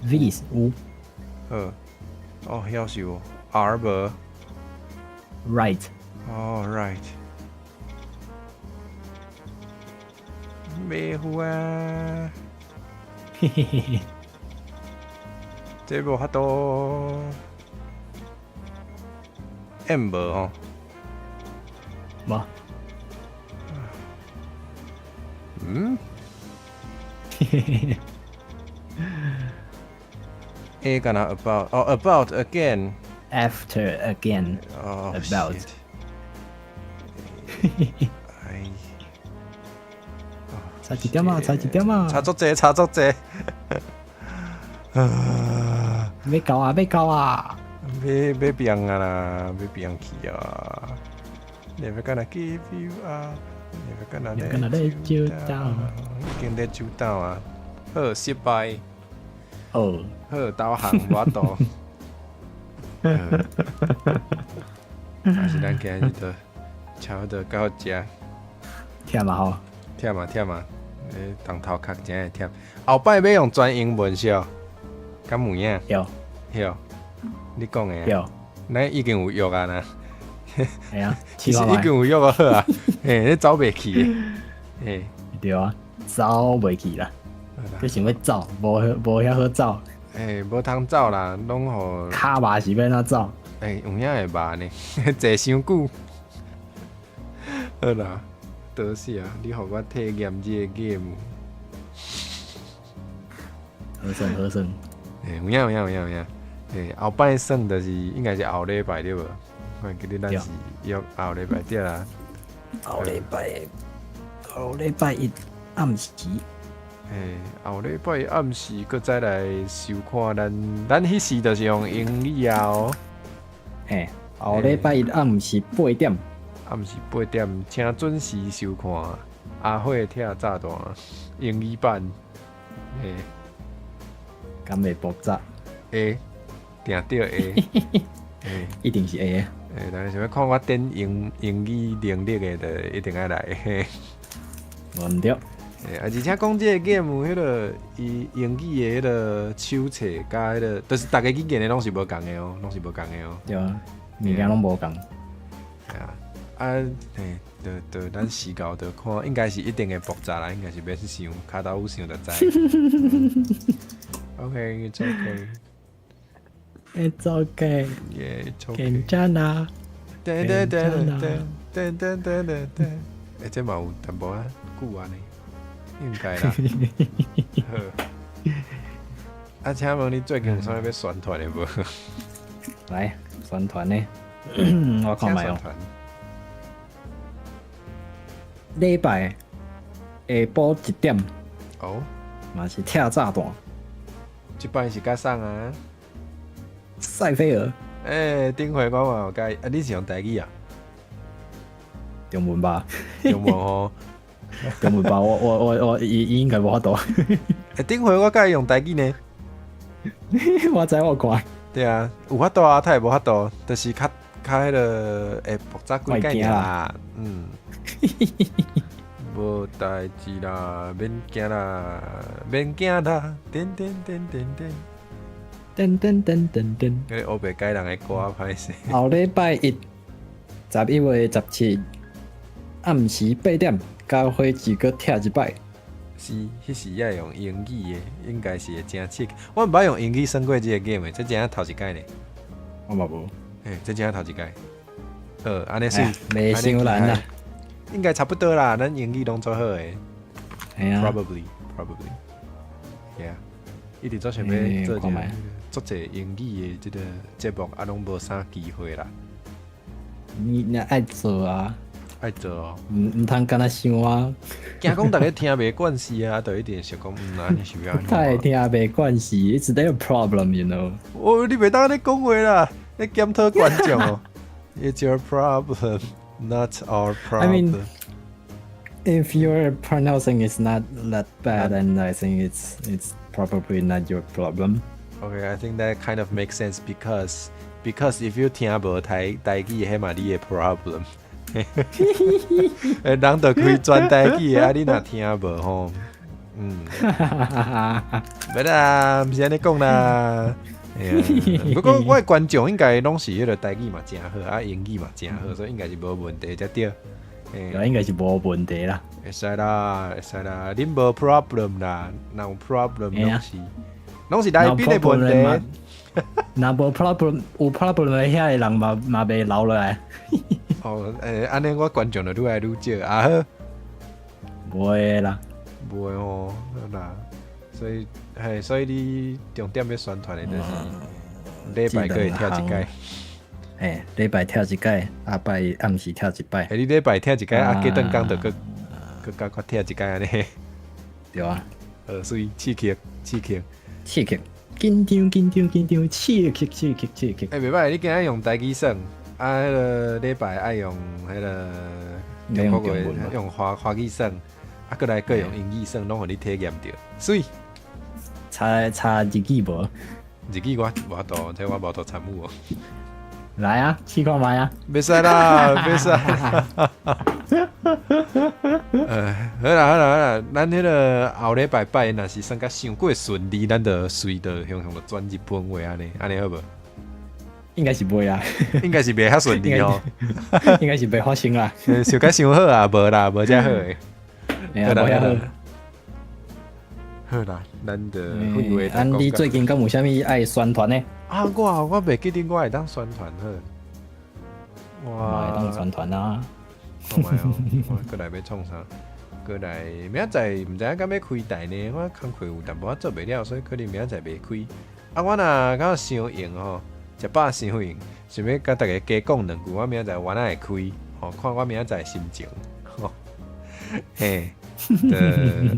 These 有好，哦，遐是有 R 无？ right 哦 right， 袂赴啊，嘿嘿嘿嘿，这无法度。M 无吼，无嗯嘿嘿嘿嘿，A 干那 about， 哦 about again， After again 哦 About shit 哎，差一点啊，差一点啊，差足济，差足济。啊，要到啊，要到啊，要变啊啦，要变去啊。Never gonna give you up, never gonna let you down。已经 let you down 啊，好失败，哦，好导航无度。还是咱今日就差不多到这。忝啊吼，忝啊忝啊，当头壳真会忝。后摆要用全英文是哦，敢有影？有有，你讲的啊？有，咱已经有约啊啦。系啊，其实试看卖已经有约啊好啊，你走袂去的。嘿，对啊，走袂去啦，你想要走，无遐好走，无通走啦，拢互卡吧是要哪走？有影会慢呢，坐伤久。好啦，多谢啊，你互我体验这个 game。好胜好胜，有影。后摆算就是应该是后礼拜对无？我记得咱是约后礼拜对啦。后礼拜一暗时，后礼拜暗时搁再来收看咱迄时就是用英语啊哦。后礼拜一暗时8点，暗时8点，请准时收看阿火拆炸弹英语版。敢袂爆炸，定对 A。一定是 A 的。大家想要看我点英语能力的，就一定要来。无毋对，而且讲这个 game 迄个伊英语的迄个手册加迄个，就是大家语言的拢是无共的哦，对啊，物件拢无共。系啊，就咱时到就看，应该是一定会爆炸啦，应该是免去想，骹头有想就知。OK， it's okay。It's okay， Yeah， it's okay。괜찮아， 这嘛有淡薄啊，久啊呢，应该啦。好，请问你最近有啥要宣传的无？来宣传呢，我看卖哦。礼拜下晡1点，哦，嘛是拆炸弹，这摆是甲送啊。塞菲尔，顶回我嘛有介，你是用台语啊？中文吧，中文吼。中文吧，我应该无法度。顶回我介用台语呢。我知我看。对啊，有法度啊，他也无法度，就是较迄个会复杂几概念啦。无代志啦，免惊啦，免惊啦，点点点点点。噔噔噔噔噔。迄个黑白改人的歌歹势。后礼拜一11月17暗时8点，交会时搁拆一摆，是，迄时要用英语的，应该是会真刺激。我毋捌用英语算过即个 game 的，这真头一届呢。我嘛无。这真头一届。安尼是，袂伤难啦。应该差不多啦，咱英语拢做好诶。Probably. Yeah. 一直做想要做做者英语的即个节目，拢无啥机会啦。你爱做啊？爱做哦。唔通干那想啊？惊讲大家听袂惯势啊，就一定想讲安尼是要安怎。太听袂惯势 ，It's their problem, you know。你袂当安尼讲话啦，你检讨观众哦。It's your problem, not our problem. I mean, if your pronouncing is not that bad, then I think it's probably not your problem. Okay, I think that kind of makes sense because if you 听无台语，迄嘛你的 problem. 人就开专台语的，你若听无吼，袂啦，毋是安尼讲啦。不过我的观众应该拢是迄个台语嘛真好，英语嘛真好，所以应该是无问题才对。应该是无问题啦。会使啦，恁无 problem 啦，若有 problem 拢是来宾的问题。若无 problem， 有 problem 的遐个人嘛袂留落来。安尼我观众就愈来愈少啊好。无会啦，无会吼，好啦。所以你重点要宣传的就是礼拜可以跳一届。礼拜跳一届，拜暗时跳一摆。你礼拜跳一届，隔顿工就佮加快跳一届安尼。对啊。所以刺激。紧张，刺激。袂歹，你今仔用台语耍，迄个礼拜爱用迄个中国话用华语耍，过来各用英语耍，拢互你体验着。所以差日语无？日语我无度，这我无度参与哦。来啊，试看卖啊！袂使啦，袂使。好啦，咱迄个后礼拜拜，若是算甲伤过顺利，咱就随着向就转日本话安尼好无？应该是袂啊，应该是袂遐顺利哦。应该是袂发生啦。想甲伤好啊，无啦，无遮好诶。无遐好。好啦，咱就废话。你最近敢有啥物爱宣传呢？我袂记得我会当宣传好。我会当宣传啊。看卖哦，我过来要创啥？过来明仔载毋知影敢要开台呢？我工课有淡薄仔做袂了，所以可能明仔载袂开。我若敢有伤用吼，食饱伤用，想要甲大家加讲两句，我明仔载原来会开，看我明仔载心情。嘿，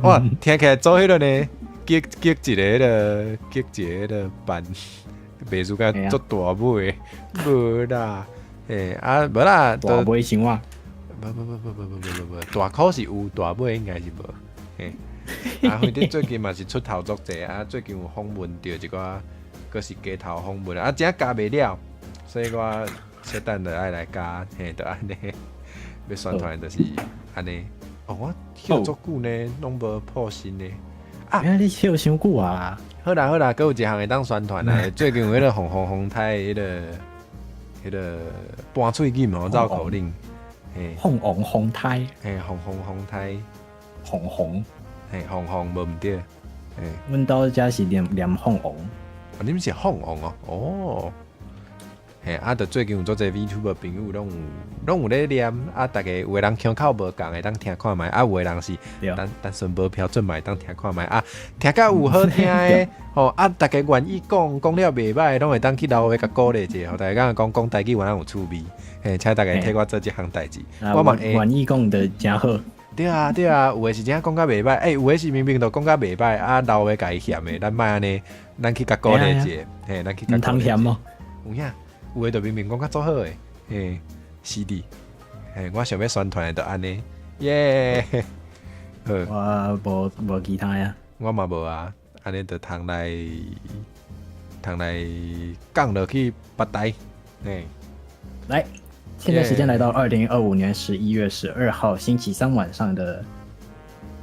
哇，听起来做迄个呢，激一个班，袂输甲做大尾，无啦，无啦，大尾想啊。无，大考是有，大尾应该是无。反正最近嘛是出头足济最近有访问到一寡，佫是街头访问真加袂了，所以我小等就爱来加，就安尼。要宣传就是安尼。我跳足久呢，拢无破新呢。原来你跳伤久啊！好啦，佫有一项会当宣传最近有迄个红台迄个搬喙金绕口令。红胎，红胎，红，无毋对，阮兜遮是念红，你们是红哦，就最近有做者 VTuber 朋友拢有咧念，大家有个人腔口无共，会当听看卖，有个人是单纯无标准嘛，会当听看卖听甲有好听的，大家愿意讲了袂歹，拢会当去留下甲鼓励者，大家讲台语原来有趣味。请大家替我做这项代志，我嘛愿意讲的真好。对啊，有诶是真讲甲袂歹，有诶是明明就讲甲袂歹，留下家己嫌诶，咱莫安尼，咱去甲鼓励者，咱去甲鼓励者。有影，有诶就明明讲甲做好诶，是的，我想要宣传诶就安尼，耶！我无其他呀，我嘛无啊，安尼就通来讲落去别台，来。现在时间来到2025年11月12号星期三晚上的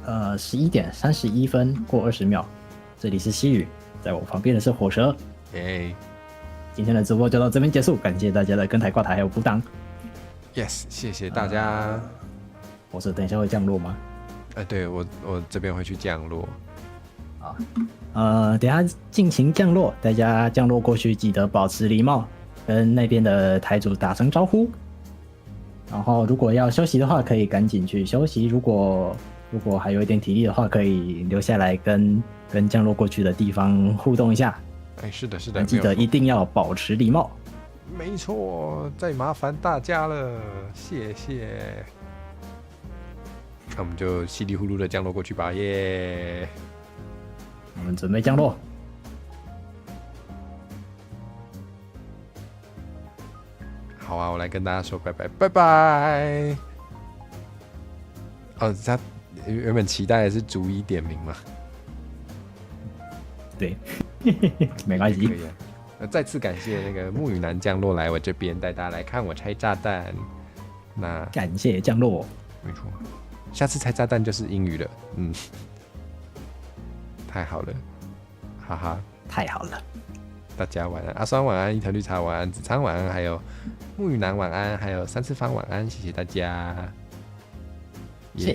11点31分过20秒，这里是西语，在我旁边的是火蛇。今天的直播就到这边结束，感谢大家的跟台挂台还有补档。Yes， 谢谢大家。火蛇等一下会降落吗？对我这边会去降落。等一下尽情降落，大家降落过去记得保持礼貌，跟那边的台主打声招呼。然后如果要休息的话，可以赶紧去休息。如果还有一点体力的话，可以留下来跟降落过去的地方互动一下。是的，是的，记得一定要保持礼貌。没错，再麻烦大家了，谢谢。那我们就稀里糊涂的降落过去吧，耶！我们准备降落。好啊，我来跟大家说拜拜，拜拜。他原本期待的是逐一点名嘛？对，没关系。可以啊。再次感谢那个木雨男降落来我这边，带大家来看我拆炸弹。那感谢降落。没错，下次拆炸弹就是英语了。太好了，哈哈，太好了。大家晚安，阿酸晚安，伊藤绿茶晚安，子昌晚安，还有木雨男晚安，还有三次方晚安，谢谢大家。谢谢。